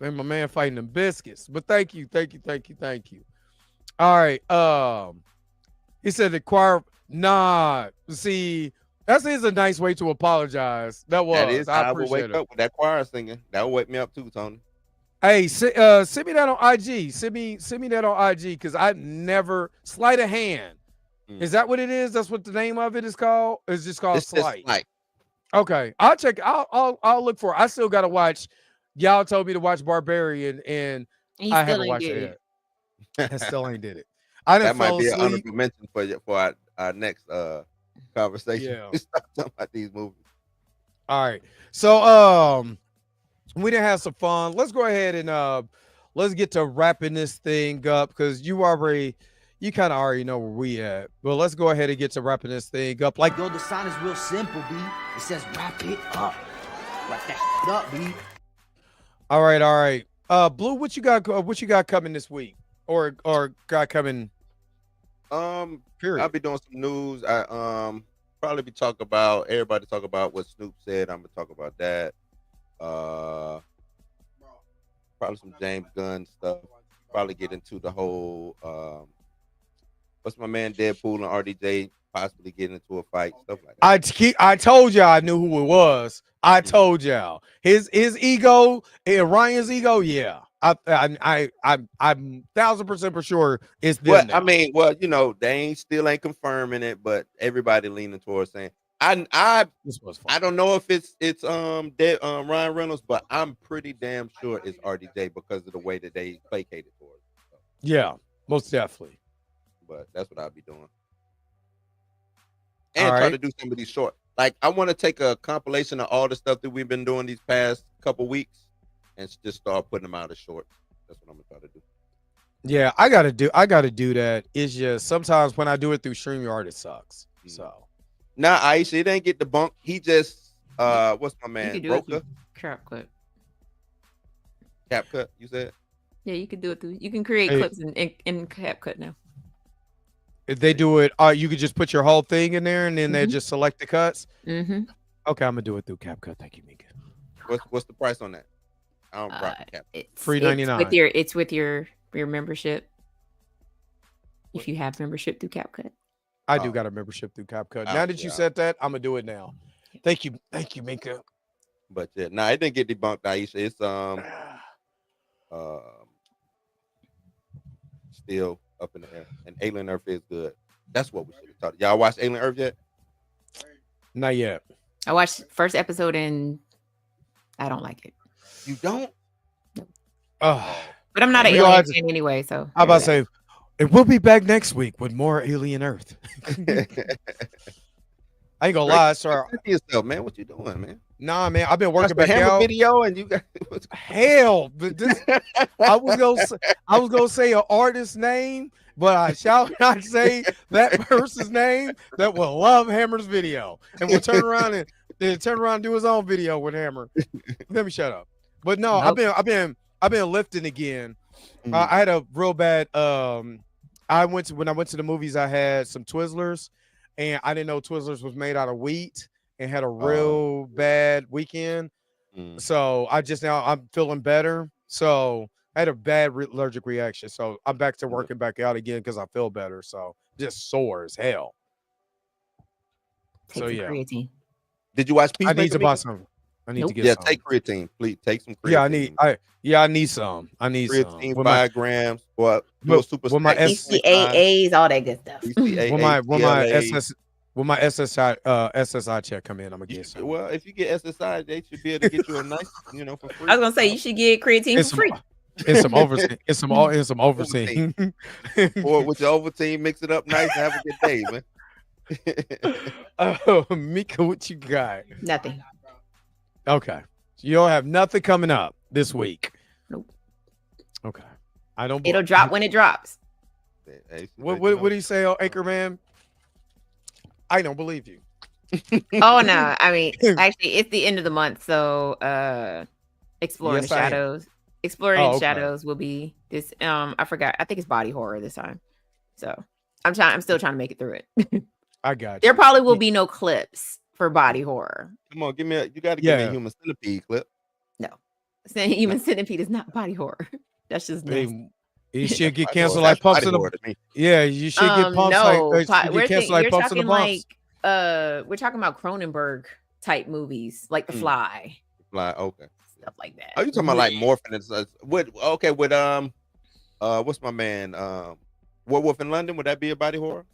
Man, my man fighting them biscuits. But thank you. All right. He said the choir. Nah. See, that is a nice way to apologize. That was. That is I how I would appreciate wake it. up with that choir singing. That would wake me up too, Tony. Hey, send me that on IG. Send me that on IG because I never sleight of hand. Is that what it is? That's what the name of it is called. It's just called It's just sleight. like Okay, I'll check. I'll look for it. I still gotta watch. Y'all told me to watch Barbarian, and He I still haven't ain't watched did it it. yet. I still ain't did it. I done that might fell be an asleep. honorable mention for our next conversation. Yeah. We start talking about these movies. All right. So we didn't have some fun. Let's go ahead and let's get to wrapping this thing up because you kind of already know where we at. But let's go ahead and get to wrapping this thing up. Like Yo, the sign is real simple, B. It says wrap it up. Wrap that up, B. all right. Blue, what you got coming this week? Or got coming period. I'll be doing some news. I probably be talking about everybody talk about what Snoop said. I'm gonna talk about that. Probably some James Gunn stuff. Probably get into the whole what's my man Deadpool and RDJ possibly getting into a fight, stuff like that. I told y'all I knew who it was. I told y'all his ego and Ryan's ego. Yeah, I'm 1000% for sure it's them. Well, now. I mean, well, you know, they still ain't confirming it, but everybody leaning towards saying This was fun. I don't know if it's Ryan Reynolds, but I'm pretty damn sure it's RDJ because of the way that they placated towards him. So, Yeah, most definitely. but that's what I'll be doing. And try to do some of these short. Like I want to take a compilation of all the stuff that we've been doing these past couple weeks and just start putting them out as shorts. That's what I'm gonna try to do. Yeah, I gotta do that. It's just sometimes when I do it through StreamYard, it sucks. So Nah, Aisha, it ain't get debunked. He just what's my You man? can do Roka? it CapCut. CapCut, you said? Yeah, you can do it through. You can create Hey. clips in CapCut now. if they do it, you could just put your whole thing in there and then they just select the cuts. Mm-hmm. Okay, I'm gonna do it through CapCut. Thank you, Mika. What's the price on that? I don't rock Cap. It's $3.99. It's with your membership. If you have membership through CapCut. I do got a membership through CapCut. Now that you said that, I'm gonna do it now. Thank you, Mika. But yeah, nah, it didn't get debunked, Aisha. It's still up in the air. And Alien Earth is good. That's what we should have talked. Y'all watched Alien Earth yet? Not yet. I watched first episode and I don't like it. You don't? Oh, But I'm not an We gonna alien have to- fan anyway, so I'm about to say, and we'll be back next week with more Alien Earth. I ain't gonna lie, sir. Yourself, man. What you doing, man? Nah, man, I've been working Watch the back Hammer out. video and you got Hell, but this, I was gonna say an artist's name, but I shall not say that person's name that will love Hammer's video and will turn around and do his own video with Hammer. Let me shut up. But no, I've been lifting again. I had a real bad. When I went to the movies, I had some Twizzlers, and I didn't know Twizzlers was made out of wheat, and had a real bad weekend. So I'm feeling better. So I had a bad allergic reaction. So I'm back to working back out again because I feel better. So just sore as hell. take some creatine. Did you watch I need to buy Peacemaker? some. I need to get some. Take creatine, please. Take some creatine. I need some. I need creatine, some. 5 grams. Or super with my BCAAs, all that good stuff. When my SSI check come in, I'm gonna get some. Well, if you get SSI, they should be able to get you a nice, for free. I was gonna say you should get creatine for free. It's some Ovaltine. It's some Ovaltine. Or with your Ovaltine, mix it up nice and have a good day, man. Oh, Mika, what you got? Nothing. Okay, so you don't have nothing coming up this week. Nope. Okay, I don't. It'll drop when it drops. What do you say, Anchorman? I don't believe you. Oh no, I mean, actually, it's the end of the month, so Exploring Yes, the I am. Shadows. Exploring Oh, the okay. Shadows will be this. I forgot. I think it's body horror this time. So I'm still trying to make it through it. I got There you. probably will be no clips for body horror. Come on, you got to give me a Yeah. human centipede clip. No, saying Human Centipede is not body horror. That's just nasty. It should get Body horror. canceled like That's pumps body in the. horror to me. Yeah, you should get pumps like No, should get canceled like you're pumps in the talking bumps. like we're talking about Cronenberg type movies, like The Fly, Like, okay. stuff like that. Are you talking about like morphing and with what's my man Werewolf in London? Would that be a body horror?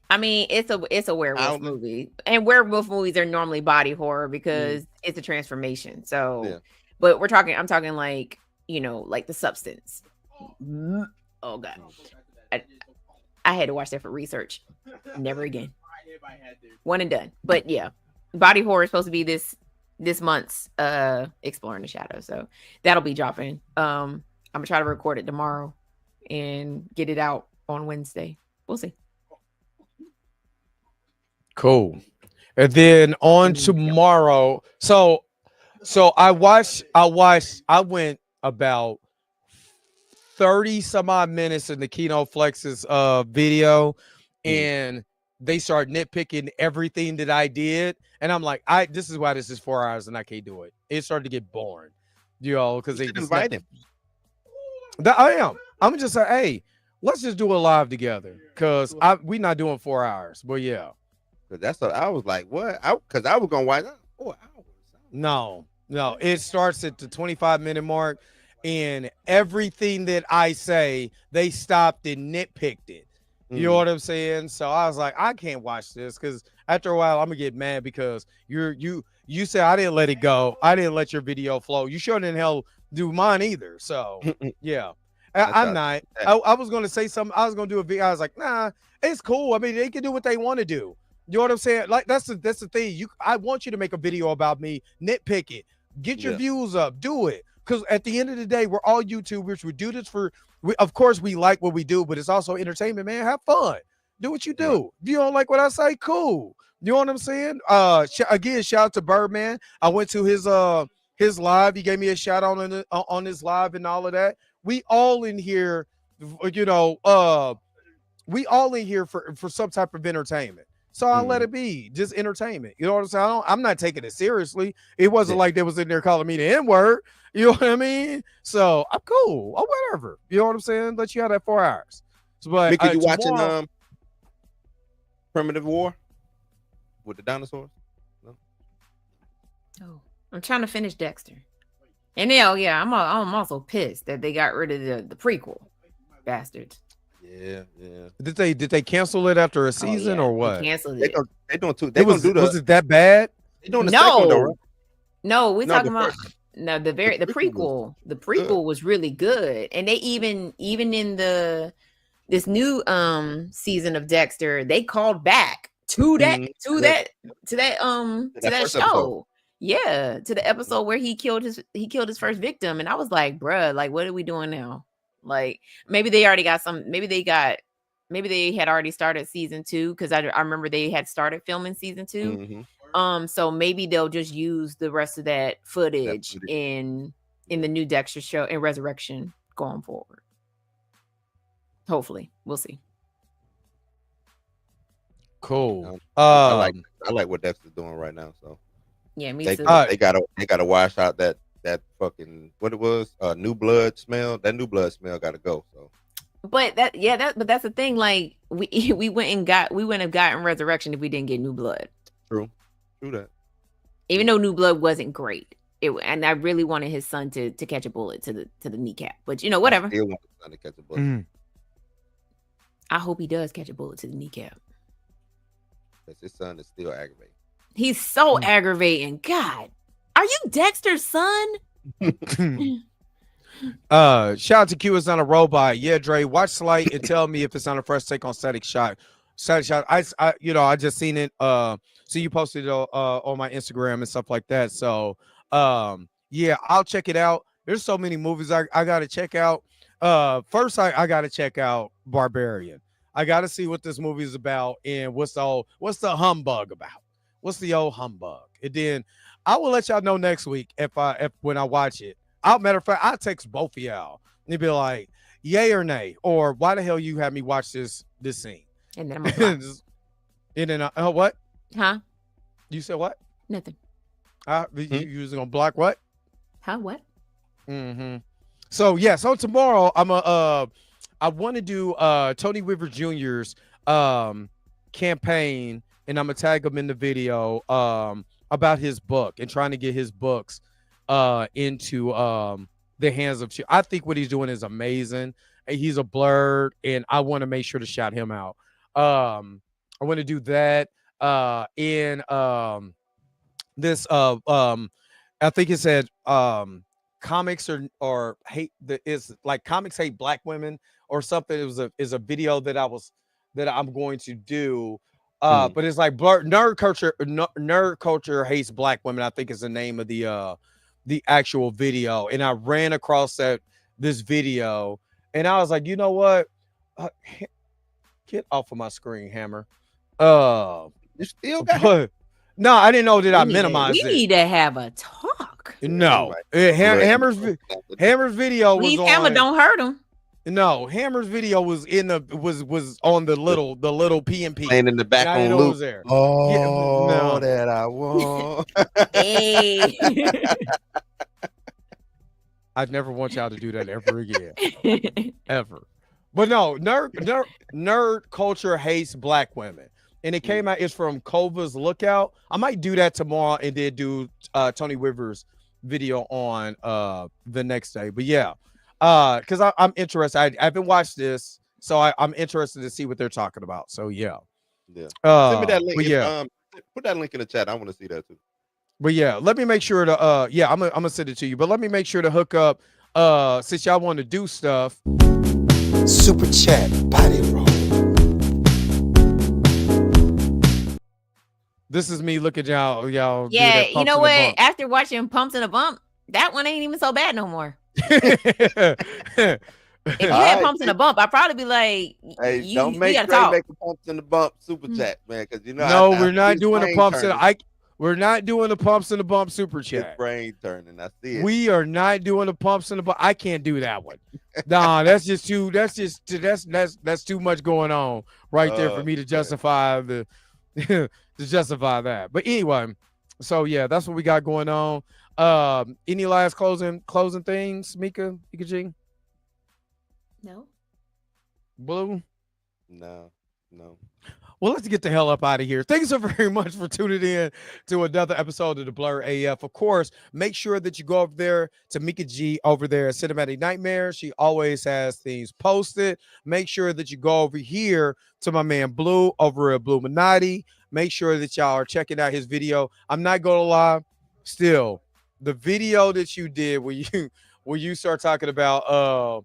I mean, it's a werewolf movie, and werewolf movies are normally body horror because it's a transformation. So, Yeah. but I'm talking like, like The Substance. Oh God, I had to watch that for research. Never again. One and done. But yeah, body horror is supposed to be this month's Exploring the Shadows. So that'll be dropping. I'm gonna try to record it tomorrow and get it out on Wednesday. We'll see. Cool. And then on tomorrow, so I went about 30 some odd minutes in the Kino Flex's video, and they start nitpicking everything that I did. And I'm like, this is why this is 4 hours and I can't do it. It started to get boring, because they invite him. I am. I'm just like, hey, let's just do a live together, because we not doing 4 hours. But yeah. That's what I was like. What? Because I was gonna watch 4 hours. No, it starts at the 25-minute mark, and everything that I say, they stopped and nitpicked it. You know what I'm saying? So I was like, I can't watch this, because after a while I'm gonna get mad because you said I didn't let it go. I didn't let your video flow. You sure didn't hell do mine either. So yeah. I'm not. I was gonna say something. I was gonna do a video. I was like, nah, it's cool. I mean, they can do what they want to do. You know what I'm saying? Like that's the thing. I want you to make a video about me, nitpick it, get your views up, do it. Because at the end of the day, we're all YouTubers. We do this of course we like what we do, but it's also entertainment, man. Have fun. Do what you do. If you don't like what I say, cool. You know what I'm saying? Again, shout out to Birdman. I went to his live. He gave me a shout out on his live and all of that. We all in here, we all in here for some type of entertainment. So I'll let it be just entertainment. You know what I'm saying? I'm not taking it seriously. It wasn't like they was in there calling me the N-word. You know what I mean? So I'm cool. Or whatever. You know what I'm saying? Let you have that 4 hours. So, but Mickey, you watching Primitive War with the dinosaurs? No. Oh, I'm trying to finish Dexter. And I'm also pissed that they got rid of the prequel. Bastards. Yeah. Did they cancel it after a season or what? They canceled it. They doing two. Was it that bad? They doing the second one, though, right? No, we're talking about first. the prequel. The prequel was really good, and they even in this new season of Dexter, they called back to that show. Yeah, to the episode where he killed his first victim, and I was like, bruh, like, what are we doing now? Like, maybe they already got maybe they had already started season 2, because I remember they had started filming season 2. So maybe they'll just use the rest of that footage in the new Dexter show and Resurrection going forward. Hopefully, we'll see. Cool. I like what Dexter's doing right now. So yeah, me they too. They gotta wash out that fucking what it was new blood smell. That new blood smell gotta go. So. But that's the thing. Like we wouldn't have gotten Resurrection if we didn't get New Blood. True that. Even though New Blood wasn't great, and I really wanted his son to catch a bullet to the kneecap. But whatever. I still want his son to catch a bullet. I hope he does catch a bullet to the kneecap. Because his son is still aggravating. He's so aggravating. God, are you Dexter's son? Shout out to Q is not a robot. Yeah, Dre, watch Slight and tell me if it's on a fresh take on Static Shock. Static Shock. I just seen it. So you posted it on my Instagram and stuff like that. So yeah, I'll check it out. There's so many movies I gotta check out. First I gotta check out Barbarian. I gotta see what this movie is about and what's the humbug about. What's the old humbug? And then I will let y'all know next week if when I watch it. matter of fact, I'll text both of y'all and be like, yay or nay, or why the hell you had me watch this scene? And then I'm gonna block. And then what? Huh? You said what? Nothing. You was gonna block what? Huh? What? Mm-hmm. So yeah, so tomorrow I want to do Tony Weaver Jr.'s campaign, and I'm gonna tag him in the video about his book and trying to get his books into the hands of children. I think what he's doing is amazing. He's a BLERD, and I want to make sure to shout him out. I want to do that in this I think it said comics or hate is like comics hate black women or something. It was a video that I'm going to do. But it's like nerd culture hates black women, I think is the name of the actual video. And I ran across this video and I was like, you know what? Get off of my screen, Hammer. You still got no, I didn't know that I minimized it. We need to have a talk. No, Hammer's video was on. Hammer don't hurt him. No, Hammer's video was was on the little PMP. Playing in the back on loop. There. Oh, yeah, no. That I want. Hey. I'd never want y'all to do that ever again. Ever. But no, nerd culture hates black women. And it came out, it's from Kova's Lookout. I might do that tomorrow and then do Tony Weaver's video on the next day. But yeah, because I'm interested. I haven't watched this, so I'm interested to see what they're talking about. So yeah. Yeah. Send me that link. Put that link in the chat. I want to see that too. But yeah, let me make sure to I'm gonna send it to you. But let me make sure to hook up since y'all want to do stuff. Super chat body roll. This is me looking y'all. Yeah, you know what? After watching Pumps and a Bump, that one ain't even so bad no more. If you had Pumps and a Bump, I'd probably be like, hey, don't make Trey make a Pumps and the Bump super chat, man. Because you know, no, we're not doing the Pumps and we're not doing the Pumps and the Bump super chat. His brain turning. I see it. We are not doing the Pumps and the Bump. I can't do that one. Nah, that's too much going on right there for me to justify to justify that. But anyway, so yeah, that's what we got going on. Any last closing things, Mika G? No. Blue? No. Well, let's get the hell up out of here. Thanks so very much for tuning in to another episode of the BLERD AF. Of course, make sure that you go over there to Mika G over there at Cinematic Nightmare. She always has things posted. Make sure that you go over here to my man Blue over at Bluminati. Make sure that y'all are checking out his video. I'm not going to lie. Still, the video that you did where you start talking about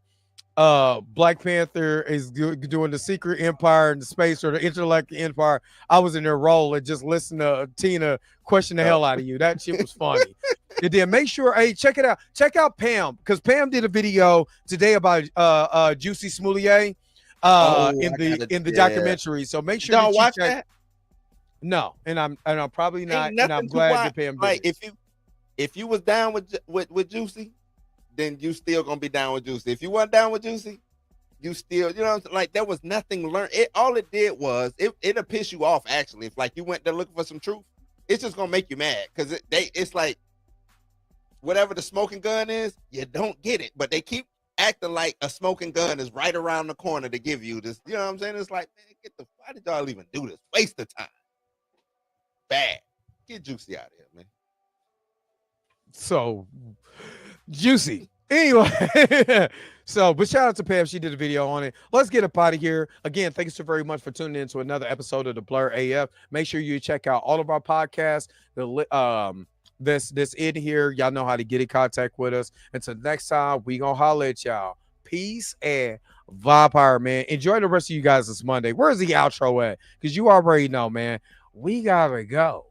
Black Panther is doing the Secret Empire and the space or the Intergalactic Empire. I was in their role and just listened to Tina question the hell out of you. That shit was funny. And then make sure, hey, check it out. Check out Pam, because Pam did a video today about Juicy Smoulier in the documentary. So make sure you watch that. No, and I'm probably not. And I'm glad that Pam did. Like if you was down with Juicy, then you still gonna be down with Juicy. If you weren't down with Juicy, you still, you know what I'm saying? Like there was nothing learned. All it did was it'll piss you off actually. If like you went there looking for some truth, it's just gonna make you mad because it's like whatever the smoking gun is, you don't get it, but they keep acting like a smoking gun is right around the corner to give you this. You know what I'm saying? It's like, man, why did y'all even do this? Waste of time. Bad. Get Juicy out of here, man. So Juicy. Anyway, but shout out to Pam. She did a video on it. Let's get up out of here. Again, thank you so very much for tuning in to another episode of the BLERD AF. Make sure you check out all of our podcasts. This in here. Y'all know how to get in contact with us. Until next time, we gonna holler at y'all. Peace and vibe, man. Enjoy the rest of you guys this Monday. Where's the outro at? Because you already know, man. We gotta go.